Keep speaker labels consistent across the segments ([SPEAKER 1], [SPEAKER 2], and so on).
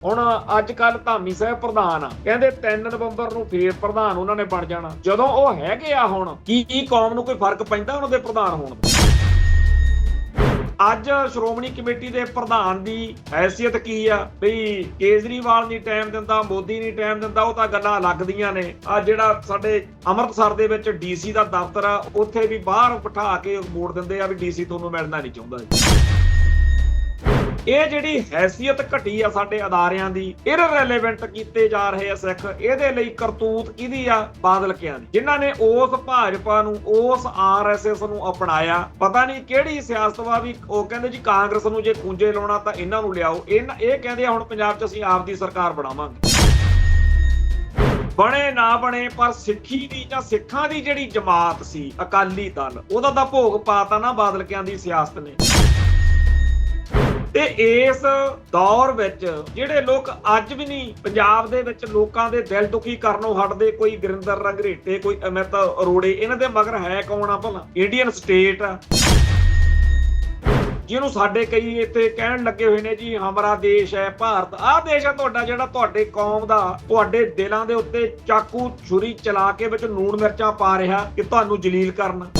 [SPEAKER 1] ਹੁਣ ਅੱਜ ਕੱਲ ਧਾਮੀ ਸਾਹਿਬ ਪ੍ਰਧਾਨ ਆ, ਕਹਿੰਦੇ 3 ਨਵੰਬਰ ਨੂੰ ਫੇਰ ਪ੍ਰਧਾਨ ਉਹਨਾਂ ਨੇ ਬਣ ਜਾਣਾ। ਜਦੋਂ ਉਹ ਹੈਗੇ ਆ ਹੁਣ ਕੀ ਕੌਮ ਨੂੰ ਕੋਈ ਫਰਕ ਪੈਂਦਾ ਉਹਨਾਂ ਦੇ ਪ੍ਰਧਾਨ ਹੋਣ ਦਾ? ਅੱਜ ਸ਼੍ਰੋਮਣੀ ਕਮੇਟੀ ਦੇ ਪ੍ਰਧਾਨ ਦੀ ਹੈਸੀਅਤ ਕੀ ਆ? ਵੀ ਕੇਜਰੀਵਾਲ ਨਹੀਂ ਟਾਈਮ ਦਿੰਦਾ, ਮੋਦੀ ਨਹੀਂ ਟਾਈਮ ਦਿੰਦਾ, ਉਹ ਤਾਂ ਗੱਲਾਂ ਲੱਗਦੀਆਂ ਨੇ। ਆ ਜਿਹੜਾ ਸਾਡੇ ਅੰਮ੍ਰਿਤਸਰ ਦੇ ਵਿੱਚ ਡੀਸੀ ਦਾ ਦਫ਼ਤਰ ਆ, ਉੱਥੇ ਵੀ ਬਾਹਰ ਬਿਠਾ ਕੇ ਵੋਟ ਦਿੰਦੇ ਆ ਵੀ ਡੀਸੀ ਤੁਹਾਨੂੰ ਮਿਲਣਾ ਨਹੀਂ ਚਾਹੁੰਦਾ। ਇਹ ਜਿਹੜੀ ਹੈਸੀਅਤ ਘਟੀ ਆ ਸਾਡੇ ਅਦਾਰਿਆਂ ਦੀ, ਇਰਰੈਲੇਵੈਂਟ ਕੀਤੇ ਜਾ ਰਹੇ ਆ ਸਿੱਖ। ਇਹਦੇ ਲਈ ਕਰਤੂਤ ਕਿਹਦੀ ਆ? ਬਾਦਲ ਕਿਆਂ ਦੀ, ਜਿਨ੍ਹਾਂ ਨੇ ਉਸ ਭਾਜਪਾ ਨੂੰ, ਉਸ ਆਰਐਸਐਸ ਨੂੰ ਅਪਣਾਇਆ। ਪਤਾ ਨਹੀਂ ਕਿਹੜੀ ਸਿਆਸਤ ਵਾ ਵੀ ਉਹ ਕਹਿੰਦੇ ਜੀ ਕਾਂਗਰਸ ਨੂੰ ਜੇ ਖੂੰਜੇ ਲਾਉਣਾ ਤਾਂ ਇਹਨਾਂ ਨੂੰ ਲਿਆਓ। ਇਹ ਕਹਿੰਦੇ ਆ ਹੁਣ ਪੰਜਾਬ 'ਚ ਅਸੀਂ ਆਪ ਦੀ ਸਰਕਾਰ ਬਣਾਵਾਂਗੇ। ਬਣੇ ਨਾ ਬਣੇ, ਪਰ ਸਿੱਖੀ ਦੀ ਜਾਂ ਸਿੱਖਾਂ ਦੀ ਜਿਹੜੀ ਜਮਾਤ ਸੀ ਅਕਾਲੀ ਦਲ, ਉਹਦਾ ਤਾਂ ਭੋਗ ਪਾਤਾ ਨਾ ਬਾਦਲ ਕਿਆਂ ਦੀ ਸਿਆਸਤ ਨੇ। ਤੇ ਇਸ ਦੌਰ ਵਿੱਚ ਜਿਹੜੇ ਲੋਕ ਅੱਜ ਵੀ ਨਹੀਂ ਪੰਜਾਬ ਦੇ ਵਿੱਚ ਲੋਕਾਂ ਦੇ ਦਿਲ ਦੁਖੀ ਕਰਨੋਂ ਹਟਦੇ, ਕੋਈ ਗੁਰਿੰਦਰ ਰੰਘਰੇਟੇ, ਕੋਈ ਅਮਿਤ ਅਰੋੜੇ, ਇਹਨਾਂ ਦੇ ਮਗਰ ਹੈ ਕੌਣ ਆ ਭਲਾ? ਇੰਡੀਅਨ ਸਟੇਟ ਆ, ਜਿਹਨੂੰ ਸਾਡੇ ਕਈ ਇੱਥੇ ਕਹਿਣ ਲੱਗੇ ਹੋਏ ਨੇ ਜੀ ਹਮਾਰਾ ਦੇਸ਼ ਹੈ ਭਾਰਤ। ਆਹ ਦੇਸ਼ ਹੈ ਤੁਹਾਡਾ, ਜਿਹੜਾ ਤੁਹਾਡੇ ਕੌਮ ਦਾ, ਤੁਹਾਡੇ ਦਿਲਾਂ ਦੇ ਉੱਤੇ ਚਾਕੂ ਛੁਰੀ ਚਲਾ ਕੇ ਵਿੱਚ ਨੂਣ ਮਿਰਚਾਂ ਪਾ ਰਿਹਾ ਕਿ ਤੁਹਾਨੂੰ ਜਲੀਲ ਕਰਨਾ।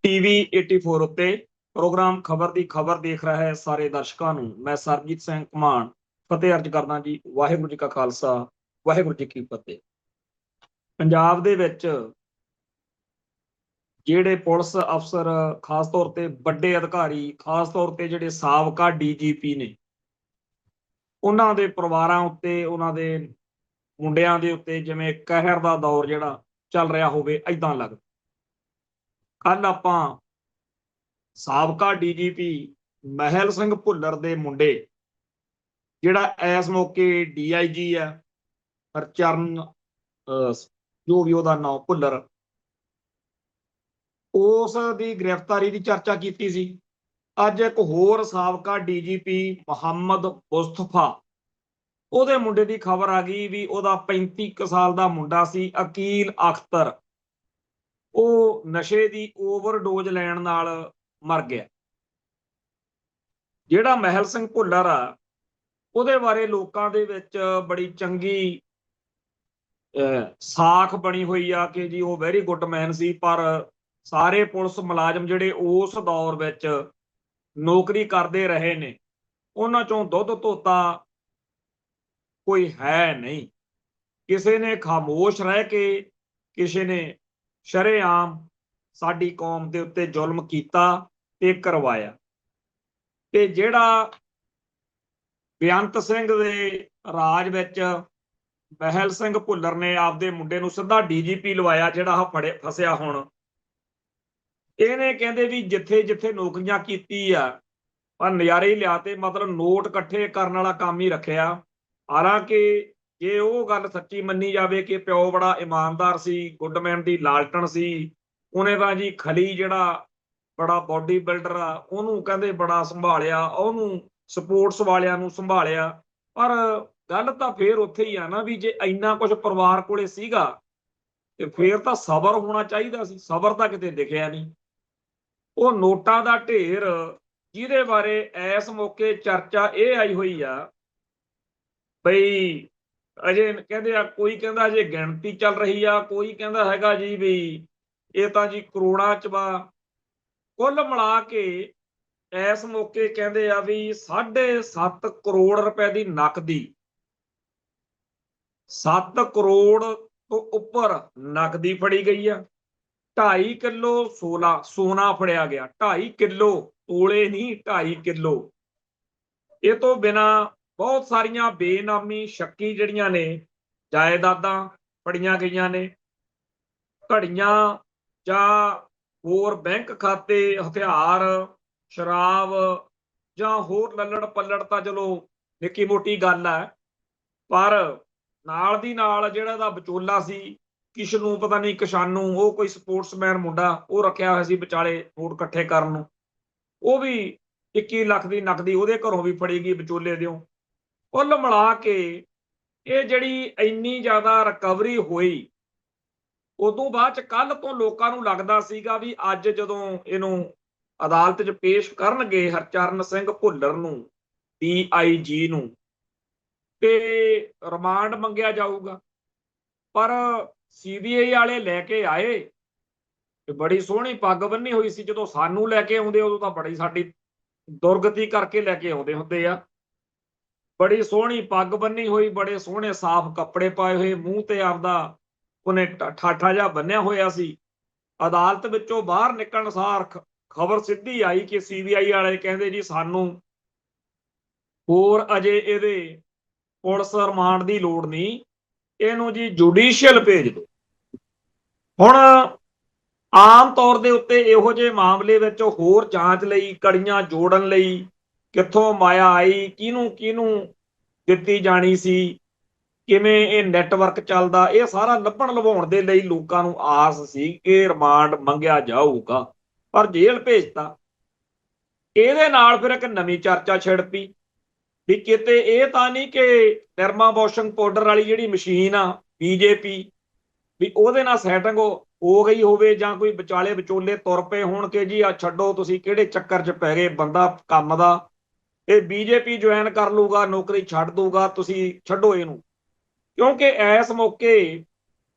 [SPEAKER 1] ਟੀਵੀ 84 ਉੱਤੇ ਪ੍ਰੋਗਰਾਮ ਖਬਰ ਦੀ ਖਬਰ ਦੇਖ ਰਿਹਾ ਹੈ ਸਾਰੇ ਦਰਸ਼ਕਾਂ ਨੂੰ ਮੈਂ ਸਰਬਜੀਤ ਸਿੰਘ ਘਮਾਣ ਫਤਿਹ ਅਰਜ ਕਰਦਾ ਜੀ। ਵਾਹਿਗੁਰੂ ਜੀ ਕਾ ਖਾਲਸਾ, ਵਾਹਿਗੁਰੂ ਜੀ ਕੀ ਫਤਿਹ। ਪੰਜਾਬ ਦੇ ਵਿੱਚ ਜਿਹੜੇ ਪੁਲਿਸ ਅਫਸਰ, ਖਾਸ ਤੌਰ ਤੇ ਵੱਡੇ ਅਧਿਕਾਰੀ, ਖਾਸ ਤੌਰ ਤੇ ਜਿਹੜੇ ਸਾਬਕਾ ਡੀਜੀਪੀ ਨੇ, ਉਹਨਾਂ ਦੇ ਪਰਿਵਾਰਾਂ ਉੱਤੇ, ਉਹਨਾਂ ਦੇ ਮੁੰਡਿਆਂ ਦੇ ਉੱਤੇ ਜਿਵੇਂ ਕਹਿਰ ਦਾ ਦੌਰ ਜਿਹੜਾ ਚੱਲ ਰਿਹਾ ਹੋਵੇ, ਏਦਾਂ ਲੱਗਦਾ। ਕੱਲ ਆਪਾਂ ਸਾਬਕਾ ਡੀਜੀਪੀ ਮਹਿਲ ਸਿੰਘ ਭੁੱਲਰ ਦੇ ਮੁੰਡੇ, ਜਿਹੜਾ ਇਸ ਮੌਕੇ ਡੀਆਈਜੀ ਆ ਹਰਚਰਨ, ਜੋ ਵੀ ਉਹਦਾ ਨਾਮ, ਭੁੱਲਰ, ਉਸ ਦੀ ਗ੍ਰਿਫਤਾਰੀ ਦੀ ਚਰਚਾ ਕੀਤੀ ਸੀ। ਅੱਜ ਇੱਕ ਹੋਰ ਸਾਬਕਾ ਡੀਜੀਪੀ ਮੁਹੰਮਦ ਮੁਸਤਫਾ, ਉਹਦੇ ਮੁੰਡੇ ਦੀ ਖਬਰ ਆ ਗਈ ਵੀ ਉਹਦਾ 35 ਸਾਲ ਦਾ ਮੁੰਡਾ ਸੀ ਅਕੀਲ ਅਖਤਰ, ਉਹ ਨਸ਼ੇ ਦੀ ਓਵਰਡੋਜ਼ ਲੈਣ ਨਾਲ ਮਰ ਗਿਆ। ਜਿਹੜਾ ਮਹਿਲ ਸਿੰਘ ਭੁੱਲਰ ਆ, ਉਹਦੇ ਬਾਰੇ ਲੋਕਾਂ ਦੇ ਵਿੱਚ ਬੜੀ ਚੰਗੀ ਸਾਖ ਬਣੀ ਹੋਈ ਆ ਕਿ ਜੀ ਉਹ ਵੈਰੀ ਗੁੱਡ ਮੈਨ ਸੀ। ਪਰ ਸਾਰੇ ਪੁਲਿਸ ਮੁਲਾਜ਼ਮ ਜਿਹੜੇ ਉਸ ਦੌਰ ਵਿੱਚ ਨੌਕਰੀ ਕਰਦੇ ਰਹੇ ਨੇ, ਉਹਨਾਂ ਚੋਂ ਦੁੱਧ ਧੋਤਾ ਕੋਈ ਹੈ ਨਹੀਂ। ਕਿਸੇ ਨੇ ਖਾਮੋਸ਼ ਰਹਿ ਕੇ, ਕਿਸੇ ਨੇ ਸ਼ਰੇਆਮ ਸਾਡੀ ਕੌਮ ਦੇ ਉੱਤੇ ਜ਼ੁਲਮ ਕੀਤਾ ਤੇ ਕਰਵਾਇਆ। ਤੇ ਜਿਹੜਾ ਬੇਅੰਤ ਸਿੰਘ ਦੇ ਰਾਜ ਵਿੱਚ ਮਹਿਲ ਸਿੰਘ ਭੁੱਲਰ ਨੇ ਆਪਦੇ ਮੁੰਡੇ ਨੂੰ ਸਿੱਧਾ ਡੀਜੀਪੀ ਲਵਾਇਆ, ਜਿਹੜਾ ਫਸਿਆ ਹੁਣ। ਇਹਨੇ ਕਹਿੰਦੇ ਵੀ ਜਿੱਥੇ ਜਿੱਥੇ ਨੌਕਰੀਆਂ ਕੀਤੀ ਆ ਪਰ ਨਜ਼ਾਰੇ ਹੀ ਲਿਆ, ਤੇ ਮਤਲਬ ਨੋਟ ਇਕੱਠੇ ਕਰਨ ਵਾਲਾ ਕੰਮ ਹੀ ਰੱਖਿਆ। ਹਾਲਾਂਕਿ ਜੇ ਉਹ ਗੱਲ ਸੱਚੀ ਮੰਨੀ ਜਾਵੇ ਕਿ ਪਿਓ ਬੜਾ ਇਮਾਨਦਾਰ ਸੀ, ਗੁੱਡਮੈਨ ਦੀ ਲਾਲਟਨ ਸੀ, ਉਹਨੇ ਤਾਂ ਜੀ ਖਲੀ ਜਿਹੜਾ ਬੜਾ ਬੋਡੀ ਬਿਲਡਰ ਆ, ਉਹਨੂੰ ਕਹਿੰਦੇ ਬੜਾ ਸੰਭਾਲਿਆ, ਉਹਨੂੰ ਸਪੋਰਟਸ ਵਾਲਿਆਂ ਨੂੰ ਸੰਭਾਲਿਆ। ਪਰ ਗੱਲ ਤਾਂ ਫੇਰ ਉੱਥੇ ਹੀ ਆ ਨਾ ਵੀ ਜੇ ਇੰਨਾ ਕੁਝ ਪਰਿਵਾਰ ਕੋਲੇ ਸੀਗਾ ਤੇ ਫੇਰ ਤਾਂ ਸਬਰ ਹੋਣਾ ਚਾਹੀਦਾ ਸੀ। ਸਬਰ ਤਾਂ ਕਿਤੇ ਦਿਖਿਆ ਨਹੀਂ। ਉਹ ਨੋਟਾਂ ਦਾ ਢੇਰ, ਜਿਹਦੇ ਬਾਰੇ ਇਸ ਮੌਕੇ ਚਰਚਾ ਇਹ ਆਈ ਹੋਈ ਆ ਬਈ ਅਜੇ ਕਹਿੰਦੇ ਆ, ਕੋਈ ਕਹਿੰਦਾ ਅਜੇ ਗਿਣਤੀ ਚੱਲ ਰਹੀ ਆ, ਕੋਈ ਕਹਿੰਦਾ ਹੈਗਾ ਜੀ ਵੀ ਇਹ ਤਾਂ ਜੀ ਕਰੋੜਾਂ ਚ ਵਾ। ਕੁੱਲ ਮਿਲਾ ਕੇ ਇਸ ਮੌਕੇ ਕਹਿੰਦੇ ਆ ਵੀ 7.5 ਕਰੋੜ ਰੁਪਏ ਦੀ ਨਕਦੀ, 7 ਕਰੋੜ ਤੋਂ ਉੱਪਰ ਨਕਦੀ ਫੜੀ ਗਈ ਆ। 2.5 ਕਿਲੋ ਸੋਨਾ ਫੜਿਆ ਗਿਆ। 2.5 ਕਿਲੋ, ਤੋਲੇ ਨਹੀਂ, 2.5 ਕਿਲੋ। ਇਹ ਤੋਂ ਬਿਨਾ ਬਹੁਤ ਸਾਰੀਆਂ ਬੇਨਾਮੀ ਸ਼ੱਕੀ ਜਿਹੜੀਆਂ ਨੇ ਜਾਇਦਾਦਾਂ ਫੜੀਆਂ ਗਈਆਂ ਨੇ। ਘੜੀਆਂ ਜਾਂ ਹੋਰ ਬੈਂਕ ਖਾਤੇ, ਹਥਿਆਰ, ਸ਼ਰਾਬ ਜਾਂ ਹੋਰ ਲੱਲੜ ਪੱਲੜ ਤਾਂ ਚਲੋ ਨਿੱਕੀ ਮੋਟੀ ਗੱਲ ਹੈ, ਪਰ ਨਾਲ ਦੀ ਨਾਲ ਜਿਹੜਾ ਦਾ ਵਿਚੋਲਾ ਸੀ ਕਿਸ਼ਨੂੰ, ਪਤਾ ਨਹੀਂ ਕਿਸ਼ਾਨੂ, ਉਹ ਕੋਈ ਸਪੋਰਟਸਮੈਨ ਮੁੰਡਾ, ਉਹ ਰੱਖਿਆ ਹੋਇਆ ਸੀ ਵਿਚਾਲੇ ਨੋਟ ਇਕੱਠੇ ਕਰਨ ਨੂੰ। ਉਹ ਵੀ 21 ਲੱਖ ਦੀ ਨਕਦੀ ਉਹਦੇ ਘਰੋਂ ਵੀ ਫੜੀ ਗਈ ਵਿਚੋਲੇ ਦਿਓ। ਕੁੱਲ ਮਿਲਾ ਕੇ ਇਹ ਜਿਹੜੀ ਇੰਨੀ ਜ਼ਿਆਦਾ ਰਿਕਵਰੀ ਹੋਈ, ਉਦੋਂ ਬਾਅਦ ਚ ਕੱਲ ਤੋਂ ਲੋਕਾਂ ਨੂੰ ਲੱਗਦਾ ਸੀਗਾ ਵੀ ਅੱਜ ਜਦੋਂ ਇਹਨੂੰ ਅਦਾਲਤ 'ਚ ਪੇਸ਼ ਕਰਨਗੇ ਹਰਚਰਨ ਸਿੰਘ ਭੁੱਲਰ ਨੂੰ, DIG ਨੂੰ ਤੇ ਰਿਮਾਂਡ ਮੰਗਿਆ ਜਾਊਗਾ। ਪਰ CBI ਵਾਲੇ ਲੈ ਕੇ ਆਏ ਤੇ ਬੜੀ ਸੋਹਣੀ ਪੱਗ ਬੰਨੀ ਹੋਈ ਸੀ। ਜਦੋਂ ਸਾਨੂੰ ਲੈ ਕੇ ਆਉਂਦੇ ਉਦੋਂ ਤਾਂ ਬੜੀ ਸਾਡੀ ਦੁਰਗਤੀ ਕਰਕੇ ਲੈ ਕੇ ਆਉਂਦੇ ਹੁੰਦੇ ਆ। ਬੜੀ ਸੋਹਣੀ ਪੱਗ ਬੰਨੀ ਹੋਈ, ਬੜੇ ਸੋਹਣੇ ਸਾਫ਼ ਕੱਪੜੇ ਪਾਏ ਹੋਏ, ਮੂੰਹ ਤੇ ਆਪਦਾ ਉਹਨੇ ਠਾਠਾ ਜਿਹਾ ਬੰਨਿਆ ਹੋਇਆ ਸੀ। ਅਦਾਲਤ ਵਿੱਚੋਂ ਬਾਹਰ ਨਿਕਲਣ ਸਾਰ ਖਬਰ ਸਿੱਧੀ ਆਈ ਕਿ CBI ਵਾਲੇ ਕਹਿੰਦੇ ਜੀ ਸਾਨੂੰ ਹੋਰ ਅਜੇ ਇਹਦੇ ਪੁਲਿਸ ਰਿਮਾਂਡ ਦੀ ਲੋੜ ਨਹੀਂ, ਇਹਨੂੰ ਜੀ ਜੁਡੀਸ਼ੀਅਲ ਭੇਜ ਦਿਓ। ਹੁਣ ਆਮ ਤੌਰ ਦੇ ਉੱਤੇ ਇਹੋ ਜਿਹੇ ਮਾਮਲੇ ਵਿੱਚ ਹੋਰ ਜਾਂਚ ਲਈ, ਕੜੀਆਂ ਜੋੜਨ ਲਈ ਕਿੱਥੋਂ ਮਾਇਆ ਆਈ, ਕਿਹਨੂੰ ਕਿਹਨੂੰ ਦਿੱਤੀ ਜਾਣੀ ਸੀ, ਕਿਵੇਂ ਇਹ ਨੈਟਵਰਕ ਚੱਲਦਾ, ਇਹ ਸਾਰਾ ਲੱਭਣ ਲਵਾਉਣ ਦੇ ਲਈ ਲੋਕਾਂ ਨੂੰ ਆਸ ਸੀ ਕਿ ਰਿਮਾਂਡ ਮੰਗਿਆ ਜਾਊਗਾ, ਪਰ ਜੇਲ੍ਹ ਭੇਜਤਾ। ਇਹਦੇ ਨਾਲ ਫਿਰ ਇੱਕ ਨਵੀਂ ਚਰਚਾ ਛਿੜਪੀ ਵੀ ਕਿਤੇ ਇਹ ਤਾਂ ਨਹੀਂ ਕਿ ਨਿਰਮਾ ਵਾਸ਼ਿੰਗ ਪਾਊਡਰ ਵਾਲੀ ਜਿਹੜੀ ਮਸ਼ੀਨ ਆ BJP ਵੀ ਉਹਦੇ ਨਾਲ ਸੈਟਿੰਗ ਹੋ ਗਈ ਹੋਵੇ, ਜਾਂ ਕੋਈ ਵਿਚਾਲੇ ਵਿਚੋਲੇ ਤੁਰ ਪਏ ਹੋਣ ਕਿ ਜੀ ਆ ਛੱਡੋ ਤੁਸੀਂ ਕਿਹੜੇ ਚੱਕਰ 'ਚ ਪੈ ਗਏ, ਬੰਦਾ ਕੰਮ ਦਾ ਇਹ BJP ਜੁਆਇਨ ਕਰ ਲੂਗਾ, ਨੌਕਰੀ ਛੱਡ ਦੂਗਾ, ਤੁਸੀਂ ਛੱਡੋ ਇਹਨੂੰ। ਕਿਉਂਕਿ ਇਸ ਮੌਕੇ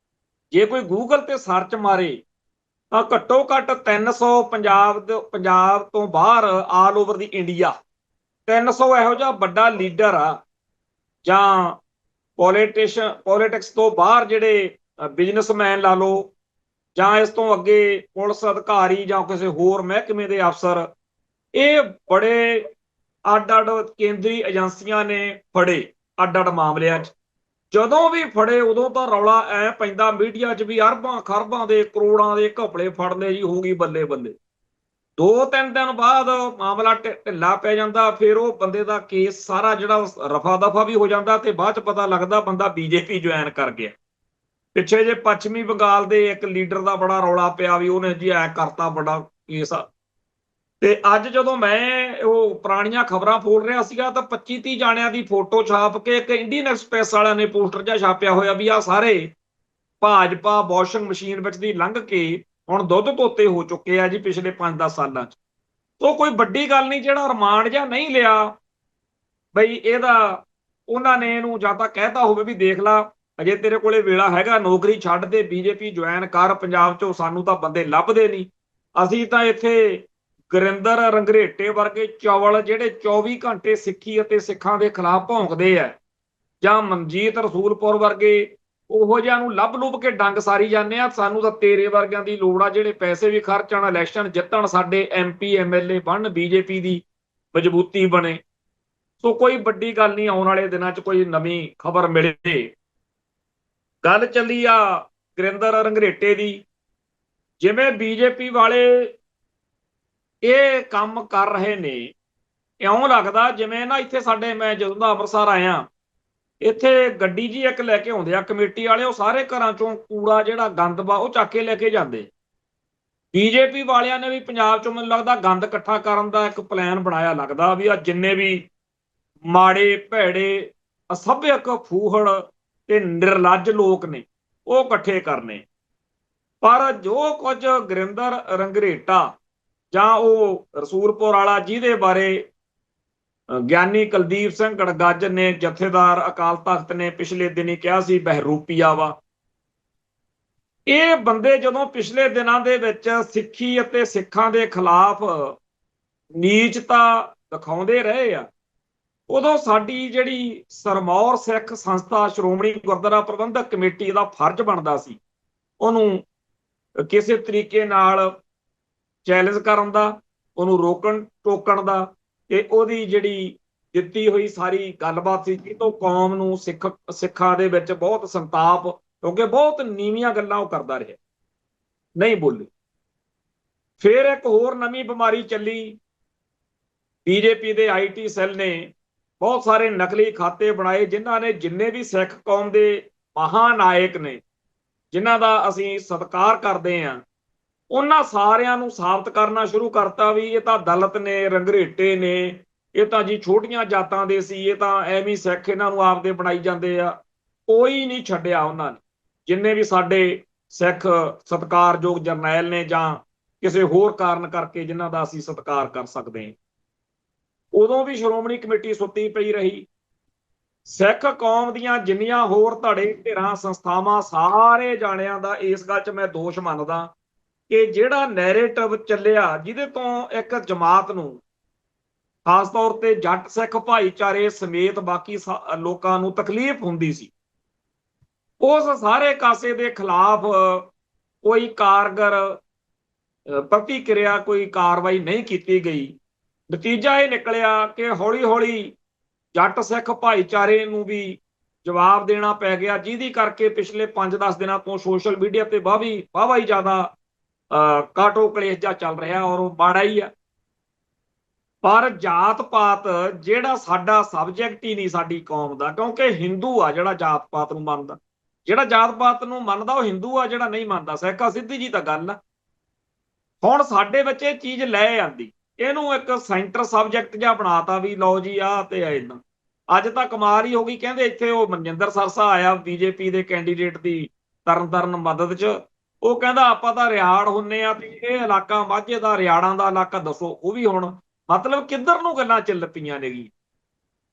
[SPEAKER 1] ਜੇ ਕੋਈ ਗੂਗਲ ਤੇ ਸਰਚ ਮਾਰੇ ਤਾਂ ਘੱਟੋ ਘੱਟ 300 ਪੰਜਾਬ ਤੋਂ ਬਾਹਰ ਆਲ ਓਵਰ ਦੀ ਇੰਡੀਆ 300 ਇਹੋ ਜਿਹਾ ਵੱਡਾ ਲੀਡਰ ਆ ਜਾਂ ਪੋਲੀਟਿਕਸ ਤੋਂ ਬਾਹਰ ਜਿਹੜੇ ਬਿਜ਼ਨਸਮੈਨ ਲਾ ਲਓ, ਜਾਂ ਇਸ ਤੋਂ ਅੱਗੇ ਪੁਲਿਸ ਅਧਿਕਾਰੀ ਜਾਂ ਕਿਸੇ ਹੋਰ ਮਹਿਕਮੇ ਦੇ ਅਫਸਰ, ਇਹ ਬੜੇ ਅੱਡ-ਅੱਡ ਕੇਂਦਰੀ ਏਜੰਸੀਆਂ ਨੇ ਫੜੇ ਅੱਡ-ਅੱਡ ਮਾਮਲਿਆਂ 'ਚ। ਜਦੋਂ ਵੀ ਫੜੇ ਉਦੋਂ ਤਾਂ ਰੌਲਾ ਐ ਪੈਂਦਾ ਮੀਡੀਆ 'ਚ ਵੀ ਅਰਬਾਂ ਖਰਬਾਂ ਦੇ ਕਰੋੜਾਂ ਦੇ ਘਪਲੇ ਫੜ ਲਏ ਜੀ, ਹੋ ਗਈ ਬੱਲੇ ਬੱਲੇ। 2-3 ਦਿਨ ਬਾਅਦ ਮਾਮਲਾ ਢਿੱਲਾ ਪੈ ਜਾਂਦਾ, ਫਿਰ ਉਹ ਬੰਦੇ ਦਾ ਕੇਸ ਸਾਰਾ ਜਿਹੜਾ ਰਫਾ ਦਫਾ ਵੀ ਹੋ ਜਾਂਦਾ ਤੇ ਬਾਅਦ 'ਚ ਪਤਾ ਲੱਗਦਾ ਬੰਦਾ BJP ਜੁਆਇਨ ਕਰ ਗਿਆ। ਪਿੱਛੇ ਜੇ ਪੱਛਮੀ ਬੰਗਾਲ ਦੇ ਇੱਕ ਲੀਡਰ ਦਾ ਬੜਾ ਰੌਲਾ ਪਿਆ ਵੀ ਉਹਨੇ ਜੀ ਐ ਕਰਤਾ, ਬੜਾ ਕੇਸ ਆ। ਤੇ ਅੱਜ ਜਦੋਂ ਮੈਂ ਉਹ ਪੁਰਾਣੀਆਂ ਖਬਰਾਂ ਫੋਲ ਰਿਹਾ ਸੀਗਾ ਤਾਂ 25-30 ਜਾਣਿਆਂ ਦੀ ਫੋਟੋ ਛਾਪ ਕੇ ਇੱਕ ਇੰਡੀਅਨ ਐਕਸਪ੍ਰੈਸ ਵਾਲਿਆਂ ਨੇ ਪੋਸਟਰ ਜਿਹਾ ਛਾਪਿਆ ਹੋਇਆ ਵੀ ਆ ਸਾਰੇ ਭਾਜਪਾ ਵਾਸ਼ਿੰਗ ਮਸ਼ੀਨ ਵਿੱਚ ਦੀ ਲੰਘ ਕੇ ਹੁਣ ਦੁੱਧ ਧੋਤੇ ਹੋ ਚੁੱਕੇ ਆ ਜੀ ਪਿਛਲੇ 5-10 ਸਾਲਾਂ 'ਚ। ਉਹ ਕੋਈ ਵੱਡੀ ਗੱਲ ਨਹੀਂ, ਜਿਹੜਾ ਰਿਮਾਂਡ ਜਾਂ ਨਹੀਂ ਲਿਆ ਬਈ ਇਹਦਾ ਉਹਨਾਂ ਨੇ ਇਹਨੂੰ ਜਾਂ ਤਾਂ ਕਹਿਤਾ ਹੋਵੇ ਵੀ ਦੇਖ ਲਾ ਅਜੇ ਤੇਰੇ ਕੋਲੇ ਵੇਲਾ ਹੈਗਾ, ਨੌਕਰੀ ਛੱਡ ਦੇ, BJP ਜੁਆਇਨ ਕਰ, ਪੰਜਾਬ 'ਚੋਂ ਸਾਨੂੰ ਤਾਂ ਬੰਦੇ ਲੱਭਦੇ ਨਹੀਂ, ਅਸੀਂ ਤਾਂ ਇੱਥੇ ਗੁਰਿੰਦਰ ਰੰਘਰੇਟੇ ਵਰਗੇ ਚੌਲ ਜਿਹੜੇ 24 ਘੰਟੇ ਸਿੱਖੀ ਅਤੇ ਸਿੱਖਾਂ ਦੇ ਖਿਲਾਫ ਭੌਂਕਦੇ ਆ, ਜਾਂ ਮਨਜੀਤ ਰਸੂਲਪੁਰ ਵਰਗੇ ਉਹੋ ਜਿਹਾ ਨੂੰ ਲੱਭ ਲੁੱਭ ਕੇ ਡੰਗ ਸਾਰੀ ਜਾਂਦੇ ਆ, ਸਾਨੂੰ ਤਾਂ ਤੇਰੇ ਵਰਗਿਆਂ ਦੀ ਲੋੜ ਆ ਜਿਹੜੇ ਪੈਸੇ ਵੀ ਖਰਚਣ, ਇਲੈਕਸ਼ਨ ਜਿੱਤਣ, ਸਾਡੇ MP MLA ਬਣਨ, BJP ਦੀ ਮਜ਼ਬੂਤੀ ਬਣੇ। ਸੋ ਕੋਈ ਵੱਡੀ ਗੱਲ ਨਹੀਂ, ਆਉਣ ਵਾਲੇ ਦਿਨਾਂ 'ਚ ਕੋਈ ਨਵੀਂ ਖਬਰ ਮਿਲੇ। ਗੱਲ ਚੱਲੀ ਆ ਗੁਰਿੰਦਰ ਰੰਘਰੇਟੇ ਦੀ, ਜਿਵੇਂ BJP ਵਾਲੇ ਇਹ ਕੰਮ ਕਰ ਰਹੇ ਨੇ, ਇਉਂ ਲੱਗਦਾ ਜਿਵੇਂ ਨਾ ਇੱਥੇ ਸਾਡੇ, ਮੈਂ ਜਦੋਂ ਦਾ ਅੰਮ੍ਰਿਤਸਰ ਆਇਆ, ਇੱਥੇ ਗੱਡੀ ਜੀ ਇੱਕ ਲੈ ਕੇ ਆਉਂਦੇ ਆ ਕਮੇਟੀ ਵਾਲੇ, ਉਹ ਸਾਰੇ ਘਰਾਂ ਚੋਂ ਕੂੜਾ ਜਿਹੜਾ ਗੰਦ ਵਾ ਉਹ ਚੱਕ ਕੇ ਲੈ ਕੇ ਜਾਂਦੇ। BJP ਵਾਲਿਆਂ ਨੇ ਵੀ ਪੰਜਾਬ ਚੋਂ ਮੈਨੂੰ ਲੱਗਦਾ ਗੰਦ ਇਕੱਠਾ ਕਰਨ ਦਾ ਇੱਕ ਪਲਾਨ ਬਣਾਇਆ ਲੱਗਦਾ ਵੀ ਆ ਜਿੰਨੇ ਵੀ ਮਾੜੇ ਭੈੜੇ ਅਸਭਿਅਕ ਫੂਹੜ ਤੇ ਨਿਰਲੱਜ ਲੋਕ ਨੇ ਉਹ ਇਕੱਠੇ ਕਰਨੇ। ਪਰ ਜੋ ਕੁਝ ਗੁਰਿੰਦਰ ਰੰਘਰੇਟਾ ਜਾਂ ਉਹ ਰਸੂਲਪੁਰ ਵਾਲਾ ਜਿਹਦੇ ਬਾਰੇ ਗਿਆਨੀ ਕੁਲਦੀਪ ਸਿੰਘ ਗੜਗੱਜ ਨੇ, ਜਥੇਦਾਰ ਅਕਾਲ ਤਖਤ ਨੇ ਪਿਛਲੇ ਦਿਨੀ ਕਿਹਾ ਸੀ ਬਹਿਰੂਪੀਆ ਵਾ, ਇਹ ਬੰਦੇ ਜਦੋਂ ਪਿਛਲੇ ਦਿਨਾਂ ਦੇ ਵਿੱਚ ਸਿੱਖੀ ਅਤੇ ਸਿੱਖਾਂ ਦੇ ਖਿਲਾਫ ਨੀਚਤਾ ਦਿਖਾਉਂਦੇ ਰਹੇ ਆ, ਉਦੋਂ ਸਾਡੀ ਜਿਹੜੀ ਸਰਮੌਰ ਸਿੱਖ ਸੰਸਥਾ ਸ਼੍ਰੋਮਣੀ ਗੁਰਦੁਆਰਾ ਪ੍ਰਬੰਧਕ ਕਮੇਟੀ ਦਾ ਫਰਜ਼ ਬਣਦਾ ਸੀ ਉਹਨੂੰ ਕਿਸੇ ਤਰੀਕੇ ਨਾਲ ਚੈਲੰਜ ਕਰਨ ਦਾ, ਉਹਨੂੰ ਰੋਕਣ ਟੋਕਣ ਦਾ, ਤੇ ਉਹਦੀ ਜਿਹੜੀ ਦਿੱਤੀ ਹੋਈ ਸਾਰੀ ਗੱਲਬਾਤ ਸੀ ਜਿੱਤੋਂ ਕੌਮ ਨੂੰ ਸਿੱਖਾਂ ਦੇ ਵਿੱਚ ਬਹੁਤ ਸੰਤਾਪ, ਕਿਉਂਕਿ ਬਹੁਤ ਨੀਵੀਆਂ ਗੱਲਾਂ ਉਹ ਕਰਦਾ ਰਿਹਾ, ਨਹੀਂ ਬੋਲੇ। ਫਿਰ ਇੱਕ ਹੋਰ ਨਵੀਂ ਬਿਮਾਰੀ ਚੱਲੀ, BJP ਦੇ IT ਸੈੱਲ ਨੇ ਬਹੁਤ ਸਾਰੇ ਨਕਲੀ ਖਾਤੇ ਬਣਾਏ ਜਿਨ੍ਹਾਂ ਨੇ ਜਿੰਨੇ ਵੀ ਸਿੱਖ ਕੌਮ ਦੇ ਮਹਾਨਾਇਕ ਨੇ, ਜਿਨ੍ਹਾਂ ਦਾ ਅਸੀਂ ਸਤਿਕਾਰ ਕਰਦੇ ਹਾਂ, ਉਹਨਾਂ ਸਾਰਿਆਂ ਨੂੰ ਸਾਬਤ ਕਰਨਾ ਸ਼ੁਰੂ ਕਰਤਾ ਵੀ ਇਹ ਤਾਂ ਦਲਿਤ ਨੇ, ਰੰਘਰੇਟੇ ਨੇ, ਇਹ ਤਾਂ ਜੀ ਛੋਟੀਆਂ ਜਾਤਾਂ ਦੇ ਸੀ, ਇਹ ਤਾਂ ਐਵੇਂ ਸਿੱਖ ਇਹਨਾਂ ਨੂੰ ਆਪਦੇ ਬਣਾਈ ਜਾਂਦੇ ਆ। ਕੋਈ ਨਹੀਂ ਛੱਡਿਆ ਉਹਨਾਂ ਨੇ, ਜਿੰਨੇ ਵੀ ਸਾਡੇ ਸਿੱਖ ਸਤਿਕਾਰਯੋਗ ਜਰਨੈਲ ਨੇ ਜਾਂ ਕਿਸੇ ਹੋਰ ਕਾਰਨ ਕਰਕੇ ਜਿਨ੍ਹਾਂ ਦਾ ਅਸੀਂ ਸਤਿਕਾਰ ਕਰ ਸਕਦੇ ਹਾਂ, ਉਦੋਂ ਵੀ ਸ਼੍ਰੋਮਣੀ ਕਮੇਟੀ ਸੁੱਤੀ ਪਈ ਰਹੀ। ਸਿੱਖ ਕੌਮ ਦੀਆਂ ਜਿੰਨੀਆਂ ਹੋਰ ਧੜੇ ਧਿਰਾਂ ਸੰਸਥਾਵਾਂ, ਸਾਰੇ ਜਾਣਿਆਂ ਦਾ ਇਸ ਗੱਲ 'ਚ ਮੈਂ ਦੋਸ਼ ਮੰਨਦਾ ਕਿ ਜਿਹੜਾ ਨੈਰੇਟਿਵ ਚੱਲਿਆ, ਜਿਹਦੇ ਤੋਂ ਇੱਕ ਜਮਾਤ ਨੂੰ, ਖਾਸ ਤੌਰ ਤੇ ਜੱਟ ਸਿੱਖ ਭਾਈਚਾਰੇ ਸਮੇਤ ਬਾਕੀ ਲੋਕਾਂ ਨੂੰ ਤਕਲੀਫ ਹੁੰਦੀ ਸੀ, ਉਸ ਸਾਰੇ ਕਾਸੇ ਦੇ ਖਿਲਾਫ ਕੋਈ ਕਾਰਗਰ ਪ੍ਰਤੀਕਿਰਿਆ, ਕੋਈ ਕਾਰਵਾਈ ਨਹੀਂ ਕੀਤੀ ਗਈ। ਨਤੀਜਾ ਇਹ ਨਿਕਲਿਆ ਕਿ ਹੌਲੀ ਹੌਲੀ ਜੱਟ ਸਿੱਖ ਭਾਈਚਾਰੇ ਨੂੰ ਵੀ ਜਵਾਬ ਦੇਣਾ ਪੈ ਗਿਆ, ਜਿਹਦੀ ਕਰਕੇ ਪਿਛਲੇ 5-10 ਦਿਨਾਂ ਤੋਂ ਸੋਸ਼ਲ ਮੀਡੀਆ ਤੇ ਵਾਹਵਾ ਹੀ ਜ਼ਿਆਦਾ ਕਾਟੋ ਕਲੇਸ਼ ਜਿਹਾ ਚੱਲ ਰਿਹਾ, ਔਰ ਉਹ ਮਾੜਾ ਹੀ ਆ। ਪਰ ਜਾਤ ਪਾਤ ਜਿਹੜਾ ਸਾਡਾ ਸਬਜੈਕਟ ਹੀ ਨਹੀਂ ਸਾਡੀ ਕੌਮ ਦਾ, ਕਿਉਂਕਿ ਹਿੰਦੂ ਆ ਜਿਹੜਾ ਜਾਤ ਪਾਤ ਨੂੰ ਮੰਨਦਾ, ਜਿਹੜਾ ਜਾਤ ਪਾਤ ਨੂੰ ਮੰਨਦਾ ਉਹ ਹਿੰਦੂ ਆ, ਜਿਹੜਾ ਨਹੀਂ ਮੰਨਦਾ ਸਿੱਖ ਆ। ਸਿੱਧੀ ਜੀ ਤਾਂ ਗੱਲ ਆ। ਹੁਣ ਸਾਡੇ ਵਿੱਚ ਇਹ ਚੀਜ਼ ਲੈ ਆਂਦੀ, ਇਹਨੂੰ ਇੱਕ ਸੈਂਟਰ ਸਬਜੈਕਟ ਜਿਹਾ ਬਣਾਤਾ ਵੀ ਲਓ ਜੀ ਆ ਤੇ ਇਦਾਂ। ਅੱਜ ਤਾਂ ਕਮਾਲ ਹੀ ਹੋ ਗਈ, ਕਹਿੰਦੇ ਇੱਥੇ ਉਹ ਮਨਜਿੰਦਰ ਸਰਸਾ ਆਇਆ ਬੀਜੇਪੀ ਦੇ ਕੈਂਡੀਡੇਟ ਦੀ ਤਰਨਤਾਰਨ ਮਦਦ 'ਚ, ਉਹ ਕਹਿੰਦਾ ਆਪਾਂ ਤਾਂ ਰਿਆੜ ਹੁੰਨੇ ਆ ਤੇ ਇਹ ਇਲਾਕਾ ਮਾਝੇ ਦਾ, ਰਿਆੜਾਂ ਦਾ ਇਲਾਕਾ ਦੱਸੋ। ਉਹ ਵੀ ਹੁਣ ਮਤਲਬ ਕਿੱਧਰ ਨੂੰ ਗੱਲਾਂ ਚੱਲ ਪਈਆਂ ਨੇਗੀ।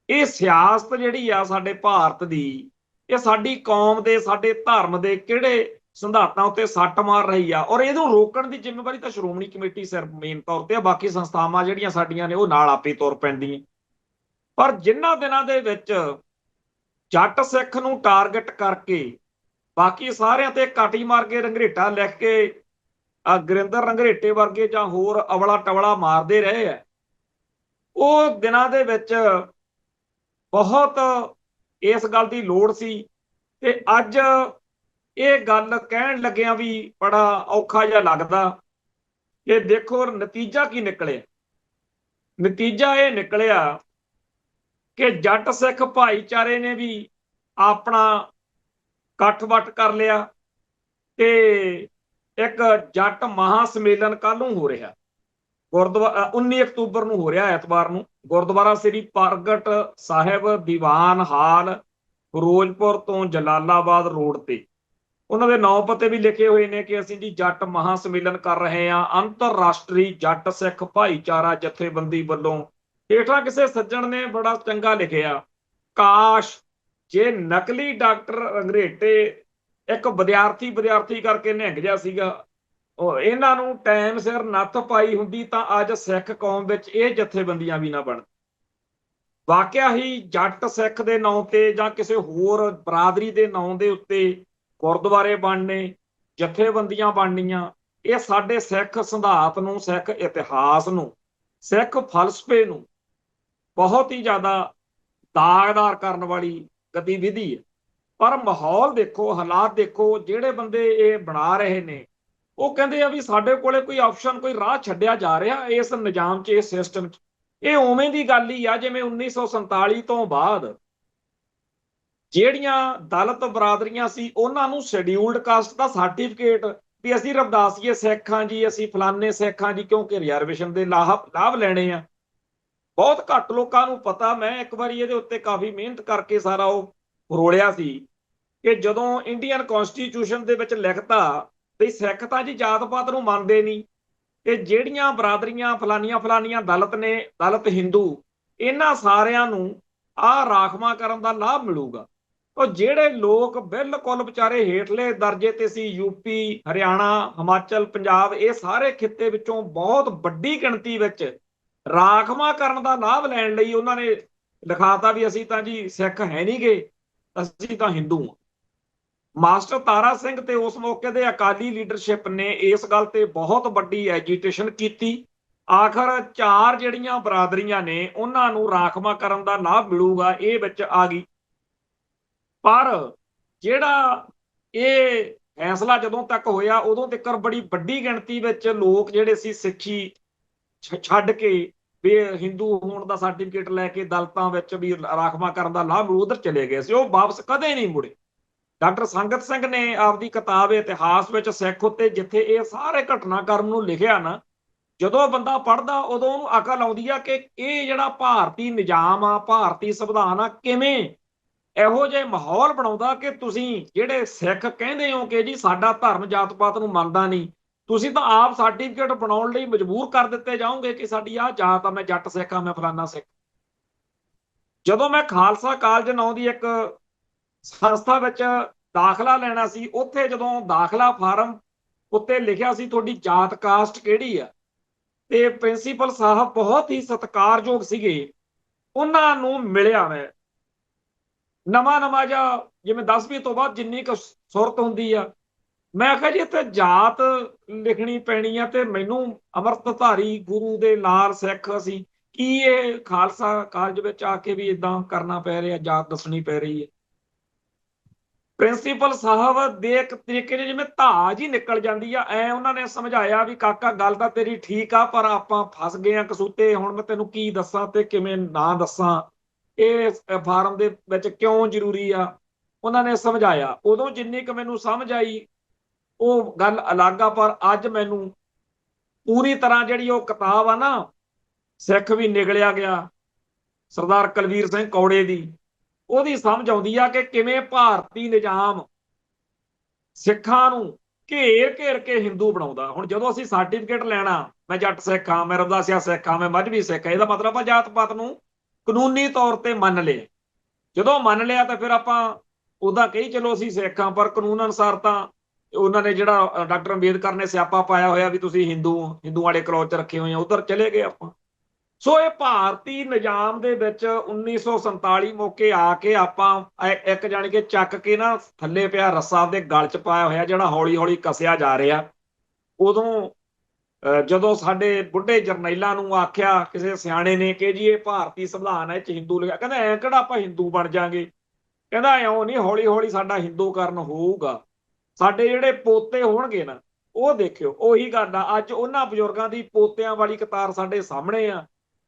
[SPEAKER 1] ਇਹ ਸਿਆਸਤ ਜਿਹੜੀ ਆ ਸਾਡੇ ਭਾਰਤ ਦੀ, ਇਹ ਸਾਡੀ ਕੌਮ ਦੇ, ਸਾਡੇ ਧਰਮ ਦੇ ਕਿਹੜੇ ਸਿਧਾਂਤਾਂ ਉੱਤੇ ਸੱਟ ਮਾਰ ਰਹੀ ਆ, ਔਰ ਇਹਨੂੰ ਰੋਕਣ ਦੀ ਜ਼ਿੰਮੇਵਾਰੀ ਤਾਂ ਸ਼੍ਰੋਮਣੀ ਕਮੇਟੀ ਸਿਰ ਮੇਨ ਤੌਰ ਤੇ ਆ। ਬਾਕੀ ਸੰਸਥਾਵਾਂ ਜਿਹੜੀਆਂ ਸਾਡੀਆਂ ਨੇ ਉਹ ਨਾਲ ਆਪੇ ਤੁਰ ਪੈਂਦੀਆਂ। ਪਰ ਜਿਨ੍ਹਾਂ ਦਿਨਾਂ ਦੇ ਵਿੱਚ ਜੱਟ ਸਿੱਖ ਨੂੰ ਟਾਰਗੇਟ ਕਰਕੇ ਬਾਕੀ ਸਾਰਿਆਂ ਤੇ ਕਾਟੀ ਮਾਰ ਕੇ ਰੰਘਰੇਟਾ ਲਿਖ ਕੇ ਗੁਰਿੰਦਰ ਰੰਘਰੇਟੇ ਵਰਗੇ ਜਾਂ ਹੋਰ ਅਵਲਾ ਟਵਲਾ ਮਾਰਦੇ ਰਹੇ ਆ, ਉਹ ਦਿਨਾਂ ਦੇ ਵਿੱਚ ਬਹੁਤ ਇਸ ਗੱਲ ਦੀ ਲੋੜ ਸੀ। ਤੇ ਅੱਜ ਇਹ ਗੱਲ ਕਹਿਣ ਲੱਗਿਆਂ ਵੀ ਬੜਾ ਔਖਾ ਜਿਹਾ ਲੱਗਦਾ ਕਿ ਦੇਖੋ ਨਤੀਜਾ ਕੀ ਨਿਕਲਿਆ। ਨਤੀਜਾ ਇਹ ਨਿਕਲਿਆ ਕਿ ਜੱਟ ਸਿੱਖ ਭਾਈਚਾਰੇ ਨੇ ਵੀ ਆਪਣਾ ਇਕੱਠ-ਵੱਟ ਕਰ ਲਿਆ ਤੇ ਇੱਕ ਜੱਟ ਮਹਾ ਸੰਮੇਲਨ ਕੱਲ ਨੂੰ ਹੋ ਰਿਹਾ, ਗੁਰਦੁਆਰਾ 19 ਅਕਤੂਬਰ ਨੂੰ ਹੋ ਰਿਹਾ, ਐਤਵਾਰ ਨੂੰ, ਗੁਰਦੁਆਰਾ ਸ੍ਰੀ ਪ੍ਰਗਟ ਸਾਹਿਬ ਦੀਵਾਨ ਹਾਲ, ਫਿਰੋਜ਼ਪੁਰ ਤੋਂ ਜਲਾਲਾਬਾਦ ਰੋਡ ਤੇ। ਉਹਨਾਂ ਦੇ ਨਾਂ ਪਤੇ ਵੀ ਲਿਖੇ ਹੋਏ ਨੇ ਕਿ ਅਸੀਂ ਜੀ ਜੱਟ ਮਹਾ ਸੰਮੇਲਨ ਕਰ ਰਹੇ ਹਾਂ, ਅੰਤਰਰਾਸ਼ਟਰੀ ਜੱਟ ਸਿੱਖ ਭਾਈਚਾਰਾ ਜਥੇਬੰਦੀ ਵੱਲੋਂ। ਹੇਠਾਂ ਕਿਸੇ ਸੱਜਣ ਨੇ ਬੜਾ ਚੰਗਾ ਲਿਖਿਆ, ਕਾਸ਼ ਜੇ ਨਕਲੀ ਡਾਕਟਰ ਰੰਘਰੇਟੇ ਇੱਕ ਵਿਦਿਆਰਥੀ ਕਰਕੇ ਨਿਹੰਗ ਜਿਹਾ ਸੀਗਾ, ਇਹਨਾਂ ਨੂੰ ਟਾਈਮ ਸਿਰ ਨੱਥ ਪਾਈ ਹੁੰਦੀ ਤਾਂ ਅੱਜ ਸਿੱਖ ਕੌਮ ਵਿੱਚ ਇਹ ਜਥੇਬੰਦੀਆਂ ਵੀ ਨਾ ਬਣ। ਵਾਕਿਆ ਹੀ ਜੱਟ ਸਿੱਖ ਦੇ ਨਾਂ ਤੇ ਜਾਂ ਕਿਸੇ ਹੋਰ ਬਰਾਦਰੀ ਦੇ ਨਾਂ ਦੇ ਉੱਤੇ ਗੁਰਦੁਆਰੇ ਬਣਨੇ, ਜਥੇਬੰਦੀਆਂ ਬਣਨੀਆਂ, ਇਹ ਸਾਡੇ ਸਿੱਖ ਸਿਧਾਂਤ ਨੂੰ, ਸਿੱਖ ਇਤਿਹਾਸ ਨੂੰ, ਸਿੱਖ ਫਲਸਫੇ ਨੂੰ ਬਹੁਤ ਹੀ ਜ਼ਿਆਦਾ ਦਾਗਦਾਰ ਕਰਨ ਵਾਲੀ ਗਤੀਵਿਧੀ ਹੈ। ਪਰ ਮਾਹੌਲ ਦੇਖੋ, ਹਾਲਾਤ ਦੇਖੋ, ਜਿਹੜੇ ਬੰਦੇ ਇਹ ਬਣਾ ਰਹੇ ਨੇ ਉਹ ਕਹਿੰਦੇ ਆ ਵੀ ਸਾਡੇ ਕੋਲੇ ਕੋਈ ਆਪਸ਼ਨ, ਕੋਈ ਰਾਹ ਛੱਡਿਆ ਜਾ ਰਿਹਾ ਇਸ ਨਿਜ਼ਾਮ 'ਚ, ਇਸ ਸਿਸਟਮ 'ਚ। ਇਹ ਉਵੇਂ ਦੀ ਗੱਲ ਹੀ ਆ ਜਿਵੇਂ 1947 ਤੋਂ ਬਾਅਦ ਜਿਹੜੀਆਂ ਦਲਿਤ ਬਰਾਦਰੀਆਂ ਸੀ ਉਹਨਾਂ ਨੂੰ ਸ਼ੈਡਿਊਲਡ ਕਾਸਟ ਦਾ ਸਰਟੀਫਿਕੇਟ ਵੀ ਅਸੀਂ ਰਵਿਦਾਸੀਏ ਸਿੱਖ ਹਾਂ ਜੀ, ਅਸੀਂ ਫਲਾਨੇ ਸਿੱਖ ਹਾਂ ਜੀ, ਕਿਉਂਕਿ ਰਿਜ਼ਰਵੇਸ਼ਨ ਦੇ ਲਾਭ ਲੈਣੇ ਆ। ਬਹੁਤ ਘੱਟ ਲੋਕਾਂ ਨੂੰ ਪਤਾ। ਮੈਂ ਇੱਕ ਵਾਰੀ ਇਹਦੇ ਉੱਤੇ ਕਾਫੀ ਮਿਹਨਤ ਕਰਕੇ ਸਾਰਾ ਉਹ ਫਰੋਲਿਆ ਸੀ ਕਿ ਜਦੋਂ ਇੰਡੀਅਨ ਕਨਸਟੀਟਿਊਸ਼ਨ ਦੇ ਵਿੱਚ ਲਿਖਤਾ ਵੀ ਸਿੱਖ ਤਾਂ ਜੀ ਜਾਤ ਪਾਤ ਨੂੰ ਮੰਨਦੇ ਨਹੀਂ, ਤੇ ਜਿਹੜੀਆਂ ਬਰਾਦਰੀਆਂ ਫਲਾਨੀਆਂ ਦਲਿਤ ਨੇ, ਦਲਿਤ ਹਿੰਦੂ, ਇਹਨਾਂ ਸਾਰਿਆਂ ਨੂੰ ਆਹ ਰਾਖਵਾਂ ਕਰਨ ਦਾ ਲਾਭ ਮਿਲੂਗਾ। ਉਹ ਜਿਹੜੇ ਲੋਕ ਬਿਲਕੁਲ ਵਿਚਾਰੇ ਹੇਠਲੇ ਦਰਜੇ ਤੇ ਸੀ, ਯੂਪੀ, ਹਰਿਆਣਾ, ਹਿਮਾਚਲ, ਪੰਜਾਬ, ਇਹ ਸਾਰੇ ਖਿੱਤੇ ਵਿੱਚੋਂ ਬਹੁਤ ਵੱਡੀ ਗਿਣਤੀ ਵਿੱਚ ਰਾਖਵਾਂ ਕਰਨ ਦਾ ਲਾਭ ਲੈਣ ਲਈ ਉਹਨਾਂ ਨੇ ਲਿਖਾਤਾ ਵੀ ਅਸੀਂ ਤਾਂ ਜੀ ਸਿੱਖ ਹੈ ਨਹੀਂ ਗੇ, ਅਸੀਂ ਤਾਂ ਹਿੰਦੂ ਹਾਂ। ਮਾਸਟਰ ਤਾਰਾ ਸਿੰਘ ਤੇ ਉਸ ਮੌਕੇ ਦੇ ਅਕਾਲੀ ਲੀਡਰਸ਼ਿਪ ਨੇ ਇਸ ਗੱਲ ਤੇ ਬਹੁਤ ਵੱਡੀ ਐਜੀਟੇਸ਼ਨ ਕੀਤੀ। ਆਖਰ 4 ਜਿਹੜੀਆਂ ਬਰਾਦਰੀਆਂ ਨੇ ਉਹਨਾਂ ਨੂੰ ਰਾਖਵਾਂ ਕਰਨ ਦਾ ਲਾਭ ਮਿਲੂਗਾ, ਇਹ ਵਿੱਚ ਆ ਗਈ। ਪਰ ਜਿਹੜਾ ਇਹ ਫੈਸਲਾ ਜਦੋਂ ਤੱਕ ਹੋਇਆ ਉਦੋਂ ਤੱਕ ਬੜੀ ਵੱਡੀ ਗਿਣਤੀ ਵਿੱਚ ਲੋਕ ਜਿਹੜੇ ਸੀ ਸਿੱਖੀ ਛੱਡ ਕੇ ਵੀ ਹਿੰਦੂ ਹੋਣ ਦਾ ਸਰਟੀਫਿਕੇਟ ਲੈ ਕੇ ਦਲਿਤਾਂ ਵਿੱਚ ਵੀ ਰਾਖਵਾਂ ਕਰਨ ਦਾ ਲਾਭ ਉਧਰ ਚਲੇ ਗਏ ਸੀ। ਉਹ ਵਾਪਸ ਕਦੇ ਨਹੀਂ ਮੁੜੇ। ਡਾਕਟਰ ਸੰਗਤ ਸਿੰਘ ਨੇ ਆਪਦੀ ਕਿਤਾਬ ਇਤਿਹਾਸ ਵਿੱਚ ਸਿੱਖ ਉੱਤੇ ਜਿੱਥੇ ਇਹ ਸਾਰੇ ਘਟਨਾਕ੍ਰਮ ਨੂੰ ਲਿਖਿਆ ਨਾ, ਜਦੋਂ ਬੰਦਾ ਪੜ੍ਹਦਾ ਉਦੋਂ ਉਹਨੂੰ ਅਕਲ ਆਉਂਦੀ ਆ ਕਿ ਇਹ ਜਿਹੜਾ ਭਾਰਤੀ ਨਿਜ਼ਾਮ ਆ, ਭਾਰਤੀ ਸੰਵਿਧਾਨ ਆ, ਕਿਵੇਂ ਇਹੋ ਜਿਹੇ ਮਾਹੌਲ ਬਣਾਉਂਦਾ ਕਿ ਤੁਸੀਂ ਜਿਹੜੇ ਸਿੱਖ ਕਹਿੰਦੇ ਹੋ ਕਿ ਜੀ ਸਾਡਾ ਧਰਮ ਜਾਤ ਪਾਤ ਨੂੰ ਮੰਨਦਾ ਨਹੀਂ, ਤੁਸੀਂ ਤਾਂ ਆਪ ਸਰਟੀਫਿਕੇਟ ਬਣਾਉਣ ਲਈ ਮਜਬੂਰ ਕਰ ਦਿੱਤੇ ਜਾਓਗੇ ਕਿ ਸਾਡੀ ਆਹ ਜਾਤ ਆ, ਮੈਂ ਜੱਟ ਸਿੱਖ ਆ, ਮੈਂ ਫਲਾਨਾ ਸਿੱਖ। ਜਦੋਂ ਮੈਂ ਖਾਲਸਾ ਕਾਲਜ ਨਾਂ ਦੀ ਇੱਕ ਸੰਸਥਾ ਵਿੱਚ ਦਾਖਲਾ ਲੈਣਾ ਸੀ, ਉੱਥੇ ਜਦੋਂ ਦਾਖਲਾ ਫਾਰਮ ਉੱਤੇ ਲਿਖਿਆ ਸੀ ਤੁਹਾਡੀ ਜਾਤ ਕਾਸਟ ਕਿਹੜੀ ਆ, ਤੇ ਪ੍ਰਿੰਸੀਪਲ ਸਾਹਿਬ ਬਹੁਤ ਹੀ ਸਤਿਕਾਰਯੋਗ ਸੀਗੇ। ਉਹਨਾਂ ਨੂੰ ਮਿਲਿਆ ਮੈਂ ਨਵਾਂ ਨਵਾਂ ਜਿਹਾ, ਜਿਵੇਂ 10ਵੀਂ ਤੋਂ ਬਾਅਦ ਜਿੰਨੀ ਕੁ ਸੁਰਤ ਹੁੰਦੀ ਆ, ਮੈਂ ਆਖਿਆ ਜੀ ਇੱਥੇ ਜਾਤ ਲਿਖਣੀ ਪੈਣੀ ਆ, ਤੇ ਮੈਨੂੰ ਅੰਮ੍ਰਿਤਧਾਰੀ ਗੁਰੂ ਦੇ ਨਾਲ ਸਿੱਖ ਅਸੀਂ, ਕੀ ਇਹ ਖਾਲਸਾ ਕਾਲਜ ਵਿੱਚ ਆ ਕੇ ਵੀ ਇਦਾਂ ਕਰਨਾ ਪੈ ਰਿਹਾ, ਜਾਤ ਦੱਸਣੀ ਪੈ ਰਹੀ ਹੈ। ਪ੍ਰਿੰਸੀਪਲ ਸਾਹਿਬ ਦੇ ਇੱਕ ਤਰੀਕੇ ਨਾਲ ਜਿਵੇਂ ਧਾਜ ਹੀ ਨਿਕਲ ਜਾਂਦੀ ਆ, ਐ ਉਹਨਾਂ ਨੇ ਸਮਝਾਇਆ ਵੀ ਕਾਕਾ ਗੱਲ ਤਾਂ ਤੇਰੀ ਠੀਕ ਆ, ਪਰ ਆਪਾਂ ਫਸ ਗਏ ਆ ਕਸੂਤੇ, ਹੁਣ ਮੈਂ ਤੈਨੂੰ ਕੀ ਦੱਸਾਂ ਤੇ ਕਿਵੇਂ ਨਾ ਦੱਸਾਂ, ਇਹ ਫਾਰਮ ਦੇ ਵਿੱਚ ਕਿਉਂ ਜ਼ਰੂਰੀ ਆ। ਉਹਨਾਂ ਨੇ ਸਮਝਾਇਆ, ਉਦੋਂ ਜਿੰਨੀ ਕੁ ਮੈਨੂੰ ਸਮਝ ਆਈ ਉਹ ਗੱਲ ਅਲੱਗ ਆ, ਪਰ ਅੱਜ ਮੈਨੂੰ ਪੂਰੀ ਤਰ੍ਹਾਂ ਜਿਹੜੀ ਉਹ ਕਿਤਾਬ ਆ ਨਾ, ਸਿੱਖ ਵੀ ਨਿਗਲਿਆ ਗਿਆ, ਸਰਦਾਰ ਕੁਲਵੀਰ ਸਿੰਘ ਕੌੜੇ ਦੀ, ਉਹਦੀ ਸਮਝ ਆਉਂਦੀ ਆ ਕਿ ਕਿਵੇਂ ਭਾਰਤੀ ਨਿਜ਼ਾਮ ਸਿੱਖਾਂ ਨੂੰ ਘੇਰ ਘੇਰ ਕੇ ਹਿੰਦੂ ਬਣਾਉਂਦਾ। ਹੁਣ ਜਦੋਂ ਅਸੀਂ ਸਰਟੀਫਿਕੇਟ ਲੈਣਾ, ਮੈਂ ਜੱਟ ਸਿੱਖ ਹਾਂ, ਮੈਂ ਰਵਦਾਸੀਆ ਸਿੱਖ ਹਾਂ, ਮੈਂ ਮਜ਼੍ਹਬੀ ਸਿੱਖ ਹਾਂ, ਇਹਦਾ ਮਤਲਬ ਆ ਜਾਤ ਪਾਤ ਨੂੰ ਕਾਨੂੰਨੀ ਤੌਰ ਤੇ ਮੰਨ ਲਿਆ। ਜਦੋਂ ਮੰਨ ਲਿਆ ਤਾਂ ਫਿਰ ਆਪਾਂ ਉਹਦਾ ਕਹੀ ਚਲੋ ਅਸੀਂ ਸਿੱਖ ਹਾਂ, ਪਰ ਕਾਨੂੰਨ ਅਨੁਸਾਰ ਤਾਂ ਉਹਨਾਂ ਨੇ ਜਿਹੜਾ ਡਾਕਟਰ ਅੰਬੇਦਕਰ ਨੇ ਸਿਆਪਾ ਪਾਇਆ ਹੋਇਆ ਵੀ ਤੁਸੀਂ ਹਿੰਦੂ ਵਾਲੇ ਕਲੌਜ ਚ ਰੱਖੇ ਹੋਏ ਆ, ਉਧਰ ਚਲੇ ਗਏ ਆਪਾਂ। ਸੋ ਇਹ ਭਾਰਤੀ ਨਿਜ਼ਾਮ ਦੇ ਵਿੱਚ 1947 ਮੌਕੇ ਆ ਕੇ ਆਪਾਂ ਇੱਕ ਜਾਣੀ ਕਿ ਚੱਕ ਕੇ ਨਾ ਥੱਲੇ ਪਿਆ ਰੱਸਾ ਦੇ ਗਲ ਚ ਪਾਇਆ ਹੋਇਆ, ਜਿਹੜਾ ਹੌਲੀ ਹੌਲੀ ਕਸਿਆ ਜਾ ਰਿਹਾ। ਉਦੋਂ ਜਦੋਂ ਸਾਡੇ ਬੁੱਢੇ ਜਰਨੈਲਾਂ ਨੂੰ ਆਖਿਆ ਕਿਸੇ ਸਿਆਣੇ ਨੇ ਕਿ ਜੀ ਇਹ ਭਾਰਤੀ ਸੰਵਿਧਾਨ ਹੈ, ਇਹ ਚ ਹਿੰਦੂ ਲਿਖਿਆ, ਕਹਿੰਦਾ ਐ ਕਿਹੜਾ ਆਪਾਂ ਹਿੰਦੂ ਬਣ ਜਾਾਂਗੇ, ਕਹਿੰਦਾ ਇਉਂ ਨਹੀਂ, ਹੌਲੀ ਹੌਲੀ ਸਾਡਾ ਹਿੰਦੂਕਰਨ ਹੋਊਗਾ, ਸਾਡੇ ਜਿਹੜੇ ਪੋਤੇ ਹੋਣਗੇ ਨਾ, ਉਹ ਦੇਖਿਓ। ਉਹੀ ਗੱਲ ਆ, ਅੱਜ ਉਹਨਾਂ ਬਜ਼ੁਰਗਾਂ ਦੀ ਪੋਤਿਆਂ ਵਾਲੀ ਕਤਾਰ ਸਾਡੇ ਸਾਹਮਣੇ ਆ।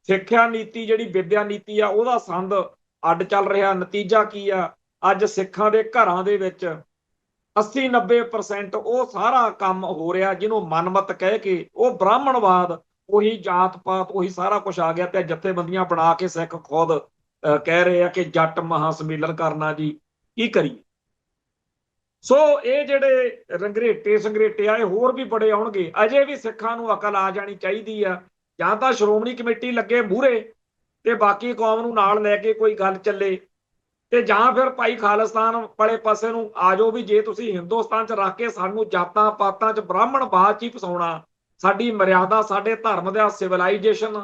[SPEAKER 1] ਸਿੱਖਿਆ ਨੀਤੀ ਜਿਹੜੀ ਵਿਦਿਆ ਨੀਤੀ ਆ, ਉਹਦਾ ਸੰਦ ਅੱਡ ਚੱਲ ਰਿਹਾ। ਨਤੀਜਾ ਕੀ ਆ, ਅੱਜ ਸਿੱਖਾਂ ਦੇ ਘਰਾਂ ਦੇ ਵਿੱਚ 80-90% ਉਹ ਸਾਰਾ ਕੰਮ ਹੋ ਰਿਹਾ ਜਿਹਨੂੰ ਮਨਮਤ ਕਹਿ ਕੇ, ਉਹ ਬ੍ਰਾਹਮਣਵਾਦ, ਉਹੀ ਜਾਤ ਪਾਤ, ਉਹੀ ਸਾਰਾ ਕੁਝ ਆ ਗਿਆ। ਤੇ ਜਥੇਬੰਦੀਆਂ ਬਣਾ ਕੇ ਸਿੱਖ ਖੁਦ ਕਹਿ ਰਹੇ ਆ ਕਿ ਜੱਟ ਮਹਾ ਸੰਮੇਲਨ ਕਰਨਾ ਜੀ, ਕੀ ਕਰੀਏ। ਸੋ ਇਹ ਜਿਹੜੇ ਰੰਗਰੇਟੇ ਸੰਗਰੇਟੇ ਆ, ਇਹ ਹੋਰ ਵੀ ਬੜੇ ਆਉਣਗੇ। ਅਜੇ ਵੀ ਸਿੱਖਾਂ ਨੂੰ ਅਕਲ ਆ ਜਾਣੀ ਚਾਹੀਦੀ ਆ, ਜਾਂ ਤਾਂ ਸ਼੍ਰੋਮਣੀ ਕਮੇਟੀ ਲੱਗੇ ਮੂਹਰੇ ਤੇ ਬਾਕੀ ਕੌਮ ਨੂੰ ਨਾਲ ਲੈ ਕੇ ਕੋਈ ਗੱਲ ਚੱਲੇ, ਤੇ ਜਾਂ ਫਿਰ ਭਾਈ ਖਾਲਿਸਤਾਨ ਵਾਲੇ ਪਾਸੇ ਨੂੰ ਆ ਜਾਓ ਵੀ ਜੇ ਤੁਸੀਂ ਹਿੰਦੁਸਤਾਨ 'ਚ ਰੱਖ ਕੇ ਸਾਨੂੰ ਜਾਤਾਂ ਪਾਤਾਂ 'ਚ ਬ੍ਰਾਹਮਣਵਾਦ 'ਚ ਹੀ ਫਸਾਉਣਾ, ਸਾਡੀ ਮਰਿਆਦਾ, ਸਾਡੇ ਧਰਮ ਦਾ ਸਿਵਲਾਈਜੇਸ਼ਨ,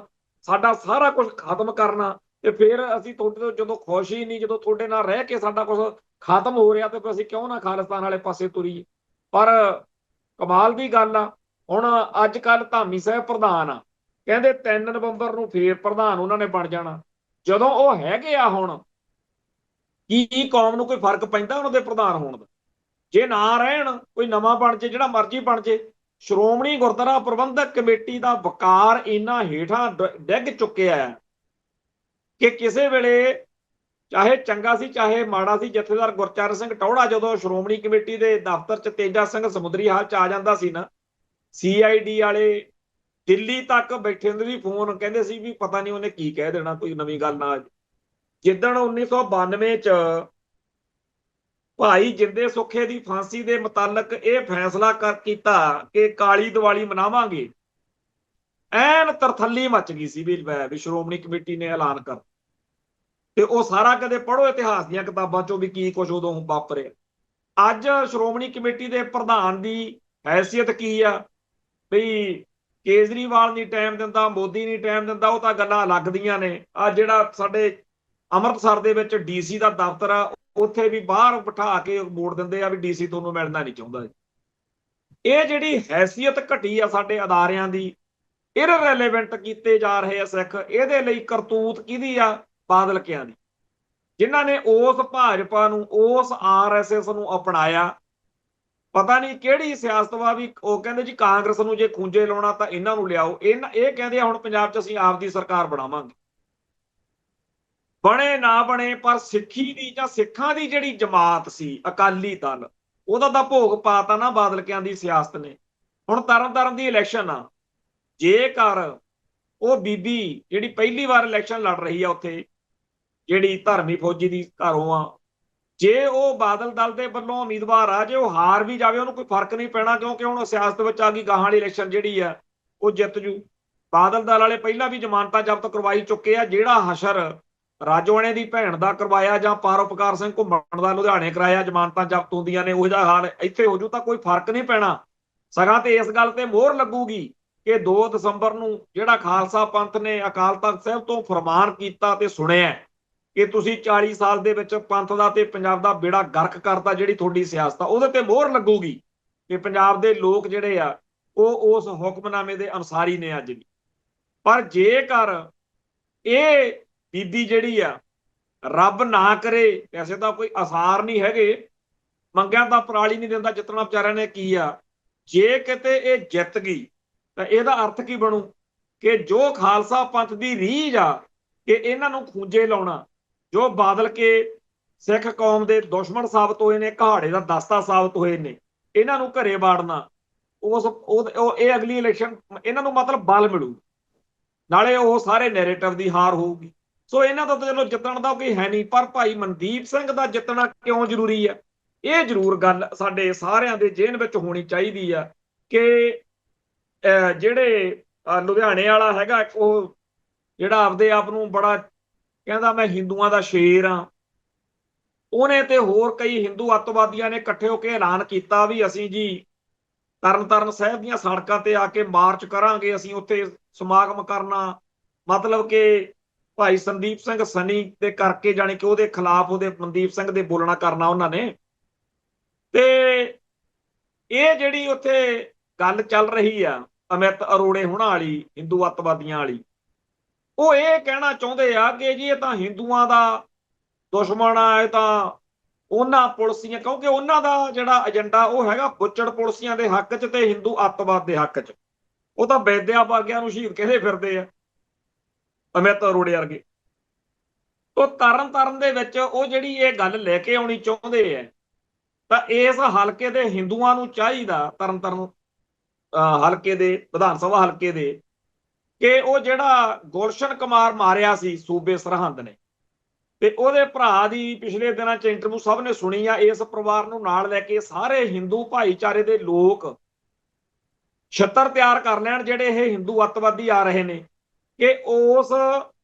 [SPEAKER 1] ਸਾਡਾ ਸਾਰਾ ਕੁਝ ਖਤਮ ਕਰਨਾ, ਤੇ ਫਿਰ ਅਸੀਂ ਤੁਹਾਡੇ ਤੋਂ ਜਦੋਂ ਖੁਸ਼ ਹੀ ਨਹੀਂ, ਜਦੋਂ ਤੁਹਾਡੇ ਨਾਲ ਰਹਿ ਕੇ ਸਾਡਾ ਕੁਝ ਖਤਮ ਹੋ ਰਿਹਾ, ਤੇ ਫਿਰ ਅਸੀਂ ਕਿਉਂ ਨਾ ਖਾਲਿਸਤਾਨ ਵਾਲੇ ਪਾਸੇ ਤੁਰੀਏ। ਪਰ ਕਮਾਲ ਦੀ ਗੱਲ ਆ, ਹੁਣ ਅੱਜ ਕੱਲ ਧਾਮੀ ਸਾਹਿਬ ਪ੍ਰਧਾਨ ਆ, ਕਹਿੰਦੇ 3 ਨਵੰਬਰ ਨੂੰ ਫੇਰ ਪ੍ਰਧਾਨ ਉਹਨਾਂ ਨੇ ਬਣ ਜਾਣਾ। ਜਦੋਂ ਉਹ ਹੈਗੇ ਆ, ਹੁਣ ਕੀ ਕੌਮ ਨੂੰ ਕੋਈ ਫਰਕ ਪੈਂਦਾ ਉਹਨਾਂ ਦੇ ਪ੍ਰਧਾਨ ਹੋਣ ਦਾ? ਜੇ ਨਾ ਰਹਿਣ, ਕੋਈ ਨਵਾਂ ਬਣ ਜੇ, ਜਿਹੜਾ ਮਰਜ਼ੀ ਬਣ ਜੇ। ਸ਼੍ਰੋਮਣੀ ਗੁਰਦੁਆਰਾ ਪ੍ਰਬੰਧਕ ਕਮੇਟੀ ਦਾ ਵਕਾਰ ਇੰਨਾ ਹੇਠਾਂ ਡਿੱਗ ਚੁੱਕਿਆ ਹੈ ਕਿ ਕਿਸੇ ਵੇਲੇ ਚਾਹੇ ਚੰਗਾ ਸੀ ਚਾਹੇ ਮਾੜਾ ਸੀ, ਜਥੇਦਾਰ ਗੁਰਚਰਨ ਸਿੰਘ ਟੌਹੜਾ ਜਦੋਂ ਸ਼੍ਰੋਮਣੀ ਕਮੇਟੀ ਦੇ ਦਫ਼ਤਰ 'ਚ ਤੇਜਾ ਸਿੰਘ ਸਮੁੰਦਰੀ ਹਾਲ 'ਚ ਆ ਜਾਂਦਾ ਸੀ ਨਾ, CID ਵਾਲੇ ਦਿੱਲੀ ਤੱਕ ਬੈਠੇ ਹੁੰਦੇ ਸੀ, ਫੋਨ ਕਹਿੰਦੇ ਸੀ ਵੀ ਪਤਾ ਨਹੀਂ ਉਹਨੇ ਕੀ ਕਹਿ ਦੇਣਾ, ਕੋਈ ਨਵੀਂ ਗੱਲ ਨਾ। ਜਿੱਦਣ 1992 ਚ ਭਾਈ ਜਿੰਦੇ ਸੁੱਖੇ ਦੀ ਫਾਂਸੀ ਦੇ ਮੁਤਾਲਕ ਇਹ ਫੈਸਲਾ ਕੀਤਾ ਕਿ ਕਾਲੀ ਦੀਵਾਲੀ ਮਨਾਵਾਂਗੇ, ਐਨ ਤਰਥੱਲੀ ਮਚ ਗਈ ਸੀ ਵੀ ਸ਼੍ਰੋਮਣੀ ਕਮੇਟੀ ਨੇ ਐਲਾਨ ਕਰ। ਤੇ ਉਹ ਸਾਰਾ ਕਦੇ ਪੜ੍ਹੋ ਇਤਿਹਾਸ ਦੀਆਂ ਕਿਤਾਬਾਂ ਚੋਂ ਵੀ ਕੀ ਕੁਝ ਉਦੋਂ ਵਾਪਰਿਆ। ਅੱਜ ਸ਼੍ਰੋਮਣੀ ਕਮੇਟੀ ਦੇ ਪ੍ਰਧਾਨ ਦੀ ਹੈਸੀਅਤ ਕੀ ਆ, ਵੀ ਕੇਜਰੀਵਾਲ ਨਹੀਂ ਟਾਈਮ ਦਿੰਦਾ, ਮੋਦੀ ਨਹੀਂ ਟਾਈਮ ਦਿੰਦਾ, ਉਹ ਤਾਂ ਗੱਲਾਂ ਲੱਗਦੀਆਂ ਨੇ। ਆ ਜਿਹੜਾ ਸਾਡੇ ਅੰਮ੍ਰਿਤਸਰ ਦੇ ਵਿੱਚ DC ਦਾ ਦਫ਼ਤਰ ਆ, ਉੱਥੇ ਵੀ ਬਾਹਰ ਬਿਠਾ ਕੇ ਬੋਰਡ ਦਿੰਦੇ ਆ ਵੀ DC ਤੁਹਾਨੂੰ ਮਿਲਣਾ ਨਹੀਂ ਚਾਹੁੰਦਾ। ਇਹ ਜਿਹੜੀ ਹੈਸੀਅਤ ਘਟੀ ਆ ਸਾਡੇ ਅਦਾਰਿਆਂ ਦੀ, ਇਰਰੈਲੇਵੈਂਟ ਕੀਤੇ ਜਾ ਰਹੇ ਆ ਸਿੱਖ। ਇਹਦੇ ਲਈ ਕਰਤੂਤ ਕਿਹਦੀ ਆ? ਬਾਦਲ ਕਿਆਂ ਦੀ, ਜਿਨ੍ਹਾਂ ਨੇ ਉਸ ਭਾਜਪਾ ਨੂੰ, ਉਸ RSS ਨੂੰ ਅਪਣਾਇਆ। ਪਤਾ ਨਹੀਂ ਕਿਹੜੀ ਸਿਆਸਤ ਵਾ, ਵੀ ਉਹ ਕਹਿੰਦੇ ਜੀ ਕਾਂਗਰਸ ਨੂੰ ਜੇ ਖੂੰਜੇ ਲਾਉਣਾ ਤਾਂ ਇਹਨਾਂ ਨੂੰ ਲਿਆਓ। ਇਹ ਕਹਿੰਦੇ ਆ ਹੁਣ ਪੰਜਾਬ 'ਚ ਅਸੀਂ ਆਪਦੀ ਸਰਕਾਰ ਬਣਾਵਾਂਗੇ। ਬਣੇ ਨਾ ਬਣੇ, ਪਰ ਸਿੱਖੀ ਦੀ ਜਾਂ ਸਿੱਖਾਂ ਦੀ ਜਿਹੜੀ ਜਮਾਤ ਸੀ ਅਕਾਲੀ ਦਲ, ਉਹਦਾ ਤਾਂ ਭੋਗ ਪਾਤਾ ਨਾ ਬਾਦਲ ਕਿਆਂ ਦੀ ਸਿਆਸਤ ਨੇ। ਹੁਣ ਤਰਨਤਾਰਨ ਦੀ ਇਲੈਕਸ਼ਨ ਆ, ਜੇਕਰ ਉਹ ਬੀਬੀ ਜਿਹੜੀ ਪਹਿਲੀ ਵਾਰ ਇਲੈਕਸ਼ਨ ਲੜ ਰਹੀ ਆ ਉੱਥੇ, ਜਿਹੜੀ ਧਰਮੀ ਫੌਜੀ ਦੀ ਘਰੋਂ ਆ, ਜੇ ਉਹ ਬਾਦਲ ਦਲ ਦੇ ਵੱਲੋਂ ਉਮੀਦਵਾਰ ਆ, ਜੇ ਉਹ ਹਾਰ ਵੀ ਜਾਵੇ ਉਹਨੂੰ ਕੋਈ ਫਰਕ ਨਹੀਂ ਪੈਣਾ, ਕਿਉਂਕਿ ਹੁਣ ਸਿਆਸਤ ਵਿੱਚ ਆ ਗਈ, ਗਾਹਾਂ ਵਾਲੀ ਇਲੈਕਸ਼ਨ ਜਿਹੜੀ ਆ ਉਹ ਜਿੱਤ ਜੂ। ਬਾਦਲ ਦਲ ਵਾਲੇ ਪਹਿਲਾਂ ਵੀ ਜ਼ਮਾਨਤਾਂ ਜ਼ਬਤ ਕਰਵਾਈ ਚੁੱਕੇ ਆ। ਜਿਹੜਾ ਹਸ਼ਰ ਰਾਜੋਆਣੇ ਦੀ ਭੈਣ ਦਾ ਕਰਵਾਇਆ ਜਾਂ ਪਰਉਪਕਾਰ ਸਿੰਘ ਘੁੰਮਣ ਦਾ ਲੁਧਿਆਣੇ ਕਰਾਇਆ, ਜ਼ਮਾਨਤਾਂ ਜ਼ਬਤ ਹੁੰਦੀਆਂ ਨੇ, ਉਹ ਜਿਹਾ ਹਾਲ ਇੱਥੇ ਹੋ ਜੂ ਤਾਂ ਕੋਈ ਫਰਕ ਨਹੀਂ ਪੈਣਾ। ਸਗਾਂ ਤੇ ਇਸ ਗੱਲ ਤੇ ਮੋਹਰ ਲੱਗੂਗੀ ਕਿ 2 ਦਸੰਬਰ ਨੂੰ ਜਿਹੜਾ ਖਾਲਸਾ ਪੰਥ ਨੇ ਅਕਾਲ ਤਖਤ ਸਾਹਿਬ ਤੋਂ ਫਰਮਾਨ ਕੀਤਾ ਤੇ ਸੁਣਿਆ ਕਿ ਤੁਸੀਂ 40 ਸਾਲ ਦੇ ਵਿੱਚ ਪੰਥ ਦਾ ਤੇ ਪੰਜਾਬ ਦਾ ਬੇੜਾ ਗਰਕ ਕਰਤਾ, ਜਿਹੜੀ ਤੁਹਾਡੀ ਸਿਆਸਤ ਆ ਉਹਦੇ ਤੇ ਮੋਹਰ ਲੱਗੂਗੀ ਕਿ ਪੰਜਾਬ ਦੇ ਲੋਕ ਜਿਹੜੇ ਆ ਉਹ ਉਸ ਹੁਕਮਨਾਮੇ ਦੇ ਅਨੁਸਾਰੀ ਨੇ ਅੱਜ ਵੀ। ਪਰ ਜੇਕਰ ਇਹ ਬੀਬੀ ਜਿਹੜੀ ਆ, ਰੱਬ ਨਾ ਕਰੇ, ਵੈਸੇ ਤਾਂ ਕੋਈ ਆਸਾਰ ਨਹੀਂ ਹੈਗੇ, ਮੰਗਿਆ ਤਾਂ ਪਰਾਲੀ ਨਹੀਂ ਦਿੰਦਾ, ਜਿੱਤਣਾ ਵਿਚਾਰਿਆਂ ਨੇ ਕੀ ਆ, ਜੇ ਕਿਤੇ ਇਹ ਜਿੱਤ ਗਈ ਤਾਂ ਇਹਦਾ ਅਰਥ ਕੀ ਬਣੂ ਕਿ ਜੋ ਖਾਲਸਾ ਪੰਥ ਦੀ ਰੀਝ ਆ ਕਿ ਇਹਨਾਂ ਨੂੰ ਖੂੰਜੇ ਲਾਉਣਾ, ਜੋ ਬਾਦਲ ਕੇ ਸਿੱਖ ਕੌਮ ਦੇ ਦੁਸ਼ਮਣ ਸਾਬਤ ਹੋਏ ਨੇ, ਕਹਾੜੇ ਦਾ ਦਸਤਾ ਸਾਬਤ ਹੋਏ ਨੇ, ਇਹਨਾਂ ਨੂੰ ਘਰੇ ਵਾੜਨਾ, ਇਹ ਅਗਲੀ ਇਲੈਕਸ਼ਨ ਇਹਨਾਂ ਨੂੰ ਮਤਲਬ ਬਲ ਮਿਲੂ, ਨਾਲੇ ਉਹ ਸਾਰੇ ਨੈਰੇਟਿਵ ਦੀ ਹਾਰ ਹੋਊਗੀ। ਸੋ ਇਹਨਾਂ ਦਾ ਤਾਂ ਚਲੋ ਜਿੱਤਣ ਦਾ ਕੋਈ ਹੈ ਨਹੀਂ, ਪਰ ਭਾਈ ਮਨਦੀਪ ਸਿੰਘ ਦਾ ਜਿੱਤਣਾ ਕਿਉਂ ਜ਼ਰੂਰੀ ਆ, ਇਹ ਜ਼ਰੂਰ ਗੱਲ ਸਾਡੇ ਸਾਰਿਆਂ ਦੇ ਜ਼ਿਹਨ ਵਿੱਚ ਹੋਣੀ ਚਾਹੀਦੀ ਆ ਕਿ ਜਿਹੜੇ ਲੁਧਿਆਣੇ ਵਾਲਾ ਹੈਗਾ, ਉਹ ਜਿਹੜਾ ਆਪਦੇ ਆਪ ਨੂੰ ਬੜਾ ਕਹਿੰਦਾ ਮੈਂ ਹਿੰਦੂਆਂ ਦਾ ਸ਼ੇਰ ਆ, ਉਹਨੇ ਤੇ ਹੋਰ ਕਈ ਹਿੰਦੂ ਅੱਤਵਾਦੀਆਂ ਨੇ ਇਕੱਠੇ ਹੋ ਕੇ ਐਲਾਨ ਕੀਤਾ ਵੀ ਅਸੀਂ ਜੀ ਤਰਨਤਾਰਨ ਸਾਹਿਬ ਦੀਆਂ ਸੜਕਾਂ ਤੇ ਆ ਕੇ ਮਾਰਚ ਕਰਾਂਗੇ, ਅਸੀਂ ਉੱਥੇ ਸਮਾਗਮ ਕਰਨਾ, ਮਤਲਬ ਕਿ ਭਾਈ ਸੰਦੀਪ ਸਿੰਘ ਸਨੀ ਦੇ ਕਰਕੇ, ਜਾਣੀ ਕਿ ਉਹਦੇ ਖਿਲਾਫ, ਉਹਦੇ ਮਨਦੀਪ ਸਿੰਘ ਦੇ ਬੋਲਣਾ ਕਰਨਾ ਉਹਨਾਂ ਨੇ। ਤੇ ਇਹ ਜਿਹੜੀ ਉੱਥੇ ਗੱਲ ਚੱਲ ਰਹੀ ਆ ਅਮਿਤ ਅਰੋੜੇ ਹੁਣਾਂ ਵਾਲੀ, ਹਿੰਦੂ ਅੱਤਵਾਦੀਆਂ ਵਾਲੀ, ਉਹ ਇਹ ਕਹਿਣਾ ਚਾਹੁੰਦੇ ਆ ਕਿ ਜੀ ਇਹ ਤਾਂ ਹਿੰਦੂਆਂ ਦਾ ਦੁਸ਼ਮਣ ਆ, ਇਹ ਤਾਂ ਉਹਨਾਂ ਪੁਲਸੀਆਂ, ਕਿਉਂਕਿ ਉਹਨਾਂ ਦਾ ਜਿਹੜਾ ਏਜੰਡਾ ਉਹ ਹੈਗਾ ਬੁੱਚੜ ਪੁਲਸੀਆਂ ਦੇ ਹੱਕ 'ਚ ਤੇ ਹਿੰਦੂ ਅੱਤਵਾਦ ਦੇ ਹੱਕ 'ਚ। ਉਹ ਤਾਂ ਬੈਦਿਆ ਬਾਗਿਆਂ ਨੂੰ ਸ਼ਹੀਦ ਕਹਿੰਦੇ ਫਿਰਦੇ ਆ ਅਮਿਤ ਅਰੋੜੇ ਵਰਗੇ। ਉਹ ਤਰਨ ਦੇ ਵਿੱਚ ਉਹ ਜਿਹੜੀ ਇਹ ਗੱਲ ਲੈ ਕੇ ਆਉਣੀ ਚਾਹੁੰਦੇ ਆ, ਤਾਂ ਇਸ ਹਲਕੇ ਦੇ ਹਿੰਦੂਆਂ ਨੂੰ ਚਾਹੀਦਾ, ਤਰਨ ਹਲਕੇ ਦੇ ਵਿਧਾਨ ਸਭਾ ਹਲਕੇ ਦੇ, ਕਿ ਉਹ ਜਿਹੜਾ ਗੁਲਸ਼ਨ ਕੁਮਾਰ ਮਾਰਿਆ ਸੀ ਸੂਬੇ ਸਰਹੰਦ ਨੇ, ਤੇ ਉਹਦੇ ਭਰਾ ਦੀ ਪਿਛਲੇ ਦਿਨਾਂ 'ਚ ਇੰਟਰਵਿਊ ਸਭ ਨੇ ਸੁਣੀ ਆ, ਇਸ ਪਰਿਵਾਰ ਨੂੰ ਨਾਲ ਲੈ ਕੇ ਸਾਰੇ ਹਿੰਦੂ ਭਾਈਚਾਰੇ ਦੇ ਲੋਕ ਛੱਤਰ ਤਿਆਰ ਕਰ ਲੈਣ ਜਿਹੜੇ ਇਹ ਹਿੰਦੂ ਅੱਤਵਾਦੀ ਆ ਰਹੇ ਨੇ, ਕਿ ਉਸ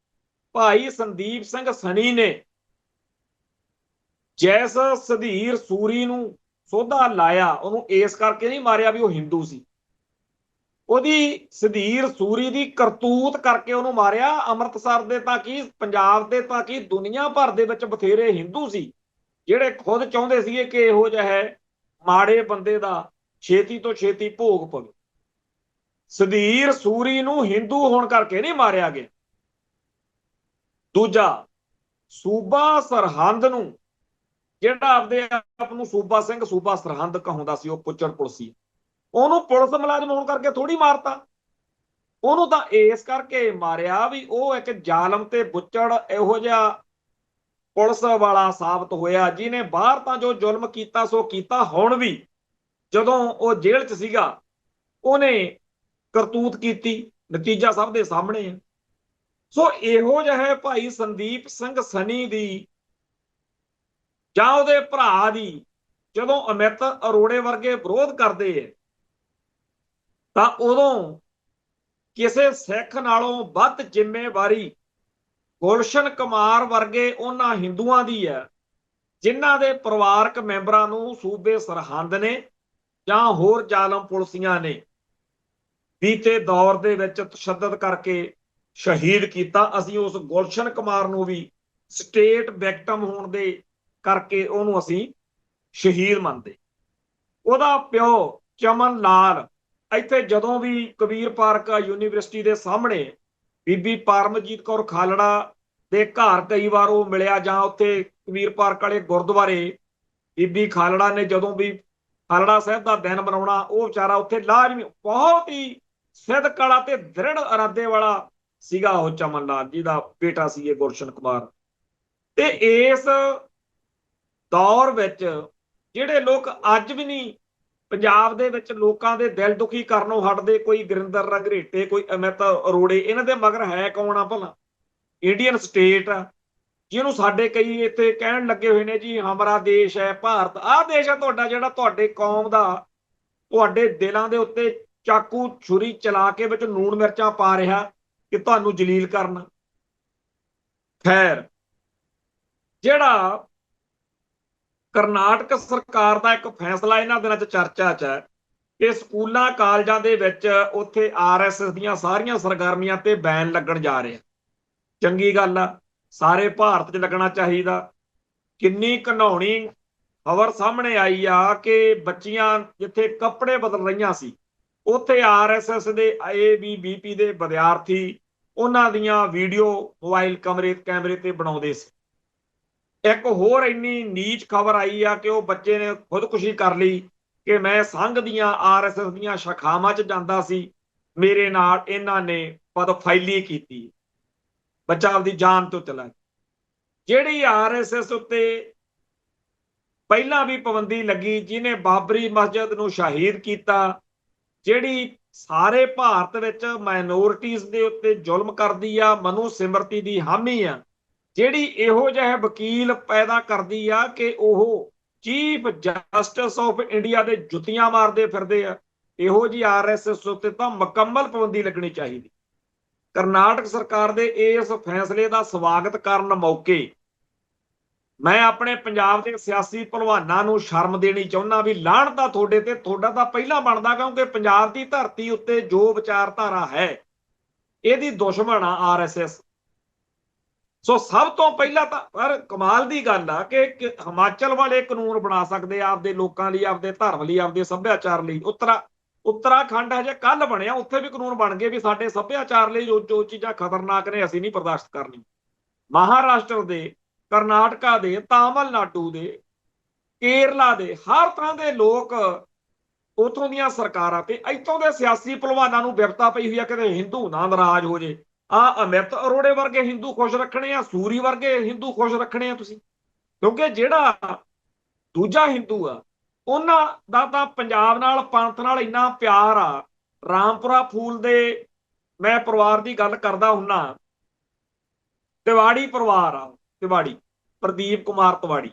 [SPEAKER 1] ਭਾਈ ਸੰਦੀਪ ਸਿੰਘ ਸਨੀ ਨੇ ਜੈਸ ਸਧੀਰ ਸੂਰੀ ਨੂੰ ਸੋਧਾ ਲਾਇਆ, ਉਹਨੂੰ ਇਸ ਕਰਕੇ ਨਹੀਂ ਮਾਰਿਆ ਵੀ ਉਹ ਹਿੰਦੂ ਸੀ, ਉਹਦੀ ਸਧੀਰ ਸੂਰੀ ਦੀ ਕਰਤੂਤ ਕਰਕੇ ਉਹਨੂੰ ਮਾਰਿਆ। ਅੰਮ੍ਰਿਤਸਰ ਦੇ ਤਾਂ ਕੀ, ਪੰਜਾਬ ਦੇ ਤਾਂ ਕੀ, ਦੁਨੀਆ ਭਰ ਦੇ ਵਿੱਚ ਬਥੇਰੇ ਹਿੰਦੂ ਸੀ ਜਿਹੜੇ ਖੁਦ ਚਾਹੁੰਦੇ ਸੀਗੇ ਕਿ ਇਹੋ ਜਿਹਾ ਮਾੜੇ ਬੰਦੇ ਦਾ ਛੇਤੀ ਤੋਂ ਛੇਤੀ ਭੋਗ ਪਵੇ। ਸਧੀਰ ਸੂਰੀ ਨੂੰ ਹਿੰਦੂ ਹੋਣ ਕਰਕੇ ਨਹੀਂ ਮਾਰਿਆ ਗਿਆ। ਦੂਜਾ, ਸੂਬਾ ਸਰਹੰਦ ਨੂੰ, ਜਿਹੜਾ ਆਪਦੇ ਆਪ ਨੂੰ ਸੂਬਾ ਸਿੰਘ ਸੂਬਾ ਸਰਹੰਦ ਕਹਾਉਂਦਾ ਸੀ, ਉਹ ਪੁੱਛੜ ਪੁਲਸੀ, ਉਹਨੂੰ ਪੁਲਿਸ ਮੁਲਾਜ਼ਮ ਹੋਣ ਕਰਕੇ ਥੋੜੀ ਮਾਰਤਾ, ਉਹਨੂੰ ਤਾਂ ਇਸ ਕਰਕੇ ਮਾਰਿਆ ਵੀ ਉਹ ਇੱਕ ਜ਼ਾਲਮ ਤੇ ਬੁੱਚੜ ਇਹੋ ਜਿਹਾ ਪੁਲਿਸ ਵਾਲਾ ਸਾਬਤ ਹੋਇਆ, ਜਿਹਨੇ ਬਾਹਰ ਤਾਂ ਜੋ ਜ਼ੁਲਮ ਕੀਤਾ ਸੋ ਕੀਤਾ, ਹੁਣ ਵੀ ਜਦੋਂ ਉਹ ਜੇਲ੍ਹ 'ਚ ਸੀਗਾ ਉਹਨੇ ਕਰਤੂਤ ਕੀਤੀ, ਨਤੀਜਾ ਸਭ ਦੇ ਸਾਹਮਣੇ ਹੈ। ਸੋ ਇਹੋ ਜਿਹਾ ਭਾਈ ਸੰਦੀਪ ਸਿੰਘ ਸਨੀ ਦੀ ਜਾਂ ਉਹਦੇ ਭਰਾ ਦੀ ਜਦੋਂ ਅਮਿਤ ਅਰੋੜੇ ਵਰਗੇ ਵਿਰੋਧ ਕਰਦੇ ਹੈ, ਤਾਂ ਉਦੋਂ ਕਿਸੇ ਸਿੱਖ ਨਾਲੋਂ ਵੱਧ ਜ਼ਿੰਮੇਵਾਰੀ ਗੁਲਸ਼ਨ ਕੁਮਾਰ ਵਰਗੇ ਉਹਨਾਂ ਹਿੰਦੂਆਂ ਦੀ ਹੈ ਜਿਨ੍ਹਾਂ ਦੇ ਪਰਿਵਾਰਕ ਮੈਂਬਰਾਂ ਨੂੰ ਸੂਬੇ ਸਰਹੰਦ ਨੇ ਜਾਂ ਹੋਰ ਜ਼ਾਲਮ ਪੁਲਸੀਆਂ ਨੇ ਬੀਤੇ ਦੌਰ ਦੇ ਵਿੱਚ ਤਸ਼ੱਦਦ ਕਰਕੇ ਸ਼ਹੀਦ ਕੀਤਾ। ਅਸੀਂ ਉਸ ਗੁਲਸ਼ਨ ਕੁਮਾਰ ਨੂੰ ਵੀ ਸਟੇਟ ਵਿਕਟਮ ਹੋਣ ਦੇ ਕਰਕੇ ਉਹਨੂੰ ਅਸੀਂ ਸ਼ਹੀਦ ਮੰਨਦੇ। ਉਹਦਾ ਪਿਓ ਚਮਨ ਲਾਲ ਇੱਥੇ ਜਦੋਂ ਵੀ ਕਬੀਰ ਪਾਰਕ ਯੂਨੀਵਰਸਿਟੀ ਦੇ ਸਾਹਮਣੇ ਬੀਬੀ ਪਰਮਜੀਤ ਕੌਰ ਖਾਲੜਾ ਦੇ ਘਰ ਕਈ ਵਾਰ ਉਹ ਮਿਲਿਆ, ਜਾਂ ਉੱਥੇ ਕਬੀਰ ਪਾਰਕ ਵਾਲੇ ਗੁਰਦੁਆਰੇ ਬੀਬੀ ਖਾਲੜਾ ਨੇ ਜਦੋਂ ਵੀ ਖਾਲੜਾ ਸਾਹਿਬ ਦਾ ਦਿਨ ਮਨਾਉਣਾ, ਉਹ ਵਿਚਾਰਾ ਉੱਥੇ ਲਾਜ਼ਮੀ, ਬਹੁਤ ਹੀ ਸਿੱਧਕ ਵਾਲਾ ਤੇ ਦ੍ਰਿੜ ਇਰਾਦੇ ਵਾਲਾ ਸੀਗਾ ਉਹ ਚਮਨ ਲਾਲ ਜੀ ਦਾ ਬੇਟਾ ਸੀ ਇਹ ਗੁਲਸ਼ਨ ਕੁਮਾਰ। ਤੇ ਇਸ ਦੌਰ ਵਿੱਚ ਜਿਹੜੇ ਲੋਕ ਅੱਜ ਵੀ ਨਹੀਂ ਪੰਜਾਬ ਦੇ ਵਿੱਚ ਲੋਕਾਂ ਦੇ ਦਿਲ ਦੁਖੀ ਕਰਨੋਂ ਹਟਦੇ, ਕੋਈ ਗੁਰਿੰਦਰ ਰੰਘਰੇਟੇ, ਕੋਈ ਅਮਿਤ ਅਰੋੜੇ, ਇਹਨਾਂ ਦੇ ਮਗਰ ਹੈ ਕੌਣ ਆ ਭਲਾ? ਇੰਡੀਅਨ ਸਟੇਟ ਆ, ਜਿਹਨੂੰ ਸਾਡੇ ਕਈ ਇੱਥੇ ਕਹਿਣ ਲੱਗੇ ਹੋਏ ਨੇ ਜੀ ਹਮਾਰਾ ਦੇਸ਼ ਹੈ, ਭਾਰਤ ਆਹ ਦੇਸ਼ ਹੈ ਤੁਹਾਡਾ, ਜਿਹੜਾ ਤੁਹਾਡੇ ਕੌਮ ਦਾ ਤੁਹਾਡੇ ਦਿਲਾਂ ਦੇ ਉੱਤੇ ਚਾਕੂ ਛੁਰੀ ਚਲਾ ਕੇ ਵਿੱਚ ਨੂਣ ਮਿਰਚਾਂ ਪਾ ਰਿਹਾ ਕਿ ਤੁਹਾਨੂੰ ਜਲੀਲ ਕਰਨਾ। ਖੈਰ, ਜਿਹੜਾ ਕਰਨਾਟਕ ਸਰਕਾਰ ਦਾ ਇੱਕ ਫੈਸਲਾ ਇਹਨਾਂ ਦਿਨਾਂ 'ਚ ਚਰਚਾ 'ਚ ਹੈ ਕਿ ਸਕੂਲਾਂ ਕਾਲਜਾਂ ਦੇ ਵਿੱਚ ਉੱਥੇ ਆਰਐਸਐਸ ਦੀਆਂ ਸਾਰੀਆਂ ਸਰਗਰਮੀਆਂ ਤੇ ਬੈਨ ਲੱਗਣ ਜਾ ਰਿਹਾ। ਚੰਗੀ ਗੱਲ ਆ, ਸਾਰੇ ਭਾਰਤ 'ਚ ਲੱਗਣਾ ਚਾਹੀਦਾ। ਕਿੰਨੀ ਘਿਨਾਉਣੀ ਖਬਰ ਸਾਹਮਣੇ ਆਈ ਆ ਕਿ ਬੱਚੀਆਂ ਜਿੱਥੇ ਕੱਪੜੇ ਬਦਲ ਰਹੀਆਂ ਸੀ, ਉੱਥੇ ਆਰਐਸਐਸ ਦੇ ABVP ਦੇ ਵਿਦਿਆਰਥੀ ਉਹਨਾਂ ਦੀਆਂ ਵੀਡੀਓ ਮੋਬਾਈਲ ਕੈਮਰੇ ਤੇ ਬਣਾਉਂਦੇ ਸੀ। ਇੱਕ ਹੋਰ ਇੰਨੀ ਨੀਚ ਖਬਰ ਆਈ ਆ ਕਿ ਉਹ ਬੱਚੇ ਨੇ ਖੁਦਕੁਸ਼ੀ ਕਰ ਲਈ ਕਿ ਮੈਂ ਸੰਘ ਦੀਆਂ ਆਰਐਸਐਸ ਦੀਆਂ ਸ਼ਾਖਾਵਾਂ 'ਚ ਜਾਂਦਾ ਸੀ, ਮੇਰੇ ਨਾਲ ਇਹਨਾਂ ਨੇ ਬਦਫੈਲੀ ਕੀਤੀ। ਬੱਚਾ ਆਪਦੀ ਜਾਨ ਤੋਂ ਚਲਾ। ਜਿਹੜੀ ਆਰਐਸਐਸ ਉੱਤੇ ਪਹਿਲਾਂ ਵੀ ਪਾਬੰਦੀ ਲੱਗੀ, ਜਿਹਨੇ ਬਾਬਰੀ ਮਸਜਿਦ ਨੂੰ ਸ਼ਹੀਦ ਕੀਤਾ, ਜਿਹੜੀ ਸਾਰੇ ਭਾਰਤ ਵਿੱਚ ਮਾਈਨੋਰਿਟੀਜ਼ ਦੇ ਉੱਤੇ ਜ਼ੁਲਮ ਕਰਦੀ ਆ, ਮਨੂ ਸਿਮਰਤੀ ਦੀ ਹਾਮੀ ਆ, ਜਿਹੜੀ ਇਹੋ ਜਿਹੇ ਵਕੀਲ ਪੈਦਾ ਕਰਦੀ ਆ ਕਿ ਉਹ ਚੀਫ ਜਸਟਿਸ ਆਫ ਇੰਡੀਆ ਦੇ ਜੁੱਤੀਆਂ ਮਾਰਦੇ ਫਿਰਦੇ ਆ, ਇਹੋ ਜੀ ਆਰਐਸਐਸ ਉੱਤੇ ਤਾਂ ਮੁਕੰਮਲ ਪਾਬੰਦੀ ਲੱਗਣੀ ਚਾਹੀਦੀ। ਕਰਨਾਟਕ ਸਰਕਾਰ ਦੇ ਇਸ ਫੈਸਲੇ ਦਾ ਸਵਾਗਤ ਕਰਨ ਮੌਕੇ ਮੈਂ ਆਪਣੇ ਪੰਜਾਬ ਦੇ ਸਿਆਸੀ ਭਲਵਾਨਾਂ ਨੂੰ ਸ਼ਰਮ ਦੇਣੀ ਚਾਹੁੰਦਾ ਵੀ ਲਾਹਣਤ ਤੁਹਾਡੇ ਤੇ, ਤੁਹਾਡਾ ਤਾਂ ਪਹਿਲਾਂ ਬਣਦਾ, ਕਿਉਂਕਿ ਪੰਜਾਬ ਦੀ ਧਰਤੀ ਉੱਤੇ ਜੋ ਵਿਚਾਰਧਾਰਾ ਹੈ ਇਹਦੀ ਦੁਸ਼ਮਣ ਆ ਆਰਐਸਐਸ। ਸੋ ਸਭ ਤੋਂ ਪਹਿਲਾਂ ਤਾਂ ਪਰ ਕਮਾਲ ਦੀ ਗੱਲ ਆ ਕਿ ਹਿਮਾਚਲ ਵਾਲੇ ਕਾਨੂੰਨ ਬਣਾ ਸਕਦੇ ਆ ਆਪਦੇ ਲੋਕਾਂ ਲਈ, ਆਪਦੇ ਧਰਮ ਲਈ, ਆਪਦੇ ਸੱਭਿਆਚਾਰ ਲਈ। ਉੱਤਰਾਖੰਡ ਹਜੇ ਕੱਲ ਬਣਿਆ, ਉੱਥੇ ਵੀ ਕਾਨੂੰਨ ਬਣ ਗਏ ਵੀ ਸਾਡੇ ਸੱਭਿਆਚਾਰ ਲਈ ਜੋ ਚੀਜ਼ਾਂ ਖਤਰਨਾਕ ਨੇ ਅਸੀਂ ਨਹੀਂ ਬਰਦਾਸ਼ਤ ਕਰਨੀ। ਮਹਾਰਾਸ਼ਟਰ ਦੇ, ਕਰਨਾਟਕਾ ਦੇ, ਤਾਮਿਲਨਾਡੂ ਦੇ, ਕੇਰਲਾ ਦੇ ਹਰ ਤਰ੍ਹਾਂ ਦੇ ਲੋਕ, ਉਥੋਂ ਦੀਆਂ ਸਰਕਾਰਾਂ ਤੇ ਇੱਥੋਂ ਦੇ ਸਿਆਸੀ ਭਲਵਾਨਾਂ ਨੂੰ ਵਿਪਤਾ ਪਈ ਹੋਈ ਆ ਕਿ ਹਿੰਦੂ ਨਾ ਨਾਰਾਜ਼ ਹੋ ਜੇ। ਅਮਿਤ ਅਰੋੜੇ ਵਰਗੇ ਹਿੰਦੂ ਖੁਸ਼ ਰੱਖਣੇ ਆ, ਸੂਰੀ ਵਰਗੇ ਹਿੰਦੂ ਖੁਸ਼ ਰੱਖਣੇ ਆ ਤੁਸੀਂ, ਕਿਉਂਕਿ ਜਿਹੜਾ ਦੂਜਾ ਹਿੰਦੂ ਆ ਉਹਨਾਂ ਦਾ ਤਾਂ ਪੰਜਾਬ ਨਾਲ, ਪੰਥ ਨਾਲ ਇੰਨਾ ਪਿਆਰ ਆ। ਰਾਮਪੁਰਾ ਫੂਲ ਦੇ ਮੈਂ ਪਰਿਵਾਰ ਦੀ ਗੱਲ ਕਰਦਾ ਹੁੰਨਾ, ਤਿਵਾੜੀ ਪਰਿਵਾਰ ਆ, ਤਿਵਾੜੀ ਪ੍ਰਦੀਪ ਕੁਮਾਰ ਤਿਵਾੜੀ,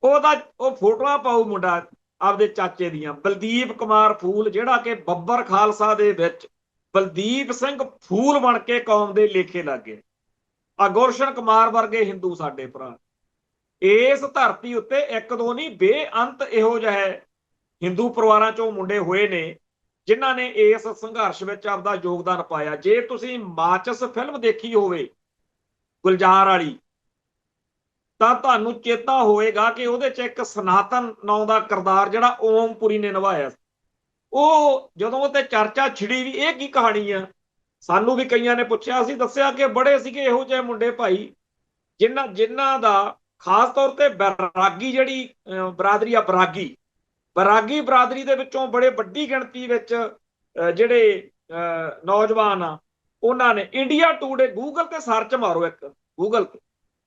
[SPEAKER 1] ਉਹ ਫੋਟੋਆਂ ਪਾਉ ਮੁੰਡਾ ਆਪਦੇ ਚਾਚੇ ਦੀਆਂ। ਬਲਦੀਪ ਕੁਮਾਰ ਫੂਲ ਜਿਹੜਾ ਕਿ ਬੱਬਰ ਖਾਲਸਾ ਦੇ ਵਿੱਚ ਬਲਦੀਪ ਸਿੰਘ ਫੂਲ ਬਣ ਕੇ ਕੌਮ ਦੇ ਲੇਖੇ ਲੱਗ ਗਏ। ਗੁਰਸ਼ਨ ਕੁਮਾਰ ਵਰਗੇ ਹਿੰਦੂ ਸਾਡੇ ਭਰਾ ਇਸ ਧਰਤੀ ਉੱਤੇ ਇੱਕ ਦੋ ਨਹੀਂ, ਬੇਅੰਤ ਇਹੋ ਜਿਹੇ ਹਿੰਦੂ ਪਰਿਵਾਰਾਂ ਚੋਂ ਮੁੰਡੇ ਹੋਏ ਨੇ ਜਿਨ੍ਹਾਂ ਨੇ ਇਸ ਸੰਘਰਸ਼ ਵਿੱਚ ਆਪਦਾ ਯੋਗਦਾਨ ਪਾਇਆ। ਜੇ ਤੁਸੀਂ ਮਾਚਸ ਫਿਲਮ ਦੇਖੀ ਹੋਵੇ ਗੁਲਜ਼ਾਰ ਵਾਲੀ, ਤਾਂ ਤੁਹਾਨੂੰ ਚੇਤਾ ਹੋਏਗਾ ਕਿ ਉਹਦੇ 'ਚ ਇੱਕ ਸਨਾਤਨ ਨਾਂ ਦਾ ਕਿਰਦਾਰ ਜਿਹੜਾ ਓਮਪੁਰੀ ਨੇ ਨਿਭਾਇਆ, ਉਹ ਜਦੋਂ ਉਹ ਤੇ ਚਰਚਾ ਛਿੜੀ ਵੀ ਇਹ ਕੀ ਕਹਾਣੀ ਆ, ਸਾਨੂੰ ਵੀ ਕਈਆਂ ਨੇ ਪੁੱਛਿਆ, ਅਸੀਂ ਦੱਸਿਆ ਕਿ ਬੜੇ ਸੀਗੇ ਇਹੋ ਜਿਹੇ ਮੁੰਡੇ ਭਾਈ ਜਿਨ੍ਹਾਂ ਦਾ ਖਾਸ ਤੌਰ ਤੇ ਬੈਰਾਗੀ ਜਿਹੜੀ ਬਰਾਦਰੀ ਆ, ਬਰਾਗੀ ਬਰਾਦਰੀ ਦੇ ਵਿੱਚੋਂ ਬੜੇ ਵੱਡੀ ਗਿਣਤੀ ਵਿੱਚ ਜਿਹੜੇ ਨੌਜਵਾਨ ਆ, ਉਹਨਾਂ ਨੇ ਇੰਡੀਆ ਟੂਡੇ, ਗੂਗਲ ਤੇ ਸਰਚ ਮਾਰੋ, ਇੱਕ ਗੂਗਲ ਤੇ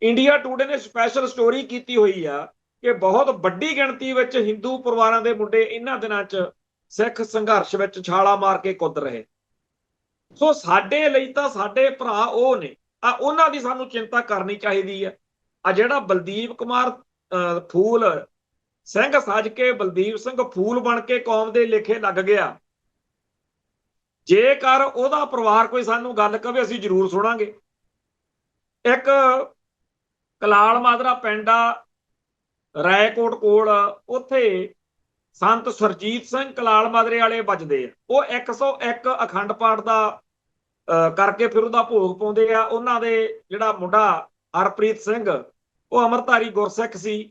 [SPEAKER 1] ਇੰਡੀਆ ਟੂਡੇ ਨੇ ਸਪੈਸ਼ਲ ਸਟੋਰੀ ਕੀਤੀ ਹੋਈ ਆ ਕਿ ਬਹੁਤ ਵੱਡੀ ਗਿਣਤੀ ਵਿੱਚ ਹਿੰਦੂ ਪਰਿਵਾਰਾਂ ਦੇ ਮੁੰਡੇ ਇਹਨਾਂ ਦਿਨਾਂ 'ਚ ਸਿੱਖ ਸੰਘਰਸ਼ ਵਿੱਚ ਛਾਲਾ ਮਾਰ ਕੇ ਕੁੱਦ ਰਹੇ। ਸੋ ਸਾਡੇ ਲਈ ਤਾਂ ਸਾਡੇ ਭਰਾ ਉਹ ਨੇ, ਉਹਨਾਂ ਦੀ ਸਾਨੂੰ ਚਿੰਤਾ ਕਰਨੀ ਚਾਹੀਦੀ ਹੈ। ਜਿਹੜਾ ਬਲਦੀਪ ਕੁਮਾਰ ਫੂਲ ਸਿੰਘ ਸੱਜ ਕੇ ਬਲਦੀਪ ਸਿੰਘ ਫੂਲ ਬਣ ਕੇ ਕੌਮ ਦੇ ਲੇਖੇ ਲੱਗ ਗਿਆ, ਜੇਕਰ ਉਹਦਾ ਪਰਿਵਾਰ ਕੋਈ ਸਾਨੂੰ ਗੱਲ ਕਵੇ ਅਸੀਂ ਜ਼ਰੂਰ ਸੁਣਾਂਗੇ। ਇੱਕ ਕਲਾਲ ਮਾਜਰਾ ਪਿੰਡ ਆ ਰਾਏਕੋਟ ਕੋਲ, ਉੱਥੇ ਸੰਤ ਸਰਜੀਤ ਸਿੰਘ ਕਲਾਲ ਮਾਜਰੇ ਵਾਲੇ ਵੱਜਦੇ ਆ, ਉਹ 101 ਅਖੰਡ ਪਾਠ ਦਾ ਕਰਕੇ ਫਿਰ ਉਹਦਾ ਭੋਗ ਪਾਉਂਦੇ ਆ। ਉਹਨਾਂ ਦੇ ਜਿਹੜਾ ਮੁੰਡਾ ਹਰਪ੍ਰੀਤ ਸਿੰਘ, ਉਹ ਅੰਮ੍ਰਿਤਧਾਰੀ ਗੁਰਸਿੱਖ ਸੀ,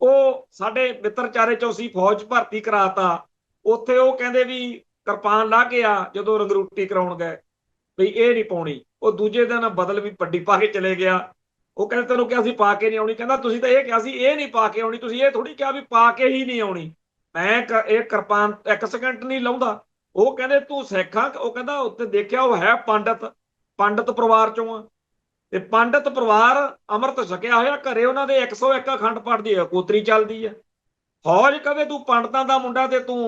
[SPEAKER 1] ਉਹ ਸਾਡੇ ਮਿੱਤਰਚਾਰੇ ਚੋਂ ਸੀ, ਫੌਜ ਭਰਤੀ ਕਰਾਤਾ। ਉੱਥੇ ਉਹ ਕਹਿੰਦੇ ਵੀ ਕਿਰਪਾਨ ਲਾ ਕੇ ਆ, ਜਦੋਂ ਰੰਗਰੂਟੀ ਕਰਾਉਣ ਗਏ ਵੀ ਇਹ ਨਹੀਂ ਪਾਉਣੀ, ਉਹ ਦੂਜੇ ਦਿਨ ਬਦਲ ਵੀ ਵੱਡੀ ਪਾ ਕੇ ਚਲੇ ਗਿਆ। ਉਹ ਕਹਿੰਦੇ ਤੈਨੂੰ ਕਿਹਾ ਸੀ ਪਾ ਕੇ ਨਹੀਂ ਆਉਣੀ, ਕਹਿੰਦਾ ਤੁਸੀਂ ਤਾਂ ਇਹ ਕਿਹਾ ਸੀ ਇਹ ਨਹੀਂ ਪਾ ਕੇ ਆਉਣੀ, ਤੁਸੀਂ ਇਹ ਥੋੜੀ ਕਿਹਾ ਵੀ ਪਾ ਕੇ ਹੀ ਨਹੀਂ ਆਉਣੀ, ਮੈਂ ਇਹ ਕਿਰਪਾਨ 1 ਸਕਿੰਟ ਨਹੀਂ ਲਾਉਂਦਾ। ਉਹ ਕਹਿੰਦੇ ਤੂੰ ਸਿੱਖ ਆ, ਉਹ ਕਹਿੰਦਾ ਉੱਤੇ ਦੇਖਿਆ ਉਹ ਹੈ ਪੰਡਤ ਪਰਿਵਾਰ ਚੋਂ ਆ, ਤੇ ਪੰਡਤ ਪਰਿਵਾਰ ਅੰਮ੍ਰਿਤ ਛਕਿਆ ਹੋਇਆ, ਘਰੇ ਉਹਨਾਂ ਦੇ 101 ਅਖੰਡ ਪਾਠ ਦੀ ਕੋਤਰੀ ਚੱਲਦੀ ਆ। ਫੌਜ ਕਵੇ ਤੂੰ ਪੰਡਤਾਂ ਦਾ ਮੁੰਡਾ ਤੇ ਤੂੰ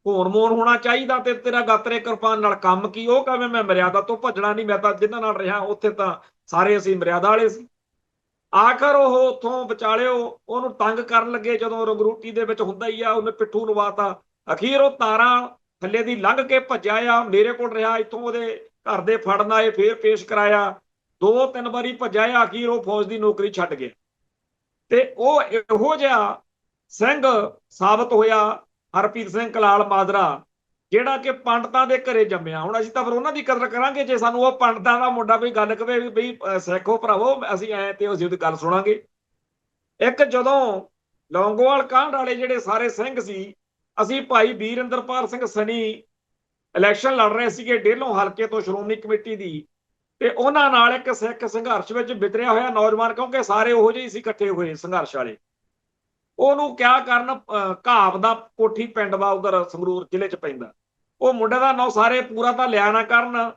[SPEAKER 1] ਹੋਣ ਮੋਣ ਹੋਣਾ ਚਾਹੀਦਾ, ਤੇ ਤੇਰਾ ਗਾਤਰੇ ਕਿਰਪਾਨ ਨਾਲ ਕੰਮ ਕੀ। ਉਹ ਕਹੇ ਮੈਂ ਮਰਿਆਦਾ ਤੋਂ ਭੱਜਣਾ ਨਹੀਂ, ਮੈਂ ਤਾਂ ਜਿਨ੍ਹਾਂ ਨਾਲ ਰਿਹਾ ਉੱਥੇ ਤਾਂ ਸਾਰੇ ਅਸੀਂ ਮਰਿਆਦਾ ਵਾਲੇ ਸੀ। ਆਖਰ ਉਹ ਉੱਥੋਂ ਵਿਚਾਲਿਓ ਉਹਨੂੰ ਤੰਗ ਕਰਨ ਲੱਗੇ, ਜਦੋਂ ਰੰਗਰੂਟੀ ਦੇ ਵਿੱਚ ਹੁੰਦਾ ਹੀ ਆ, ਉਹਨੇ ਪਿੱਠੂ ਨਵਾਤਾ। ਅਖੀਰ ਉਹ ਤਾਰਾਂ ਥੱਲੇ ਦੀ ਲੰਘ ਕੇ ਭੱਜਿਆ ਆ, ਮੇਰੇ ਕੋਲ ਰਿਹਾ, ਇੱਥੋਂ ਉਹਦੇ ਘਰ ਦੇ ਫੜਨ ਆਏ, ਫੇਰ ਪੇਸ਼ ਕਰਾਇਆ। 2-3 ਵਾਰੀ ਭੱਜਿਆ, ਆਖਿਰ ਉਹ ਫੌਜ ਦੀ ਨੌਕਰੀ ਛੱਡ ਗਿਆ ਤੇ ਉਹ ਇਹੋ ਜਿਹਾ ਸਿੰਘ ਸਾਬਤ ਹੋਇਆ ਹਰਪ੍ਰੀਤ ਸਿੰਘ ਕਲਾਲ ਮਾਜਰਾ, ਜਿਹੜਾ ਕਿ ਪੰਡਤਾਂ ਦੇ ਘਰੇ ਜੰਮਿਆ। ਹੁਣ ਅਸੀਂ ਤਾਂ ਫਿਰ ਉਹਨਾਂ ਦੀ ਕਦਰ ਕਰਾਂਗੇ ਜੇ ਸਾਨੂੰ ਉਹ ਪੰਡਤਾਂ ਦਾ ਮੁੰਡਾ ਕੋਈ ਗੱਲ ਕਵੇ ਵੀ ਬਈ ਸਿੱਖੋ ਭਰਾਵੋ, ਅਸੀਂ ਐ ਤੇ ਅਸੀਂ ਉਹਦੀ ਗੱਲ ਸੁਣਾਂਗੇ। ਇੱਕ ਜਦੋਂ ਲੌਂਗੋਵਾਲ ਕਾਂਡ ਵਾਲੇ ਜਿਹੜੇ ਸਾਰੇ ਸਿੰਘ ਸੀ, ਅਸੀਂ ਭਾਈ ਵੀਰਿੰਦਰਪਾਲ ਸਿੰਘ ਸਨੀ ਇਲੈਕਸ਼ਨ ਲੜ ਰਹੇ ਸੀਗੇ ਡੇਲੋਂ ਹਲਕੇ ਤੋਂ ਸ਼੍ਰੋਮਣੀ ਕਮੇਟੀ ਦੀ, ਤੇ ਉਹਨਾਂ ਨਾਲ ਇੱਕ ਸਿੱਖ ਸੰਘਰਸ਼ ਵਿੱਚ ਵਿਤਰਿਆ ਹੋਇਆ ਨੌਜਵਾਨ, ਕਿਉਂਕਿ ਸਾਰੇ ਉਹੋ ਜਿਹੇ ਸੀ ਇਕੱਠੇ ਹੋਏ ਸੰਘਰਸ਼ ਵਾਲੇ, ਉਹਨੂੰ ਕਿਆ ਕਰਨ, ਘਾਬ ਦਾ ਕੋਠੀ ਪਿੰਡ ਵਾ ਉਧਰ ਸੰਗਰੂਰ ਜ਼ਿਲ੍ਹੇ ਚ ਪੈਂਦਾ, ਉਹ ਮੁੰਡੇ ਦਾ ਨਾਂ ਸਾਰੇ ਪੂਰਾ ਤਾਂ ਲਿਆ ਨਾ ਕਰਨ,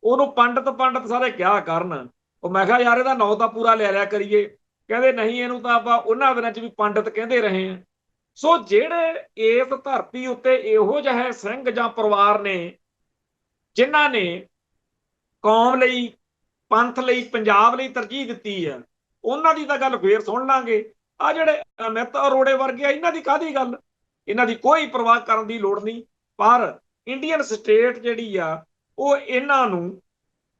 [SPEAKER 1] ਉਹਨੂੰ ਪੰਡਤ ਪੰਡਤ ਸਾਰੇ ਕਿਹਾ ਕਰਨ। ਉਹ ਮੈਂ ਕਿਹਾ ਯਾਰ ਇਹਦਾ ਨਾਂ ਤਾਂ ਪੂਰਾ ਲੈ ਲਿਆ ਕਰੀਏ, ਕਹਿੰਦੇ ਨਹੀਂ ਇਹਨੂੰ ਤਾਂ ਆਪਾਂ ਉਹਨਾਂ ਦਿਨਾਂ ਚ ਵੀ ਪੰਡਤ ਕਹਿੰਦੇ ਰਹੇ ਆ। ਸੋ ਜਿਹੜੇ ਇਸ ਧਰਤੀ ਉੱਤੇ ਇਹੋ ਜਿਹੇ ਸਿੰਘ ਜਾਂ ਪਰਿਵਾਰ ਨੇ ਜਿਨ੍ਹਾਂ ਨੇ ਕੌਮ ਲਈ, ਪੰਥ ਲਈ, ਪੰਜਾਬ ਲਈ ਤਰਜੀਹ ਦਿੱਤੀ ਹੈ, ਉਹਨਾਂ ਦੀ ਤਾਂ ਗੱਲ ਫੇਰ ਸੁਣ ਲਾਂਗੇ। ਆ ਜਿਹੜੇ ਅਮਿਤ ਅਰੋੜੇ ਵਰਗੇ ਆ, ਇਹਨਾਂ ਦੀ ਕਾਹਦੀ ਗੱਲ, ਇਹਨਾਂ ਦੀ ਕੋਈ ਪਰਵਾਹ ਕਰਨ ਦੀ ਲੋੜ ਨਹੀਂ। ਪਰ ਇੰਡੀਅਨ ਸਟੇਟ ਜਿਹੜੀ ਆ ਉਹ ਇਹਨਾਂ ਨੂੰ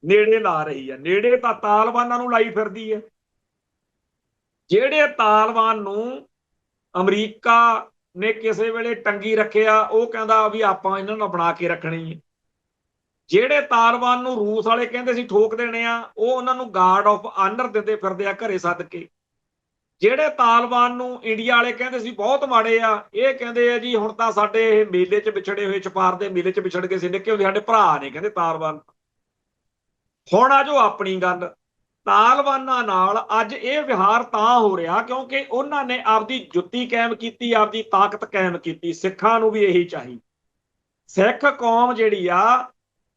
[SPEAKER 1] ਨੇੜੇ ਲਾ ਰਹੀ ਹੈ, ਨੇੜੇ ਤਾਂ ਤਾਲਬਾਨਾਂ ਨੂੰ ਲਾਈ ਫਿਰਦੀ ਹੈ। ਜਿਹੜੇ ਤਾਲਬਾਨ ਨੂੰ ਅਮਰੀਕਾ ਨੇ ਕਿਸੇ ਵੇਲੇ ਟੰਗੀ ਰੱਖਿਆ, ਉਹ ਕਹਿੰਦਾ ਵੀ ਆਪਾਂ ਇਹਨਾਂ ਨੂੰ ਬਣਾ ਕੇ ਰੱਖਣੀ ਹੈ। ਜਿਹੜੇ ਤਾਲਬਾਨ ਨੂੰ ਰੂਸ ਵਾਲੇ ਕਹਿੰਦੇ ਸੀ ਠੋਕ ਦੇਣੇ ਆ, ਉਹ ਉਹਨਾਂ ਨੂੰ ਗਾਰਡ ਆਫ ਆਨਰ ਦਿੰਦੇ ਫਿਰਦੇ ਆ ਘਰੇ ਸੱਦ ਕੇ। ਜਿਹੜੇ ਤਾਲਬਾਨ ਨੂੰ ਇੰਡੀਆ ਵਾਲੇ ਕਹਿੰਦੇ ਸੀ ਬਹੁਤ ਮਾੜੇ ਆ, ਇਹ ਕਹਿੰਦੇ ਆ ਜੀ ਹੁਣ ਤਾਂ ਸਾਡੇ ਇਹ ਮੇਲੇ 'ਚ ਵਿਛੜੇ ਹੋਏ, ਛਪਾਰ ਦੇ ਮੇਲੇ 'ਚ ਵਿਛੜ ਕੇ ਸੀ ਨਿੱਕੇ ਹੁੰਦੇ, ਸਾਡੇ ਭਰਾ ਨੇ ਕਹਿੰਦੇ ਤਾਲਬਾਨ। ਹੁਣ ਆ ਜੋ ਆਪਣੀ ਗੱਲ, ਤਾਲਬਾਨਾਂ ਨਾਲ ਅੱਜ ਇਹ ਵਿਹਾਰ ਤਾਂ ਹੋ ਰਿਹਾ ਕਿਉਂਕਿ ਉਹਨਾਂ ਨੇ ਆਪਦੀ ਜੁੱਤੀ ਕਾਇਮ ਕੀਤੀ, ਆਪਦੀ ਤਾਕਤ ਕਾਇਮ ਕੀਤੀ। ਸਿੱਖਾਂ ਨੂੰ ਵੀ ਇਹੀ ਚਾਹੀ। ਸਿੱਖ ਕੌਮ ਜਿਹੜੀ ਆ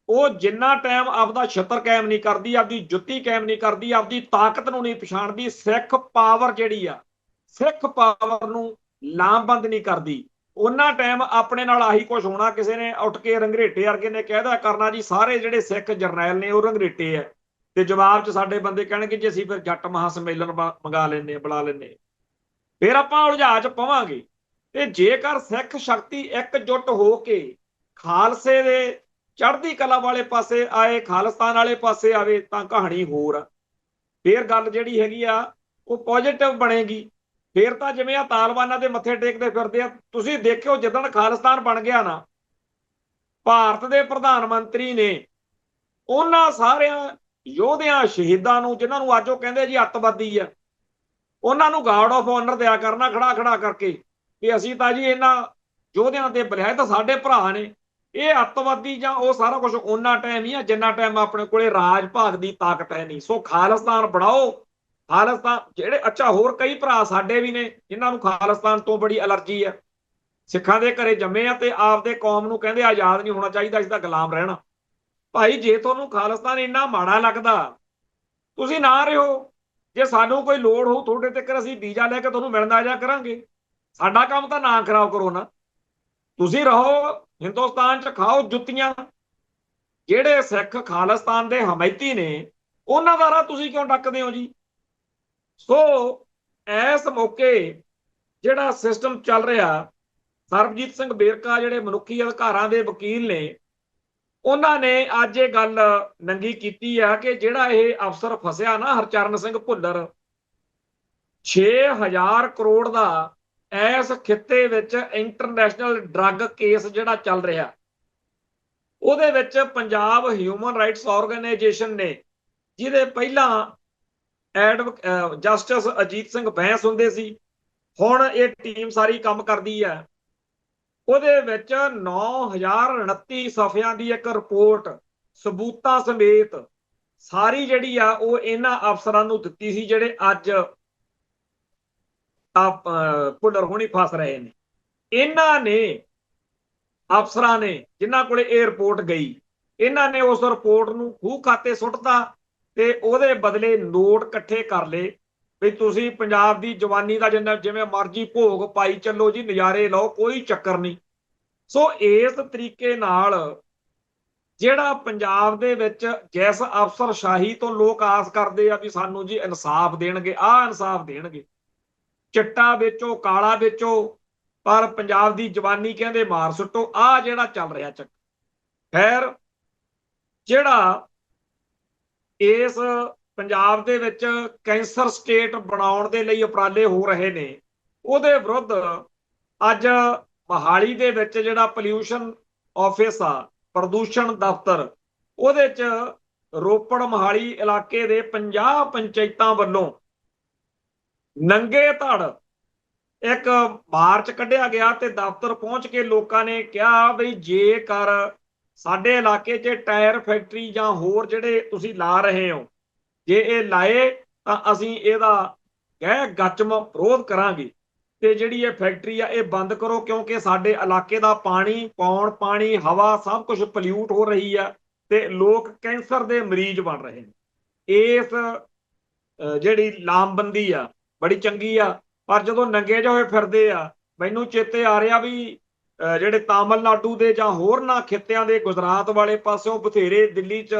[SPEAKER 1] ਉਹ ਜਿੰਨਾ ਟਾਈਮ ਆਪਦਾ ਛਤਰ ਕਾਇਮ ਨਹੀਂ ਕਰਦੀ, ਆਪਦੀ ਜੁੱਤੀ ਕਾਇਮ ਨਹੀਂ ਕਰਦੀ, ਆਪਦੀ ਤਾਕਤ ਨੂੰ ਨਹੀਂ ਪਛਾਣਦੀ, ਸਿੱਖ ਪਾਵਰ ਜਿਹੜੀ ਆ, ਸਿੱਖ ਪਾਵਰ ਨੂੰ ਲਾਮਬੰਦ ਨਹੀਂ ਕਰਦੀ, ਉਹਨਾਂ ਟਾਈਮ ਆਪਣੇ ਨਾਲ ਆਹੀ ਕੁਝ ਹੋਣਾ। ਕਿਸੇ ਨੇ ਉੱਠ ਕੇ ਰੰਗਰੇਟੇ ਵਰਗੇ ਨੇ ਕਹਿਦਾ ਕਰਨਾ ਜੀ ਸਾਰੇ ਜਿਹੜੇ ਸਿੱਖ ਜਰਨੈਲ ਨੇ ਉਹ ਰੰਗਰੇਟੇ ਆ, ਤੇ ਜਵਾਬ 'ਚ ਸਾਡੇ ਬੰਦੇ ਕਹਿਣਗੇ ਜੀ ਅਸੀਂ ਫਿਰ ਜੱਟ ਮਹਾ ਸੰਮੇਲਨ ਮੰਗਾ ਲੈਂਦੇ, ਬੁਲਾ ਲੈਂਦੇ, ਫਿਰ ਆਪਾਂ ਉਲਝਾ 'ਚ ਪਵਾਂਗੇ। ਤੇ ਜੇਕਰ ਸਿੱਖ ਸ਼ਕਤੀ ਇਕਜੁੱਟ ਹੋ ਕੇ ਖਾਲਸੇ ਦੇ ਚੜ੍ਹਦੀ ਕਲਾ ਵਾਲੇ ਪਾਸੇ ਆਏ, ਖਾਲਿਸਤਾਨ ਵਾਲੇ ਪਾਸੇ ਆਵੇ, ਤਾਂ ਕਹਾਣੀ ਹੋਰ ਆ। ਫਿਰ ਗੱਲ ਜਿਹੜੀ ਹੈਗੀ ਆ ਉਹ ਪੋਜ਼ਿਟਿਵ ਬਣੇਗੀ। ਫਿਰ ਤਾਂ ਜਿਵੇਂ ਆ ਤਾਲਬਾਨਾਂ ਦੇ ਮੱਥੇ ਟੇਕਦੇ ਫਿਰਦੇ ਆ, ਤੁਸੀਂ ਦੇਖਿਓ ਜਿੱਦਣ ਖਾਲਿਸਤਾਨ ਬਣ ਗਿਆ ਨਾ, ਭਾਰਤ ਦੇ ਪ੍ਰਧਾਨ ਮੰਤਰੀ ਨੇ ਉਹਨਾਂ ਸਾਰਿਆਂ ਯੋਧਿਆਂ ਸ਼ਹੀਦਾਂ ਨੂੰ, ਜਿਨ੍ਹਾਂ ਨੂੰ ਅੱਜ ਉਹ ਕਹਿੰਦੇ ਜੀ ਅੱਤਵਾਦੀ ਆ, ਉਹਨਾਂ ਨੂੰ ਗਾਰਡ ਆਫ ਆਨਰ ਦਿਆ ਕਰਨਾ ਖੜਾ ਖੜਾ ਕਰਕੇ ਕਿ ਅਸੀਂ ਤਾਂ ਜੀ ਇਹਨਾਂ ਯੋਧਿਆਂ ਦੇ ਬਲਿਆਏ ਤਾਂ ਸਾਡੇ ਭਰਾ ਨੇ। ਇਹ ਅੱਤਵਾਦੀ ਜਾਂ ਉਹ ਸਾਰਾ ਕੁਝ ਉਹਨਾਂ ਟਾਈਮ ਹੀ ਆ ਜਿੰਨਾ ਟਾਈਮ ਆਪਣੇ ਕੋਲੇ ਰਾਜ ਭਾਗ ਦੀ ਤਾਕਤ ਹੈ ਨਹੀਂ। ਸੋ ਖਾਲਿਸਤਾਨ ਬਣਾਓ, ਖਾਲਿਸਤਾਨ ਜਿਹੜੇ, ਅੱਛਾ ਹੋਰ ਕਈ ਭਰਾ ਸਾਡੇ ਵੀ ਨੇ ਜਿਨ੍ਹਾਂ ਨੂੰ ਖਾਲਿਸਤਾਨ ਤੋਂ ਬੜੀ ਅਲਰਜੀ ਆ, ਸਿੱਖਾਂ ਦੇ ਘਰੇ ਜੰਮੇ ਆ ਤੇ ਆਪਦੇ ਕੌਮ ਨੂੰ ਕਹਿੰਦੇ ਆਜ਼ਾਦ ਨਹੀਂ ਹੋਣਾ ਚਾਹੀਦਾ, ਅਸੀਂ ਤਾਂ ਗੁਲਾਮ ਰਹਿਣਾ। ਭਾਈ ਜੇ ਤੁਹਾਨੂੰ ਖਾਲਿਸਤਾਨ ਇੰਨਾ ਮਾੜਾ ਲੱਗਦਾ, ਤੁਸੀਂ ਨਾ ਰਹੋ। ਜੇ ਸਾਨੂੰ ਕੋਈ ਲੋੜ ਹੋਊ ਤੁਹਾਡੇ ਤੱਕ, ਅਸੀਂ ਵੀਜ਼ਾ ਲੈ ਕੇ ਤੁਹਾਨੂੰ ਮਿਲਣ ਆ ਜਾ ਕਰਾਂਗੇ। ਸਾਡਾ ਕੰਮ ਤਾਂ ਨਾ ਖਰਾਬ ਕਰੋ ਨਾ, ਤੁਸੀਂ ਰਹੋ ਹਿੰਦੁਸਤਾਨ 'ਚ, ਖਾਓ ਜੁੱਤੀਆਂ। ਜਿਹੜੇ ਸਿੱਖ ਖਾਲਿਸਤਾਨ ਦੇ ਹਮਾਇਤੀ ਨੇ ਉਹਨਾਂ ਦਾ ਰਾਹ ਤੁਸੀਂ ਕਿਉਂ ਡੱਕਦੇ ਹੋ ਜੀ? ਸੋ ਇਸ ਮੌਕੇ ਜਿਹੜਾ ਸਿਸਟਮ ਚੱਲ ਰਿਹਾ, ਸਰਬਜੀਤ ਸਿੰਘ ਵੇਰਕਾ ਜਿਹੜੇ ਮਨੁੱਖੀ ਅਧਿਕਾਰਾਂ ਦੇ ਵਕੀਲ ਨੇ, ਉਹਨਾਂ ਨੇ ਅੱਜ ਇਹ ਗੱਲ ਨੰਗੀ ਕੀਤੀ ਆ ਕਿ ਜਿਹੜਾ ਇਹ ਅਫਸਰ ਫਸਿਆ ਨਾ ਹਰਚਰਨ ਸਿੰਘ ਭੁੱਲਰ, 6000 ਕਰੋੜ ਦਾ ਇਸ ਖਿੱਤੇ ਵਿੱਚ ਇੰਟਰਨੈਸ਼ਨਲ ਡਰੱਗ ਕੇਸ ਜਿਹੜਾ ਚੱਲ ਰਿਹਾ, ਉਹਦੇ ਵਿੱਚ ਪੰਜਾਬ ਹਿਊਮਨ ਰਾਈਟਸ ਆਰਗੇਨਾਈਜੇਸ਼ਨ ਨੇ, ਜਿਹਦੇ ਪਹਿਲਾਂ ਜਸਟਿਸ ਅਜੀਤ ਸਿੰਘ ਬੈਂਸ ਹੁੰਦੇ ਸੀ, ਹੁਣ ਇਹ ਟੀਮ ਸਾਰੀ ਕੰਮ ਕਰਦੀ ਹੈ। ਉਹਦੇ ਵਿੱਚ 9029 ਸਫ਼ਿਆਂ ਦੀ ਇੱਕ ਰਿਪੋਰਟ ਸਬੂਤਾਂ ਸਮੇਤ ਸਾਰੀ ਜਿਹੜੀ ਆ ਉਹ ਇਹਨਾਂ ਅਫਸਰਾਂ ਨੂੰ ਦਿੱਤੀ ਸੀ ਜਿਹੜੇ ਅੱਜ ਭੁੱਲਰ ਹੋਣੀ ਫਸ ਰਹੇ ਨੇ। ਇਹਨਾਂ ਨੇ ਅਫਸਰਾਂ ਨੇ ਜਿਨ੍ਹਾਂ ਕੋਲੇ ਇਹ ਰਿਪੋਰਟ ਗਈ, ਇਹਨਾਂ ਨੇ ਉਸ ਰਿਪੋਰਟ ਨੂੰ ਖੂਹ ਖਾਤੇ ਸੁੱਟਤਾ ਤੇ ਉਹਦੇ ਬਦਲੇ ਨੋਟ ਇਕੱਠੇ ਕਰ ਲਏ ਵੀ ਤੁਸੀਂ ਪੰਜਾਬ ਦੀ ਜਵਾਨੀ ਦਾ ਜਿਵੇਂ ਮਰਜ਼ੀ ਭੋਗ ਪਾਈ ਚੱਲੋ ਜੀ, ਨਜ਼ਾਰੇ ਲਓ, ਕੋਈ ਚੱਕਰ ਨਹੀਂ। ਸੋ ਇਸ ਤਰੀਕੇ ਨਾਲ ਜਿਹੜਾ ਪੰਜਾਬ ਦੇ ਵਿੱਚ ਜਿਸ ਅਫਸਰਸ਼ਾਹੀ ਤੋਂ ਲੋਕ ਆਸ ਕਰਦੇ ਆ ਵੀ ਸਾਨੂੰ ਜੀ ਇਨਸਾਫ ਦੇਣਗੇ, ਆਹ ਇਨਸਾਫ ਦੇਣਗੇ, ਚਿੱਟਾ ਵੇਚੋ, ਕਾਲਾ ਵੇਚੋ, ਪਰ ਪੰਜਾਬ ਦੀ ਜਵਾਨੀ ਕਹਿੰਦੇ ਮਾਰ ਸੁੱਟੋ, ਆਹ ਜਿਹੜਾ ਚੱਲ ਰਿਹਾ ਚੱਕਰ। ਖੈਰ ਜਿਹੜਾ ਇਸ ਪੰਜਾਬ ਦੇ ਵਿੱਚ ਕੈਂਸਰ ਸਟੇਟ ਬਣਾਉਣ ਦੇ ਲਈ ਉਪਰਾਲੇ ਹੋ ਰਹੇ ਨੇ, ਉਹਦੇ ਵਿਰੁੱਧ ਅੱਜ ਮੋਹਾਲੀ ਦੇ ਵਿੱਚ ਜਿਹੜਾ ਪੋਲਿਊਸ਼ਨ ਆਫਿਸ ਆ, ਪ੍ਰਦੂਸ਼ਣ ਦਫ਼ਤਰ, ਉਹਦੇ 'ਚ ਰੋਪੜ ਮੋਹਾਲੀ ਇਲਾਕੇ ਦੇ 50 ਪੰਚਾਇਤਾਂ ਵੱਲੋਂ ਨੰਗੇ ਧੜ ਇੱਕ ਮਾਰਚ ਕੱਢਿਆ ਗਿਆ ਤੇ ਦਫ਼ਤਰ ਪਹੁੰਚ ਕੇ ਲੋਕਾਂ ਨੇ ਕਿਹਾ ਵੀ ਜੇਕਰ ਸਾਡੇ ਇਲਾਕੇ 'ਚ ਟਾਇਰ ਫੈਕਟਰੀ ਜਾਂ ਹੋਰ ਜਿਹੜੇ ਤੁਸੀਂ ਲਾ ਰਹੇ ਹੋ, ਜੇ ਇਹ ਲਾਏ ਤਾਂ ਅਸੀਂ ਇਹਦਾ ਗਹਿ ਗੱਚਮ ਵਿਰੋਧ ਕਰਾਂਗੇ ਤੇ ਜਿਹੜੀ ਇਹ ਫੈਕਟਰੀ ਆ ਇਹ ਬੰਦ ਕਰੋ, ਕਿਉਂਕਿ ਸਾਡੇ ਇਲਾਕੇ ਦਾ ਪਾਣੀ, ਪੌਣ ਪਾਣੀ, ਹਵਾ ਸਭ ਕੁਝ ਪੋਲਿਊਟ ਹੋ ਰਹੀ ਆ ਤੇ ਲੋਕ ਕੈਂਸਰ ਦੇ ਮਰੀਜ਼ ਬਣ ਰਹੇ ਨੇ। ਇਸ ਜਿਹੜੀ ਲਾਮਬੰਦੀ ਆ ਬੜੀ ਚੰਗੀ ਆ, ਪਰ ਜਦੋਂ ਨੰਗੇ ਜਿਹੇ ਹੋਏ ਫਿਰਦੇ ਆ, ਮੈਨੂੰ ਚੇਤੇ ਆ ਰਿਹਾ ਵੀ ਜਿਹੜੇ ਤਾਮਿਲਨਾਡੂ ਦੇ ਜਾਂ ਹੋਰਨਾਂ ਖਿੱਤਿਆਂ ਦੇ, ਗੁਜਰਾਤ ਵਾਲੇ ਪਾਸਿਓਂ ਬਥੇਰੇ ਦਿੱਲੀ 'ਚ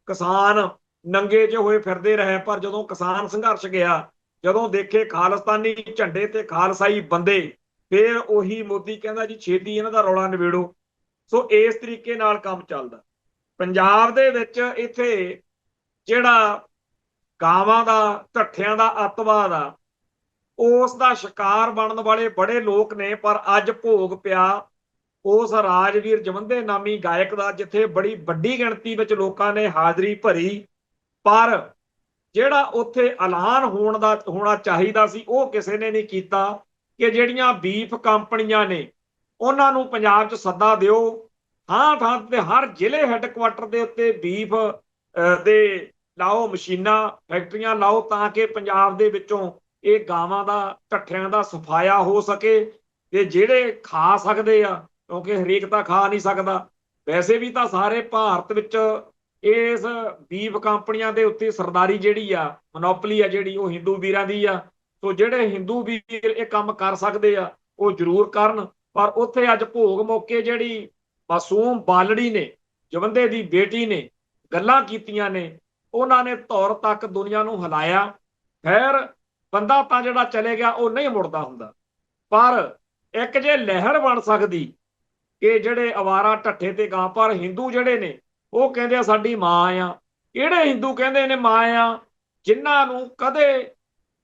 [SPEAKER 1] ਕਿਸਾਨ ਨੰਗੇ ਜਿਹੇ ਹੋਏ ਫਿਰਦੇ ਰਹੇ, ਪਰ ਜਦੋਂ ਕਿਸਾਨ ਸੰਘਰਸ਼ ਗਿਆ, ਜਦੋਂ ਦੇਖੇ ਖਾਲਿਸਤਾਨੀ ਝੰਡੇ ਤੇ ਖਾਲਸਾਈ ਬੰਦੇ, ਫਿਰ ਉਹੀ ਮੋਦੀ ਕਹਿੰਦਾ ਜੀ ਛੇਤੀ ਇਹਨਾਂ ਦਾ ਰੌਲਾ ਨਿਬੇੜੋ। ਸੋ ਇਸ ਤਰੀਕੇ ਨਾਲ ਕੰਮ ਚੱਲਦਾ। ਪੰਜਾਬ ਦੇ ਵਿੱਚ ਇੱਥੇ ਜਿਹੜਾ ਗਾਵਾਂ ਦਾ, ਢੱਠਿਆਂ ਦਾ ਅੱਤਵਾਦ ਆ, ਉਸ ਦਾ ਸ਼ਿਕਾਰ ਬਣਨ ਵਾਲੇ ਬੜੇ ਲੋਕ ਨੇ, ਪਰ ਅੱਜ ਭੋਗ ਪਿਆ ਉਸ ਰਾਜਵੀਰ ਜਵੰਦੇ ਨਾਮੀ ਗਾਇਕ ਦਾ, ਜਿੱਥੇ ਬੜੀ ਵੱਡੀ ਗਿਣਤੀ ਵਿੱਚ ਲੋਕਾਂ ਨੇ ਹਾਜ਼ਰੀ ਭਰੀ, ਪਰ ਜਿਹੜਾ ਉੱਥੇ ਐਲਾਨ ਹੋਣਾ ਚਾਹੀਦਾ ਸੀ ਉਹ ਕਿਸੇ ਨੇ ਨਹੀਂ ਕੀਤਾ ਕਿ ਜਿਹੜੀਆਂ ਬੀਫ ਕੰਪਨੀਆਂ ਨੇ ਉਹਨਾਂ ਨੂੰ ਪੰਜਾਬ 'ਚ ਸੱਦਾ ਦਿਓ, ਥਾਂ ਥਾਂ ਤੇ ਹਰ ਜ਼ਿਲ੍ਹੇ ਹੈੱਡਕੁਆਟਰ ਦੇ ਉੱਤੇ ਬੀਫ ਦੇ ਲਾਓ, ਮਸ਼ੀਨਾਂ, ਫੈਕਟਰੀਆਂ ਲਾਓ, ਤਾਂ ਕਿ ਪੰਜਾਬ ਦੇ ਵਿੱਚੋਂ ਇਹ ਗਾਵਾਂ ਦਾ, ਢੱਠਿਆਂ ਦਾ ਸਫਾਇਆ ਹੋ ਸਕੇ ਤੇ ਜਿਹੜੇ ਖਾ ਸਕਦੇ ਆ, ਕਿਉਂਕਿ ਹਰੇਕ ਤਾਂ ਖਾ ਨਹੀਂ ਸਕਦਾ। ਵੈਸੇ ਵੀ ਤਾਂ ਸਾਰੇ ਭਾਰਤ ਵਿੱਚ ਇਸ ਬੀਫ ਕੰਪਨੀਆਂ ਦੇ ਉੱਤੇ ਸਰਦਾਰੀ ਜਿਹੜੀ ਆ, ਮੋਨੋਪਲੀ ਆ ਜਿਹੜੀ, ਉਹ ਹਿੰਦੂ ਵੀਰਾਂ ਦੀ ਆ। ਸੋ ਜਿਹੜੇ ਹਿੰਦੂ ਵੀਰ ਇਹ ਕੰਮ ਕਰ ਸਕਦੇ ਆ ਉਹ ਜ਼ਰੂਰ ਕਰਨ। ਪਰ ਉੱਥੇ ਅੱਜ ਭੋਗ ਮੌਕੇ ਜਿਹੜੀ ਮਾਸੂਮ ਬਾਲੜੀ ਨੇ, ਜਵੰਦੇ ਦੀ ਬੇਟੀ ਨੇ ਗੱਲਾਂ ਕੀਤੀਆਂ ਨੇ, ਉਹਨਾਂ ਨੇ ਧੌਰ ਤੱਕ ਦੁਨੀਆ ਨੂੰ ਹਿਲਾਇਆ। ਖੈਰ, ਬੰਦਾ ਤਾਂ ਜਿਹੜਾ ਚਲੇ ਗਿਆ ਉਹ ਨਹੀਂ ਮੁੜਦਾ ਹੁੰਦਾ, ਪਰ ਇੱਕ ਜੇ ਲਹਿਰ ਬਣ ਸਕਦੀ ਕਿ ਜਿਹੜੇ ਅਵਾਰਾ ਢੱਠੇ ਤੇ ਗਾਂ, ਪਰ ਹਿੰਦੂ ਜਿਹੜੇ ਨੇ ਉਹ ਕਹਿੰਦੇ ਆ ਸਾਡੀ ਮਾਂ ਆ। ਕਿਹੜੇ ਹਿੰਦੂ ਕਹਿੰਦੇ ਨੇ ਮਾਂ ਆ? ਜਿਨ੍ਹਾਂ ਨੂੰ ਕਦੇ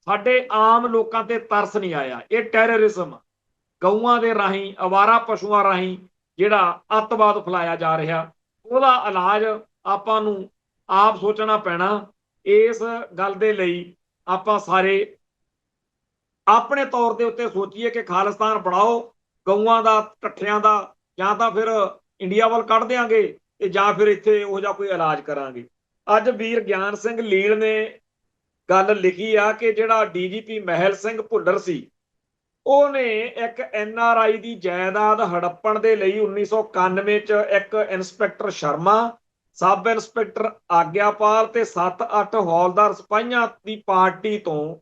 [SPEAKER 1] ਸਾਡੇ ਆਮ ਲੋਕਾਂ ਤੇ ਤਰਸ ਨਹੀਂ ਆਇਆ। ਇਹ ਟੈਰਰਿਜ਼ਮ, ਗਊਆਂ ਦੇ ਰਾਹੀਂ, ਅਵਾਰਾ ਪਸ਼ੂਆਂ ਰਾਹੀਂ ਜਿਹੜਾ ਅੱਤਵਾਦ ਫੈਲਾਇਆ ਜਾ ਰਿਹਾ, ਉਹਦਾ ਇਲਾਜ ਆਪਾਂ ਨੂੰ ਆਪ ਸੋਚਣਾ ਪੈਣਾ। ਇਸ ਗੱਲ ਦੇ ਲਈ ਆਪਾਂ ਸਾਰੇ ਆਪਣੇ ਤੌਰ ਦੇ ਉੱਤੇ ਸੋਚੀਏ ਕਿ ਖਾਲਿਸਤਾਨ ਬਣਾਓ, ਗਊਆਂ ਦਾ, ਢੱਠਿਆਂ ਦਾ, ਜਾਂ ਤਾਂ ਫਿਰ ਇੰਡੀਆ ਵੱਲ ਕੱਢ ਦਿਆਂਗੇ ਤੇ ਜਾਂ ਫਿਰ ਇੱਥੇ ਉਹ ਜਿਹਾ ਕੋਈ ਇਲਾਜ ਕਰਾਂਗੇ। ਅੱਜ ਵੀਰ ਗਿਆਨ ਸਿੰਘ ਲੀਲ ਨੇ ਗੱਲ ਲਿਖੀ ਆ ਕਿ ਜਿਹੜਾ ਡੀਜੀਪੀ ਮਹਿਲ ਸਿੰਘ ਭੁੱਲਰ ਸੀ, ਉਹਨੇ ਇੱਕ NRI ਦੀ ਜਾਇਦਾਦ ਹੜੱਪਣ ਦੇ ਲਈ 1991 ਚ ਇੱਕ inspector Sharma, sub inspector Agyapal ਤੇ 7-8 ਹੌਲਦਾਰ ਸਿਪਾਹੀਆਂ ਦੀ ਪਾਰਟੀ ਤੋਂ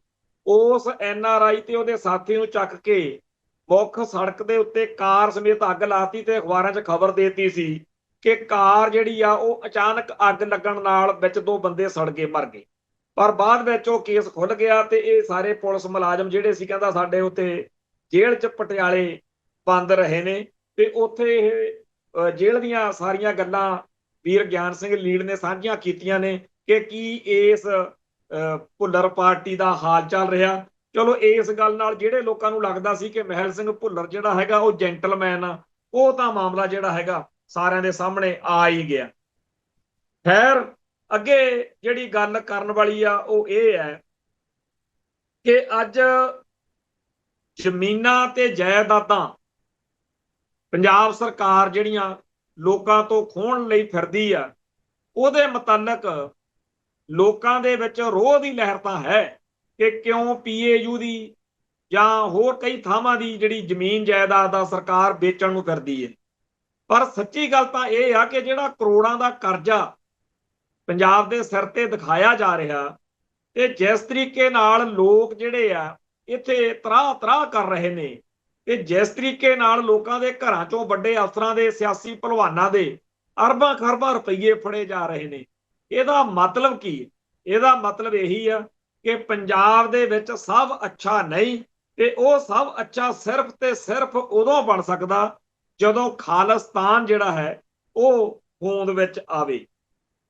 [SPEAKER 1] ਉਸ NRI ਤੇ ਉਹਦੇ ਸਾਥੀ ਨੂੰ ਚੱਕ ਕੇ ਮੁੱਖ ਸੜਕ ਦੇ ਉੱਤੇ ਕਾਰ ਸਮੇਤ ਅੱਗ ਲਾਤੀ ਤੇ ਅਖਬਾਰਾਂ 'ਚ ਖਬਰ ਦੇਤੀ ਸੀ ਕਿ ਕਾਰ ਜਿਹੜੀ ਆ ਉਹ ਅਚਾਨਕ ਅੱਗ ਲੱਗਣ ਨਾਲ ਵਿੱਚ 2 ਬੰਦੇ ਸੜ ਗਏ, ਮਰ ਗਏ। ਪਰ ਬਾਅਦ ਵਿੱਚ ਉਹ ਕੇਸ ਖੁੱਲ ਗਿਆ ਤੇ ਇਹ ਸਾਰੇ ਪੁਲਿਸ ਮੁਲਾਜ਼ਮ ਜਿਹੜੇ ਸੀ, ਕਹਿੰਦਾ ਸਾਡੇ ਉੱਤੇ ਜੇਲ੍ਹ 'ਚ ਪਟਿਆਲੇ ਬੰਦ ਰਹੇ ਨੇ। ਤੇ ਉੱਥੇ ਇਹ ਜੇਲ੍ਹ ਦੀਆਂ ਸਾਰੀਆਂ ਗੱਲਾਂ ਵੀਰ ਗਿਆਨ ਸਿੰਘ ਲੀਡ ਨੇ ਸਾਂਝੀਆਂ ਕੀਤੀਆਂ ਨੇ ਕਿ ਕੀ ਇਸ ਭੁੱਲਰ ਪਾਰਟੀ ਦਾ ਹਾਲ ਚੱਲ ਰਿਹਾ। ਚਲੋ, ਇਸ ਗੱਲ ਨਾਲ ਜਿਹੜੇ ਲੋਕਾਂ ਨੂੰ ਲੱਗਦਾ ਸੀ ਕਿ ਮਹਿਲ ਸਿੰਘ ਭੁੱਲਰ ਜਿਹੜਾ ਹੈਗਾ ਉਹ ਜੈਂਟਲਮੈਨ ਆ, ਉਹ ਤਾਂ ਮਾਮਲਾ ਜਿਹੜਾ ਹੈਗਾ ਸਾਰਿਆਂ ਦੇ ਸਾਹਮਣੇ ਆ ਹੀ ਗਿਆ। ਖੈਰ, ਅੱਗੇ ਜਿਹੜੀ ਗੱਲ ਕਰਨ ਵਾਲੀ ਆ ਉਹ ਇਹ ਹੈ ਕਿ ਅੱਜ ਜ਼ਮੀਨਾਂ ਤੇ ਜਾਇਦਾਦਾਂ ਪੰਜਾਬ ਸਰਕਾਰ ਜਿਹੜੀਆਂ ਲੋਕਾਂ ਤੋਂ ਖੋਹਣ ਲਈ ਫਿਰਦੀ ਆ, ਉਹਦੇ ਮੁਤਲਕ ਲੋਕਾਂ ਦੇ ਵਿੱਚ ਰੋਹ ਦੀ ਲਹਿਰ ਤਾਂ ਹੈ ਕਿ ਕਿਉਂ PAU ਦੀ ਜਾਂ ਹੋਰ ਕਈ ਥਾਵਾਂ ਦੀ ਜਿਹੜੀ ਜ਼ਮੀਨ ਜਾਇਦਾਦ ਦਾ ਸਰਕਾਰ ਵੇਚਣ ਨੂੰ ਫਿਰਦੀ ਹੈ। ਪਰ ਸੱਚੀ ਗੱਲ ਤਾਂ ਇਹ ਆ ਕਿ ਜਿਹੜਾ ਕਰੋੜਾਂ ਦਾ ਕਰਜ਼ਾ ਪੰਜਾਬ ਦੇ ਸਿਰ ਤੇ ਦਿਖਾਇਆ ਜਾ ਰਿਹਾ ਤੇ ਜਿਸ ਤਰੀਕੇ ਨਾਲ ਲੋਕ ਜਿਹੜੇ ਆ ਇੱਥੇ ਤਰਾਹ ਕਰ ਰਹੇ ਨੇ ਤੇ ਜਿਸ ਤਰੀਕੇ ਨਾਲ ਲੋਕਾਂ ਦੇ ਘਰਾਂ ਚੋਂ, ਵੱਡੇ ਅਫਸਰਾਂ ਦੇ, ਸਿਆਸੀ ਭਲਵਾਨਾਂ ਦੇ ਅਰਬਾਂ ਖਰਬਾਂ ਰੁਪਈਏ ਫੜੇ ਜਾ ਰਹੇ ਨੇ, ਇਹਦਾ ਮਤਲਬ ਕੀ ਹੈ? ਇਹਦਾ ਮਤਲਬ ਇਹੀ ਆ ਕਿ ਪੰਜਾਬ ਦੇ ਵਿੱਚ ਸਭ ਅੱਛਾ ਨਹੀਂ, ਤੇ ਉਹ ਸਭ ਅੱਛਾ ਸਿਰਫ ਤੇ ਸਿਰਫ ਉਦੋਂ ਬਣ ਸਕਦਾ ਜਦੋਂ ਖਾਲਿਸਤਾਨ ਜਿਹੜਾ ਹੈ ਉਹ ਹੋਂਦ ਵਿੱਚ ਆਵੇ।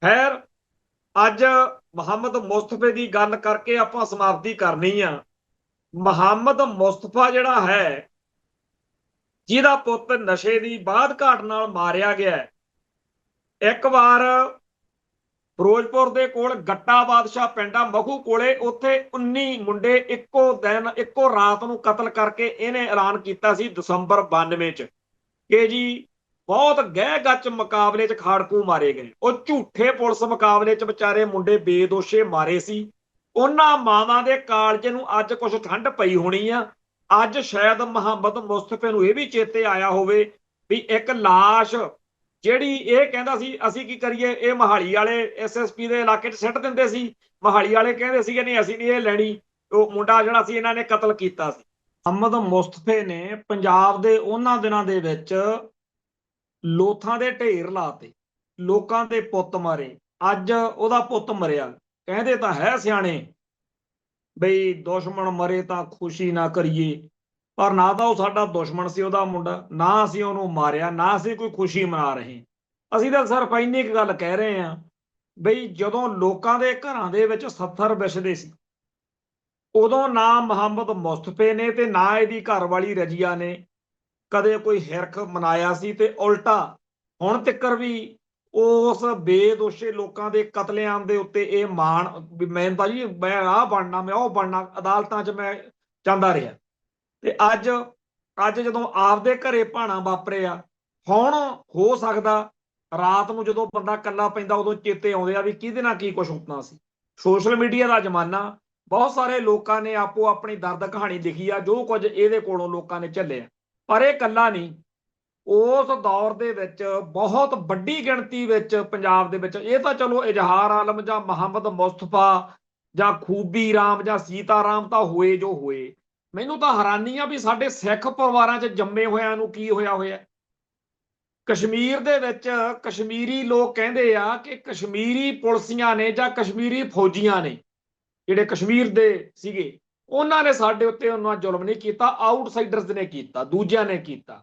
[SPEAKER 1] ਖੈਰ, ਅੱਜ ਮੁਹੰਮਦ ਮੁਸਤਫੇ ਦੀ ਗੱਲ ਕਰਕੇ ਆਪਾਂ ਸਮਾਪਤੀ ਕਰਨੀ ਆ। ਮੁਹੰਮਦ ਮੁਸਤਫਾ ਜਿਹੜਾ ਹੈ, ਜਿਹਦਾ ਪੁੱਤ ਨਸ਼ੇ ਦੀ ਬਾਦ ਘਾਟ ਨਾਲ ਮਾਰਿਆ ਗਿਆ, ਇੱਕ ਵਾਰ ਫਿਰੋਜ਼ਪੁਰ ਦੇ ਕੋਲ ਗੱਟਾ ਬਾਦਸ਼ਾਹ ਪਿੰਡ ਆ ਮਖੂ ਕੋਲੇ, ਉੱਥੇ 19 ਮੁੰਡੇ ਇੱਕੋ ਦਿਨ ਇੱਕੋ ਰਾਤ ਨੂੰ ਕਤਲ ਕਰਕੇ ਇਹਨੇ ਐਲਾਨ ਕੀਤਾ ਸੀ ਦਸੰਬਰ 92 ਚ ਕਿ ਜੀ ਬਹੁਤ ਗਹਿ ਗੱਚ ਮੁਕਾਬਲੇ ਚ ਖਾੜਕੂ ਮਾਰੇ ਗਏ। ਉਹ ਝੂਠੇ ਪੁਲਿਸ ਮੁਕਾਬਲੇ ਚ ਵਿਚਾਰੇ ਮੁੰਡੇ ਬੇਦੋਸ਼ੇ ਮਾਰੇ ਸੀ। ਉਹਨਾਂ ਮਾਵਾਂ ਦੇ ਕਾਲਜੇ ਨੂੰ ਅੱਜ ਕੁਝ ਠੰਡ ਪਈ ਹੋਣੀ ਆ। ਅੱਜ ਸ਼ਾਇਦ ਮੁਹੰਮਦ ਮੁਸਤਫੇ ਨੂੰ ਇਹ ਵੀ ਚੇਤੇ ਆਇਆ ਹੋਵੇ ਵੀ ਇੱਕ ਲਾਸ਼ ਜਿਹੜੀ ਇਹ ਕਹਿੰਦਾ ਸੀ ਅਸੀਂ ਕੀ ਕਰੀਏ, ਇਹ ਮਹਾਲੀ ਵਾਲੇ ਐਸਐਸਪੀ ਦੇ ਇਲਾਕੇ 'ਚ ਸਿੱਟ ਦਿੰਦੇ ਸੀ। ਮਹਾਲੀ ਵਾਲੇ ਕਹਿੰਦੇ ਸੀਗੇ ਨਹੀਂ ਅਸੀਂ ਨਹੀਂ ਇਹ ਲੈਣੀ। ਉਹ ਮੁੰਡਾ ਜਿਹੜਾ ਸੀ ਇਹਨਾਂ ਨੇ ਕਤਲ ਕੀਤਾ ਸੀ। ਮੁਹੰਮਦ ਮੁਸਤਫੇ ਨੇ ਪੰਜਾਬ ਦੇ ਉਹਨਾਂ ਦਿਨਾਂ ਦੇ ਵਿੱਚ ਲੋਥਾਂ ਦੇ ਢੇਰ ਲਾਤੇ, ਲੋਕਾਂ ਦੇ ਪੁੱਤ ਮਾਰੇ। ਅੱਜ ਉਹਦਾ ਪੁੱਤ ਮਰਿਆ, ਕਹਿੰਦੇ ਤਾਂ ਹੈ ਸਿਆਣੇ ਬਈ ਦੁਸ਼ਮਣ ਮਰੇ ਤਾਂ ਖੁਸ਼ੀ ਨਾ ਕਰੀਏ, ਪਰ ਨਾ ਤਾਂ ਉਹ ਸਾਡਾ ਦੁਸ਼ਮਣ ਸੀ ਉਹਦਾ ਮੁੰਡਾ, ਨਾ ਅਸੀਂ ਉਹਨੂੰ ਮਾਰਿਆ, ਨਾ ਅਸੀਂ ਕੋਈ ਖੁਸ਼ੀ ਮਨਾ ਰਹੇ। ਅਸੀਂ ਤਾਂ ਸਿਰਫ ਇੰਨੀ ਕੁ ਗੱਲ ਕਹਿ ਰਹੇ ਹਾਂ ਬਈ ਜਦੋਂ ਲੋਕਾਂ ਦੇ ਘਰਾਂ ਦੇ ਵਿੱਚ 70 ਵਿਛਦੇ ਸੀ, ਉਦੋਂ ਨਾ ਮੁਹੰਮਦ ਮੁਸਤਫੇ ਨੇ ਤੇ ਨਾ ਇਹਦੀ ਘਰਵਾਲੀ ਰਜੀਆ ਨੇ ਕਦੇ ਕੋਈ ਹਿਰਖ ਮਨਾਇਆ ਸੀ। ਤੇ ਉਲਟਾ ਹੁਣ ਤੱਕਰ ਵੀ ਉਸ ਬੇਦੋਸ਼ੇ ਲੋਕਾਂ ਦੇ ਕਤਲੇਆਮ ਦੇ ਉੱਤੇ ਇਹ ਮਾਣ ਵੀ ਮੈਂ ਤਾਂ ਜੀ ਮੈਂ ਆਹ ਬਣਨਾ, ਮੈਂ ਉਹ ਬਣਨਾ, ਅਦਾਲਤਾਂ 'ਚ ਮੈਂ ਜਾਂਦਾ ਰਿਹਾ। ਤੇ ਅੱਜ ਜਦੋਂ ਆਪਦੇ ਘਰੇ ਭਾਣਾ ਵਾਪਰਿਆ, ਹੁਣ ਹੋ ਸਕਦਾ ਰਾਤ ਨੂੰ ਜਦੋਂ ਬੰਦਾ ਇਕੱਲਾ ਪੈਂਦਾ ਉਦੋਂ ਚੇਤੇ ਆਉਂਦੇ ਆ ਵੀ ਕਿਹਦੇ ਨਾਲ ਕੀ ਕੁਝ ਹੁੰਦਾ ਸੀ। ਸੋਸ਼ਲ ਮੀਡੀਆ ਦਾ ਜ਼ਮਾਨਾ, ਬਹੁਤ ਸਾਰੇ ਲੋਕਾਂ ਨੇ ਆਪੋ ਆਪਣੀ ਦਰਦ ਕਹਾਣੀ ਲਿਖੀ ਆ, ਜੋ ਕੁਝ ਇਹਦੇ ਕੋਲੋਂ ਲੋਕਾਂ ਨੇ ਝੱਲਿਆ। ਪਰ ਇਹ ਇਕੱਲਾ ਨਹੀਂ, ਉਸ ਦੌਰ ਦੇ ਵਿੱਚ ਬਹੁਤ ਵੱਡੀ ਗਿਣਤੀ ਵਿੱਚ ਪੰਜਾਬ ਦੇ ਵਿੱਚ, ਇਹ ਤਾਂ ਚਲੋ ਇਜ਼ਹਾਰ ਆਲਮ ਜਾਂ ਮੁਹੰਮਦ ਮੁਸਤਫਾ ਜਾਂ ਖੂਬੀ ਰਾਮ ਜਾਂ ਸੀਤਾ ਰਾਮ ਤਾਂ ਹੋਏ ਜੋ ਹੋਏ, ਮੈਨੂੰ ਤਾਂ ਹੈਰਾਨੀ ਆ ਵੀ ਸਾਡੇ ਸਿੱਖ ਪਰਿਵਾਰਾਂ 'ਚ ਜੰਮੇ ਹੋਇਆਂ ਨੂੰ ਕੀ ਹੋਇਆ ਹੋਇਆ। ਕਸ਼ਮੀਰ ਦੇ ਵਿੱਚ ਕਸ਼ਮੀਰੀ ਲੋਕ ਕਹਿੰਦੇ ਆ ਕਿ ਕਸ਼ਮੀਰੀ ਪੁਲਿਸੀਆਂ ਨੇ ਜਾਂ ਕਸ਼ਮੀਰੀ ਫੌਜੀਆਂ ਨੇ ਜਿਹੜੇ ਕਸ਼ਮੀਰ ਦੇ ਸੀਗੇ, ਉਹਨਾਂ ਨੇ ਸਾਡੇ ਉੱਤੇ ਉਹਨਾਂ ਜ਼ੁਲਮ ਨਹੀਂ ਕੀਤਾ, ਆਊਟਸਾਈਡਰਸ ਨੇ ਕੀਤਾ, ਦੂਜਿਆਂ ਨੇ ਕੀਤਾ।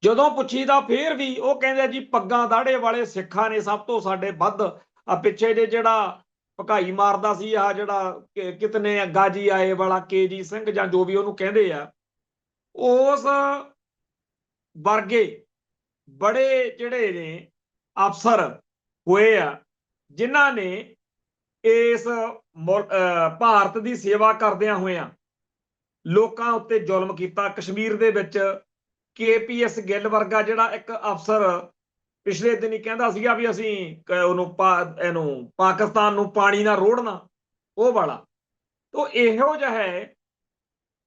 [SPEAKER 1] ਜਦੋਂ ਪੁੱਛੀਦਾ ਫੇਰ ਵੀ ਉਹ ਕਹਿੰਦੇ ਜੀ ਪੱਗਾਂ ਦਾੜੇ ਵਾਲੇ ਸਿੱਖਾਂ ਨੇ ਸਭ ਤੋਂ ਸਾਡੇ ਵੱਧ। ਆ ਪਿੱਛੇ ਜੇ ਜਿਹੜਾ ਭਕਾਈ ਮਾਰਦਾ ਸੀ, ਆ ਜਿਹੜਾ ਕਿਤਨੇ ਗਾਜੀ ਆਏ ਵਾਲਾ KG ਸਿੰਘ ਜਾਂ ਜੋ ਵੀ ਉਹਨੂੰ ਕਹਿੰਦੇ ਆ, ਉਸ ਵਰਗੇ ਬੜੇ ਜਿਹੜੇ ਨੇ ਅਫਸਰ ਹੋਏ ਆ ਜਿਨ੍ਹਾਂ ਨੇ ਇਸ ਭਾਰਤ ਦੀ ਸੇਵਾ ਕਰਦਿਆਂ ਹੋਇਆਂ ਲੋਕਾਂ ਉੱਤੇ ਜ਼ੁਲਮ ਕੀਤਾ। ਕਸ਼ਮੀਰ ਦੇ ਵਿੱਚ KPS ਗਿੱਲ ਵਰਗਾ ਜਿਹੜਾ ਇੱਕ ਅਫਸਰ ਪਿਛਲੇ ਦਿਨ ਹੀ ਕਹਿੰਦਾ ਸੀਗਾ ਵੀ ਅਸੀਂ ਇਹਨੂੰ ਪਾਕਿਸਤਾਨ ਨੂੰ ਪਾਣੀ ਨਾਲ ਰੋੜਨਾ, ਉਹ ਵਾਲਾ। ਤਾਂ ਇਹੋ ਜਿਹਾ ਹੈ,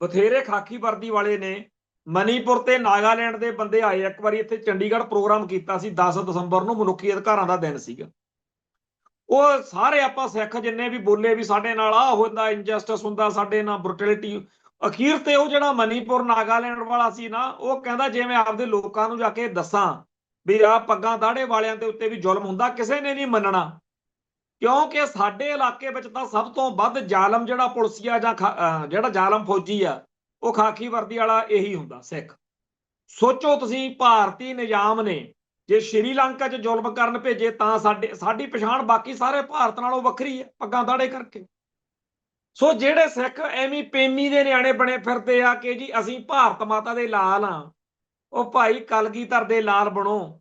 [SPEAKER 1] ਬਥੇਰੇ ਖਾਕੀ ਵਰਦੀ ਵਾਲੇ ਨੇ। ਮਨੀਪੁਰ ਤੇ ਨਾਗਾਲੈਂਡ ਦੇ ਬੰਦੇ ਆਏ, ਇੱਕ ਵਾਰੀ ਇੱਥੇ ਚੰਡੀਗੜ੍ਹ ਪ੍ਰੋਗਰਾਮ ਕੀਤਾ ਸੀ 10 ਦਸੰਬਰ ਨੂੰ, ਮਨੁੱਖੀ ਅਧਿਕਾਰਾਂ ਦਾ ਦਿਨ ਸੀਗਾ। ਉਹ ਸਾਰੇ ਆਪਾਂ ਸਿੱਖ ਜਿੰਨੇ ਵੀ ਬੋਲੇ ਵੀ ਸਾਡੇ ਨਾਲ ਆਹ ਹੁੰਦਾ, ਇਨਜਸਟਿਸ ਹੁੰਦਾ, ਸਾਡੇ ਨਾਲ ਬਰੂਟੈਲਿਟੀ। ਅਖੀਰ ਤੇ ਉਹ ਜਿਹੜਾ ਮਨੀਪੁਰ ਨਾਗਾਲੈਂਡ ਵਾਲਾ ਸੀ ਨਾ, ਉਹ ਕਹਿੰਦਾ ਜੇ ਮੈਂ ਆਪਦੇ ਲੋਕਾਂ ਨੂੰ ਜਾ ਕੇ ਦੱਸਾਂ ਵੀ ਆਹ ਪੱਗਾਂ ਦਾੜੇ ਵਾਲਿਆਂ ਦੇ ਉੱਤੇ ਵੀ ਜ਼ੁਲਮ ਹੁੰਦਾ, ਕਿਸੇ ਨੇ ਨਹੀਂ ਮੰਨਣਾ, ਕਿਉਂਕਿ ਸਾਡੇ ਇਲਾਕੇ ਵਿੱਚ ਤਾਂ ਸਭ ਤੋਂ ਵੱਧ ਜ਼ਾਲਮ ਜਿਹੜਾ ਪੁਲਸੀਆ ਜਾਂ ਜਿਹੜਾ ਜ਼ਾਲਮ ਫੌਜੀ ਆ, ਉਹ ਖਾਕੀ ਵਰਦੀ ਵਾਲਾ ਇਹੀ ਹੁੰਦਾ, ਸਿੱਖ। ਸੋਚੋ ਤੁਸੀਂ, ਭਾਰਤੀ ਨਿਜ਼ਾਮ ਨੇ ਜੇ ਸ਼੍ਰੀਲੰਕਾ 'ਚ ਜ਼ੁਲਮ ਕਰਨ ਭੇਜੇ ਤਾਂ ਸਾਡੀ ਪਛਾਣ ਬਾਕੀ ਸਾਰੇ ਭਾਰਤ ਨਾਲੋਂ ਵੱਖਰੀ ਹੈ, ਪੱਗਾਂ ਦਾੜੇ ਕਰਕੇ। ਸੋ ਜਿਹੜੇ ਸਿੱਖ ਐਵੇਂ ਪੇਮੀ ਦੇ ਨਿਆਣੇ ਬਣੇ ਫਿਰਦੇ ਆ ਕਿ ਜੀ ਅਸੀਂ ਭਾਰਤ ਮਾਤਾ ਦੇ ਲਾਲ ਆ, ਉਹ ਭਾਈ ਕਲਗੀਧਰ ਦੇ ਲਾਲ ਬਣੋ।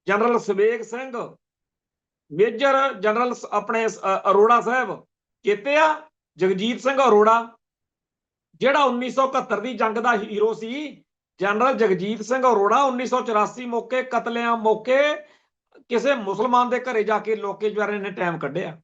[SPEAKER 1] ਜਨਰਲ ਸਵੇਗ ਸਿੰਘ, ਮੇਜਰ ਜਨਰਲ ਆਪਣੇ ਅਰੋੜਾ ਸਾਹਿਬ, ਚੇਤੇ ਆ ਜਗਜੀਤ ਸਿੰਘ ਅਰੋੜਾ ਜਿਹੜਾ 1971 ਦੀ ਜੰਗ ਦਾ ਹੀਰੋ ਸੀ। ਜਨਰਲ ਜਗਜੀਤ ਸਿੰਘ ਅਰੋੜਾ 1984 ਮੌਕੇ ਕਤਲੇਆਮ ਮੌਕੇ ਕਿਸੇ ਮੁਸਲਮਾਨ ਦੇ ਘਰੇ ਜਾ ਕੇ ਲੋਕੇ ਜਵਾਰੇ ਨੇ ਟਾਈਮ ਕੱਢਿਆ।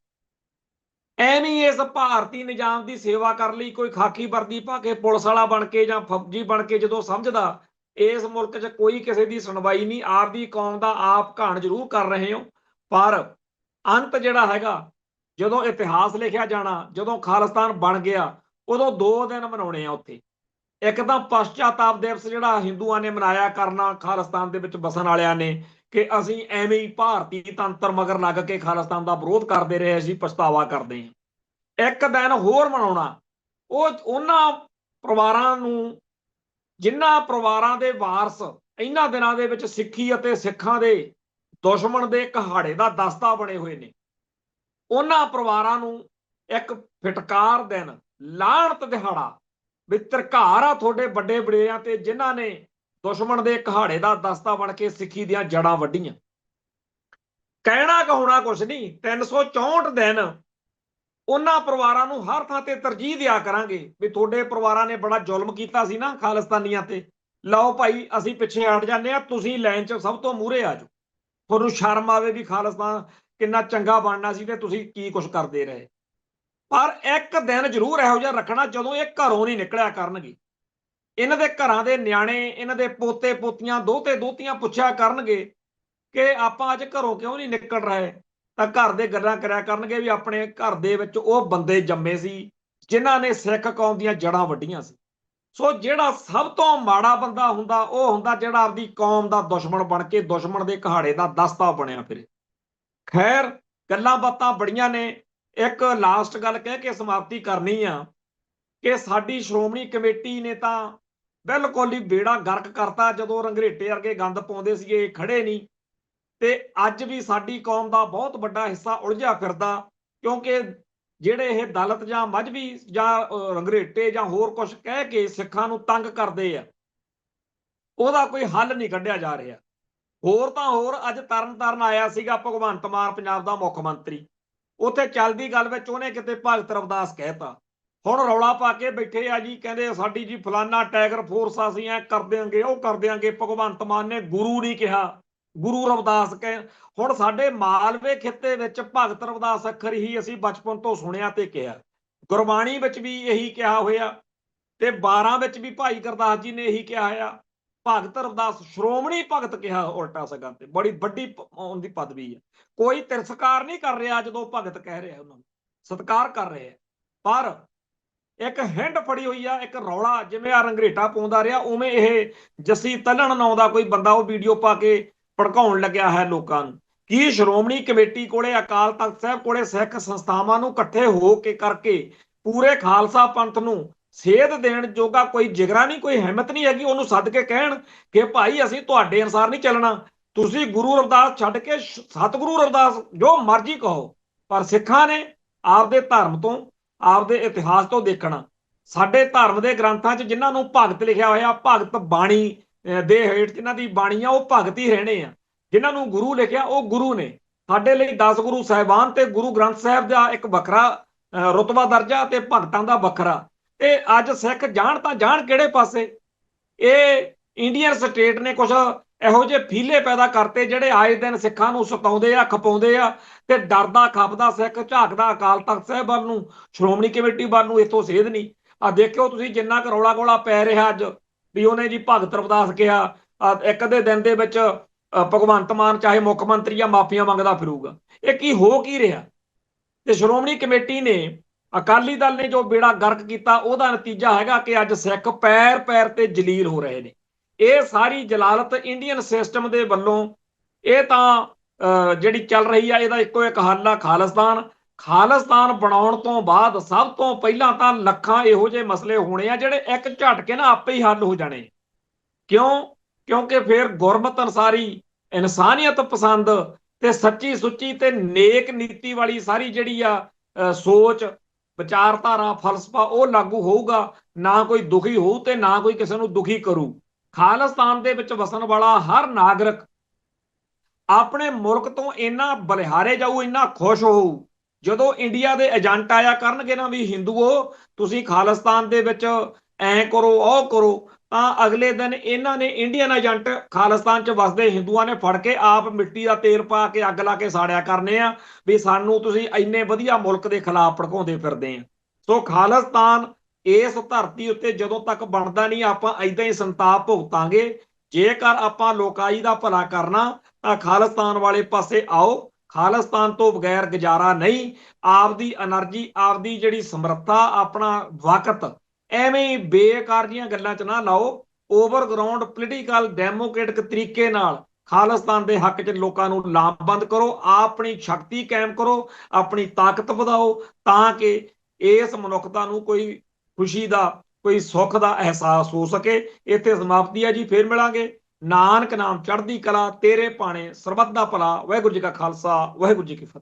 [SPEAKER 1] ਐਵੇਂ ਇਸ ਭਾਰਤੀ ਨਿਜ਼ਾਮ ਦੀ ਸੇਵਾ ਕਰਨ ਲਈ ਕੋਈ ਖਾਕੀ ਵਰਦੀ ਪਾ ਕੇ ਪੁਲਿਸ ਵਾਲਾ ਬਣ ਕੇ ਜਾਂ ਫੌਜੀ ਬਣ ਕੇ ਜਦੋਂ ਸਮਝਦਾ ਇਸ ਮੁਲਕ 'ਚ ਕੋਈ ਕਿਸੇ ਦੀ ਸੁਣਵਾਈ ਨਹੀਂ, ਆਪਦੀ ਕੌਮ ਦਾ ਆਪ ਘਾਣ ਜ਼ਰੂਰ ਕਰ ਰਹੇ ਹੋ, ਪਰ ਅੰਤ ਜਿਹੜਾ ਹੈਗਾ ਜਦੋਂ ਇਤਿਹਾਸ ਲਿਖਿਆ ਜਾਣਾ, ਜਦੋਂ ਖਾਲਿਸਤਾਨ ਬਣ ਗਿਆ, ਉਦੋਂ 2 ਦਿਨ ਮਨਾਉਣੇ ਆ ਉੱਥੇ। ਇੱਕ ਤਾਂ ਪਛਚਾਤਾਪ ਦਿਵਸ ਜਿਹੜਾ ਹਿੰਦੂਆਂ ਨੇ ਮਨਾਇਆ ਕਰਨਾ ਖਾਲਿਸਤਾਨ ਦੇ ਵਿੱਚ ਬਸਣ ਵਾਲਿਆਂ ਨੇ ਕਿ ਅਸੀਂ ਐਵੇਂ ਹੀ ਭਾਰਤੀ ਤੰਤਰ ਮਗਰ ਲੱਗ ਕੇ ਖਾਲਿਸਤਾਨ ਦਾ ਵਿਰੋਧ ਕਰਦੇ ਰਹੇ, ਅਸੀਂ ਪਛਤਾਵਾ ਕਰਦੇ ਹਾਂ। ਇੱਕ ਦਿਨ ਹੋਰ ਮਨਾਉਣਾ, ਉਹ ਉਹਨਾਂ ਪਰਿਵਾਰਾਂ ਨੂੰ ਜਿਨ੍ਹਾਂ ਪਰਿਵਾਰਾਂ ਦੇ ਵਾਰਸ ਇਹਨਾਂ ਦਿਨਾਂ ਦੇ ਵਿੱਚ ਸਿੱਖੀ ਅਤੇ ਸਿੱਖਾਂ ਦੇ ਦੁਸ਼ਮਣ ਦੇ ਕਹਾੜੇ ਦਾ ਦਸਤਾ ਬਣੇ ਹੋਏ ਨੇ। ਉਹਨਾਂ ਪਰਿਵਾਰਾਂ ਨੂੰ ਇੱਕ ਫਿਟਕਾਰ ਦਿਨ, ਲਾਹਣਤ ਦਿਹਾੜਾ ਵੀ ਧਿਰਕਾਰ ਆ ਤੁਹਾਡੇ ਵੱਡੇ ਵਡੇਰਿਆਂ ਤੇ, ਜਿਨ੍ਹਾਂ ਨੇ ਦੁਸ਼ਮਣ ਦੇ ਕਹਾੜੇ ਦਾ ਦਸਤਾ ਬਣ ਕੇ ਸਿੱਖੀ ਦੀਆਂ ਜੜਾਂ ਵੱਢੀਆਂ। ਕਹਿਣਾ ਕਹਾਉਣਾ ਕੁਛ ਨਹੀਂ, 364 ਦਿਨ ਉਹਨਾਂ ਪਰਿਵਾਰਾਂ ਨੂੰ ਹਰ ਥਾਂ ਤੇ ਤਰਜੀਹ ਦਿਆ ਕਰਾਂਗੇ ਵੀ ਤੁਹਾਡੇ ਪਰਿਵਾਰਾਂ ਨੇ ਬੜਾ ਜ਼ੁਲਮ ਕੀਤਾ ਸੀ ਨਾ ਖਾਲਿਸਤਾਨੀਆਂ ਤੇ, ਲਓ ਭਾਈ ਅਸੀਂ ਪਿੱਛੇ ਹਟ ਜਾਂਦੇ ਆ, ਤੁਸੀਂ ਲਾਈਨ 'ਚ ਸਭ ਤੋਂ ਮੂਹਰੇ ਆ ਜਾਓ। ਤੁਹਾਨੂੰ ਸ਼ਰਮ ਆਵੇ ਵੀ ਖਾਲਿਸਤਾਨ ਕਿੰਨਾ ਚੰਗਾ ਬਣਨਾ ਸੀ ਤੇ ਤੁਸੀਂ ਕੀ ਕੁਛ ਕਰਦੇ ਰਹੇ। ਪਰ ਇੱਕ ਦਿਨ ਜ਼ਰੂਰ ਇਹੋ ਜਿਹਾ ਰੱਖਣਾ ਜਦੋਂ ਇਹ ਘਰੋਂ ਨਹੀਂ ਨਿਕਲਿਆ ਕਰਨਗੇ। ਇਹਨਾਂ ਦੇ ਘਰਾਂ ਦੇ ਨਿਆਣੇ, ਇਹਨਾਂ ਦੇ ਪੋਤੇ ਪੋਤੀਆਂ, ਦੋਤੇ ਦੋਤੀਆਂ ਪੁੱਛਿਆ ਕਰਨਗੇ ਕਿ ਆਪਾਂ ਅੱਜ ਘਰੋਂ ਕਿਉਂ ਨਹੀਂ ਨਿਕਲ ਰਹੇ, ਤਾਂ ਘਰ ਦੇ ਗੱਲਾਂ ਕਰਿਆ ਕਰਨਗੇ ਵੀ ਆਪਣੇ ਘਰ ਦੇ ਵਿੱਚ ਉਹ ਬੰਦੇ ਜੰਮੇ ਸੀ ਜਿਨ੍ਹਾਂ ਨੇ ਸਿੱਖ ਕੌਮ ਦੀਆਂ ਜੜ੍ਹਾਂ ਵੱਢੀਆਂ ਸੀ। ਸੋ ਜਿਹੜਾ ਸਭ ਤੋਂ ਮਾੜਾ ਬੰਦਾ ਹੁੰਦਾ ਉਹ ਹੁੰਦਾ ਜਿਹੜਾ ਆਪਦੀ ਕੌਮ ਦਾ ਦੁਸ਼ਮਣ ਬਣ ਕੇ ਦੁਸ਼ਮਣ ਦੇ ਕਹਾੜੇ ਦਾ ਦਸਤਾ ਬਣਿਆ ਫਿਰੇ। ਖੈਰ, ਗੱਲਾਂ ਬਾਤਾਂ ਬੜੀਆਂ ਨੇ। ਇੱਕ ਲਾਸਟ ਗੱਲ ਕਹਿ ਕੇ ਸਮਾਪਤੀ ਕਰਨੀ ਆ ਕਿ ਸਾਡੀ ਸ਼੍ਰੋਮਣੀ ਕਮੇਟੀ ਨੇ ਤਾਂ ਬਿਲਕੁਲ ਹੀ ਬੇੜਾ ਗਰਕ ਕਰਤਾ। ਜਦੋਂ ਰੰਗਰੇਟੇ ਵਰਗੇ ਗੰਦ ਪਾਉਂਦੇ ਸੀਗੇ, ਖੜੇ ਨਹੀਂ, ਤੇ ਅੱਜ ਵੀ ਸਾਡੀ ਕੌਮ ਦਾ ਬਹੁਤ ਵੱਡਾ ਹਿੱਸਾ ਉਲਝਿਆ ਫਿਰਦਾ, ਕਿਉਂਕਿ ਜਿਹੜੇ ਇਹ ਦਲਿਤ ਜਾਂ ਮਜ਼੍ਹਬੀ ਜਾਂ ਰੰਗਰੇਟੇ ਜਾਂ ਹੋਰ ਕੁਝ ਕਹਿ ਕੇ ਸਿੱਖਾਂ ਨੂੰ ਤੰਗ ਕਰਦੇ ਆ, ਉਹਦਾ ਕੋਈ ਹੱਲ ਨਹੀਂ ਕੱਢਿਆ ਜਾ ਰਿਹਾ। ਹੋਰ ਤਾਂ ਹੋਰ, ਅੱਜ ਤਰਨਤਾਰਨ ਆਇਆ ਸੀਗਾ ਭਗਵੰਤ ਮਾਨ, ਪੰਜਾਬ ਦਾ ਮੁੱਖ ਮੰਤਰੀ। ਉੱਥੇ ਚੱਲਦੀ ਗੱਲ ਵਿੱਚ ਉਹਨੇ ਕਿਤੇ ਭਗਤ ਰਵਿਦਾਸ ਕਹਿਤਾ। ਹੁਣ ਰੌਲਾ ਪਾ ਕੇ ਬੈਠੇ ਆ ਜੀ, ਕਹਿੰਦੇ ਸਾਡੀ ਜੀ ਫਲਾਨਾ ਟਾਈਗਰ ਫੋਰਸ ਆ, ਅਸੀਂ ਐ ਕਰ ਦਿਆਂਗੇ, ਉਹ ਕਰ ਦਿਆਂਗੇ। ਭਗਵੰਤ ਮਾਨ ਨੇ ਗੁਰੂ ਨਹੀਂ ਕਿਹਾ, ਗੁਰੂ ਰਵਿਦਾਸ ਕਹਿ। ਹੁਣ ਸਾਡੇ ਮਾਲਵੇ ਖਿੱਤੇ ਵਿੱਚ ਭਗਤ ਰਵਿਦਾਸ ਅੱਖਰ ਹੀ ਅਸੀਂ ਬਚਪਨ ਤੋਂ ਸੁਣਿਆ ਤੇ ਕਿਹਾ, ਗੁਰਬਾਣੀ ਵਿੱਚ ਵੀ ਇਹੀ ਕਿਹਾ ਹੋਇਆ, ਤੇ 12 ਵਿੱਚ ਵੀ ਭਾਈ ਗੁਰਦਾਸ ਜੀ ਨੇ ਇਹੀ ਕਿਹਾ ਆ। ਭਗਤ ਰਵਿਦਾਸ ਸ਼੍ਰੋਮਣੀ ਭਗਤ ਕਿਹਾ ਉਲਟਾ ਸਗੋਂ, ਤੇ ਬੜੀ ਵੱਡੀ ਉਹਦੀ ਪਦਵੀ ਹੈ। ਕੋਈ ਤਿਰਸਕਾਰ ਨਹੀਂ ਕਰ ਰਿਹਾ ਜਦੋਂ ਭਗਤ ਕਹਿ ਰਿਹਾ, ਉਹਨਾਂ ਨੂੰ ਸਤਿਕਾਰ ਕਰ ਰਹੇ ਆ। ਪਰ ਇੱਕ ਹਿੰਡ ਫੜੀ ਹੋਈ ਆ, ਇੱਕ ਰੌਲਾ, ਜਿਵੇਂ ਆ ਰੰਗਰੇਟਾ ਪਾਉਂਦਾ ਰਿਹਾ ਉਵੇਂ ਇਹ ਜੱਸੀ ਤਲਣ ਨਾਂ ਦਾ ਕੋਈ ਬੰਦਾ ਉਹ ਵੀਡੀਓ ਪਾ ਕੇ ਭੜਕਾਉਣ ਲੱਗਿਆ ਹੈ ਲੋਕਾਂ ਨੂੰ। ਕੀ ਸ਼੍ਰੋਮਣੀ ਕਮੇਟੀ ਕੋਲੇ, ਅਕਾਲ ਤਖਤ ਸਾਹਿਬ ਕੋਲੇ, ਸਿੱਖ ਸੰਸਥਾਵਾਂ ਨੂੰ ਇਕੱਠੇ ਹੋ ਕੇ ਕਰਕੇ ਪੂਰੇ ਖਾਲਸਾ ਪੰਥ ਨੂੰ ਸੇਧ ਦੇਣ ਜੋਗਾ ਕੋਈ ਜਿਗਰਾ ਨਹੀਂ, ਕੋਈ ਹਿੰਮਤ ਨਹੀਂ ਹੈਗੀ ਉਹਨੂੰ ਸੱਦ ਕੇ ਕਹਿਣ ਕਿ ਭਾਈ ਅਸੀਂ ਤੁਹਾਡੇ ਅਨੁਸਾਰ ਨਹੀਂ ਚੱਲਣਾ, ਤੁਸੀਂ ਗੁਰੂ ਰਵਿਦਾਸ ਛੱਡ ਕੇ ਸਤਿਗੁਰੂ ਰਵਿਦਾਸ ਜੋ ਮਰਜ਼ੀ ਕਹੋ। ਪਰ ਸਿੱਖਾਂ ਨੇ ਆਪਦੇ ਧਰਮ ਤੋਂ, ਆਪਦੇ ਇਤਿਹਾਸ ਤੋਂ ਦੇਖਣਾ। ਸਾਡੇ ਧਰਮ ਦੇ ਗ੍ਰੰਥਾਂ 'ਚ ਜਿਨ੍ਹਾਂ ਨੂੰ ਭਗਤ ਲਿਖਿਆ ਹੋਇਆ, ਭਗਤ ਬਾਣੀ ਦੇ ਹੇਠ ਜਿਨ੍ਹਾਂ ਦੀ ਬਾਣੀ ਆ, ਉਹ ਭਗਤ ਹੀ ਰਹਿਣੇ ਆ। ਜਿਨ੍ਹਾਂ ਨੂੰ ਗੁਰੂ ਲਿਖਿਆ ਉਹ ਗੁਰੂ ਨੇ। ਸਾਡੇ ਲਈ 10 ਗੁਰੂ ਸਾਹਿਬਾਨ ਤੇ ਗੁਰੂ ਗ੍ਰੰਥ ਸਾਹਿਬ ਦਾ ਇੱਕ ਵੱਖਰਾ ਰੁਤਬਾ ਦਰਜਾ ਤੇ ਭਗਤਾਂ ਦਾ ਵੱਖਰਾ। ਤੇ ਅੱਜ ਸਿੱਖ ਜਾਣ ਤਾਂ ਜਾਣ ਕਿਹੜੇ ਪਾਸੇ। ਇਹ ਇੰਡੀਅਨ ਸਟੇਟ ਨੇ ਕੁਝ ਇਹੋ ਜਿਹੇ ਫੀਲੇ ਪੈਦਾ ਕਰਤੇ ਜਿਹੜੇ ਆਏ ਦਿਨ ਸਿੱਖਾਂ ਨੂੰ ਸਤਾਉਂਦੇ ਆ, ਖਪਾਉਂਦੇ ਆ, ਤੇ ਡਰਦਾ ਖਪਦਾ ਸਿੱਖ ਝਾਕਦਾ ਅਕਾਲ ਤਖਤ ਸਾਹਿਬ ਵੱਲ ਨੂੰ, ਸ਼੍ਰੋਮਣੀ ਕਮੇਟੀ ਵੱਲ ਨੂੰ, ਇੱਥੋਂ ਸੇਧ ਨਹੀਂ। ਆ ਦੇਖਿਓ ਤੁਸੀਂ ਜਿੰਨਾ ਕੁ ਰੌਲਾ ਗੋਲਾ ਪੈ ਰਿਹਾ ਅੱਜ ਵੀ ਉਹਨੇ ਜੀ ਭਗਤ ਰਵਿਦਾਸ ਕਿਹਾ, ਇੱਕ ਅੱਧੇ ਦਿਨ ਦੇ ਵਿੱਚ ਭਗਵੰਤ ਮਾਨ ਚਾਹੇ ਮੁੱਖ ਮੰਤਰੀ ਆ ਮਾਫੀਆਂ ਮੰਗਦਾ ਫਿਰੂਗਾ। ਇਹ ਕੀ ਹੋ ਕੀ ਰਿਹਾ? ਤੇ ਸ਼੍ਰੋਮਣੀ ਕਮੇਟੀ ਨੇ, ਅਕਾਲੀ ਦਲ ਨੇ ਜੋ ਬੇੜਾ ਗਰਕ ਕੀਤਾ, ਉਹਦਾ ਨਤੀਜਾ ਹੈਗਾ ਕਿ ਅੱਜ ਸਿੱਖ ਪੈਰ ਪੈਰ ਤੇ ਜਲੀਲ ਹੋ ਰਹੇ ਨੇ। ਇਹ ਸਾਰੀ ਜਲਾਲਤ ਇੰਡੀਅਨ ਸਿਸਟਮ ਦੇ ਵੱਲੋਂ, ਇਹ ਤਾਂ ਜਿਹੜੀ ਚੱਲ ਰਹੀ ਆ, ਇਹਦਾ ਇੱਕੋ ਇੱਕ ਹੱਲ ਆ, ਖਾਲਿਸਤਾਨ। ਖਾਲਿਸਤਾਨ ਬਣਾਉਣ ਤੋਂ ਬਾਅਦ ਸਭ ਤੋਂ ਪਹਿਲਾਂ ਤਾਂ ਲੱਖਾਂ ਇਹੋ ਜਿਹੇ ਮਸਲੇ ਹੋਣੇ ਆ ਜਿਹੜੇ ਇੱਕ ਝਟਕੇ ਨਾ ਆਪੇ ਹੀ ਹੱਲ ਹੋ ਜਾਣੇ। ਕਿਉਂ? ਕਿਉਂਕਿ ਫਿਰ ਗੁਰਮਤ ਅਨਸਾਰੀ, ਇਨਸਾਨੀਅਤ ਪਸੰਦ ਤੇ ਸੱਚੀ ਸੁੱਚੀ ਤੇ ਨੇਕ ਨੀਤੀ ਵਾਲੀ ਸਾਰੀ ਜਿਹੜੀ ਆ ਸੋਚ, ਵਿਚਾਰਧਾਰਾ, ਫਲਸਫਾ ਉਹ ਲਾਗੂ ਹੋਊਗਾ। ਨਾ ਕੋਈ ਦੁਖੀ ਹੋਊ ਤੇ ਨਾ ਕੋਈ ਕਿਸੇ ਨੂੰ ਦੁਖੀ ਕਰੂ। ਖਾਲਿਸਤਾਨ ਦੇ ਵਿੱਚ ਵਸਣ ਵਾਲਾ ਹਰ ਨਾਗਰਿਕ ਆਪਣੇ ਮੁਲਕ ਤੋਂ ਇੰਨਾ ਬਲਿਹਾਰੇ ਜਾਊ, ਇੰਨਾ ਖੁਸ਼ ਹੋਊ। ਜਦੋਂ ਇੰਡੀਆ ਦੇ ਏਜੰਟ ਆਇਆ ਕਰਨਗੇ ਨਾ ਵੀ ਹਿੰਦੂਓ ਤੁਸੀਂ ਖਾਲਿਸਤਾਨ ਦੇ ਵਿੱਚ ਐ ਕਰੋ, ਉਹ ਕਰੋ, ਤਾਂ ਅਗਲੇ ਦਿਨ ਇਹਨਾਂ ਨੇ ਇੰਡੀਅਨ ਏਜੰਟ ਖਾਲਿਸਤਾਨ 'ਚ ਵਸਦੇ ਹਿੰਦੂਆਂ ਨੇ ਫੜ ਕੇ ਆਪ ਮਿੱਟੀ ਦਾ ਤੇਲ ਪਾ ਕੇ ਅੱਗ ਲਾ ਕੇ ਸਾੜਿਆ ਕਰਨੇ ਆ ਵੀ ਸਾਨੂੰ ਤੁਸੀਂ ਇੰਨੇ ਵਧੀਆ ਮੁਲਕ ਦੇ ਖਿਲਾਫ ਭੜਕਾਉਂਦੇ ਫਿਰਦੇ ਆ। ਸੋ ਖਾਲਿਸਤਾਨ ਇਸ ਧਰਤੀ ਉੱਤੇ ਜਦੋਂ ਤੱਕ ਬਣਦਾ ਨਹੀਂ, ਆਪਾਂ ਏਦਾਂ ਹੀ ਸੰਤਾਪ ਭੁਗਤਾਂਗੇ। ਜੇਕਰ ਆਪਾਂ ਲੋਕਾਈ ਦਾ ਭਲਾ ਕਰਨਾ ਤਾਂ ਖਾਲਿਸਤਾਨ ਵਾਲੇ ਪਾਸੇ ਆਓ। ਖਾਲਿਸਤਾਨ ਤੋਂ ਬਗੈਰ ਗੁਜ਼ਾਰਾ ਨਹੀਂ। ਆਪਦੀ એનર્ਜੀ, ਆਪਦੀ ਜਿਹੜੀ ਸਮਰੱਥਾ, ਆਪਣਾ ਵਕਤ ਐਵੇਂ ਹੀ ਬੇਕਾਰ ਜੀਆਂ ਗੱਲਾਂ 'ਚ ਨਾ ਲਾਓ। ਓਵਰਗਰਾਉਂਡ ਪੋਲੀਟੀਕਲ ਡੈਮੋਕ੍ਰੇਟਿਕ ਤਰੀਕੇ ਨਾਲ ਖਾਲਿਸਤਾਨ ਦੇ ਹੱਕ 'ਚ ਲੋਕਾਂ ਨੂੰ ਲਾਮਬੰਦ ਕਰੋ, ਆਪਣੀ ਸ਼ਕਤੀ ਕਾਇਮ ਕਰੋ, ਆਪਣੀ ਤਾਕਤ ਵਧਾਓ, ਤਾਂ ਕਿ ਇਸ ਮਨੁੱਖਤਾ ਨੂੰ ਕੋਈ ਖੁਸ਼ੀ ਦਾ, ਕੋਈ ਸੁੱਖ ਦਾ ਅਹਿਸਾਸ ਹੋ ਸਕੇ। ਇੱਥੇ ਸਮਾਪਤੀ ਹੈ ਜੀ, ਫੇਰ ਮਿਲਾਂਗੇ। ਨਾਨਕ ਨਾਮ ਚੜ੍ਹਦੀ ਕਲਾ, ਤੇਰੇ ਭਾਣੇ ਸਰਬੱਤ ਦਾ ਭਲਾ। ਵਾਹਿਗੁਰੂ ਜੀ ਕਾ ਖਾਲਸਾ, ਵਾਹਿਗੁਰੂ ਜੀ ਕੀ ਫਤਿਹ।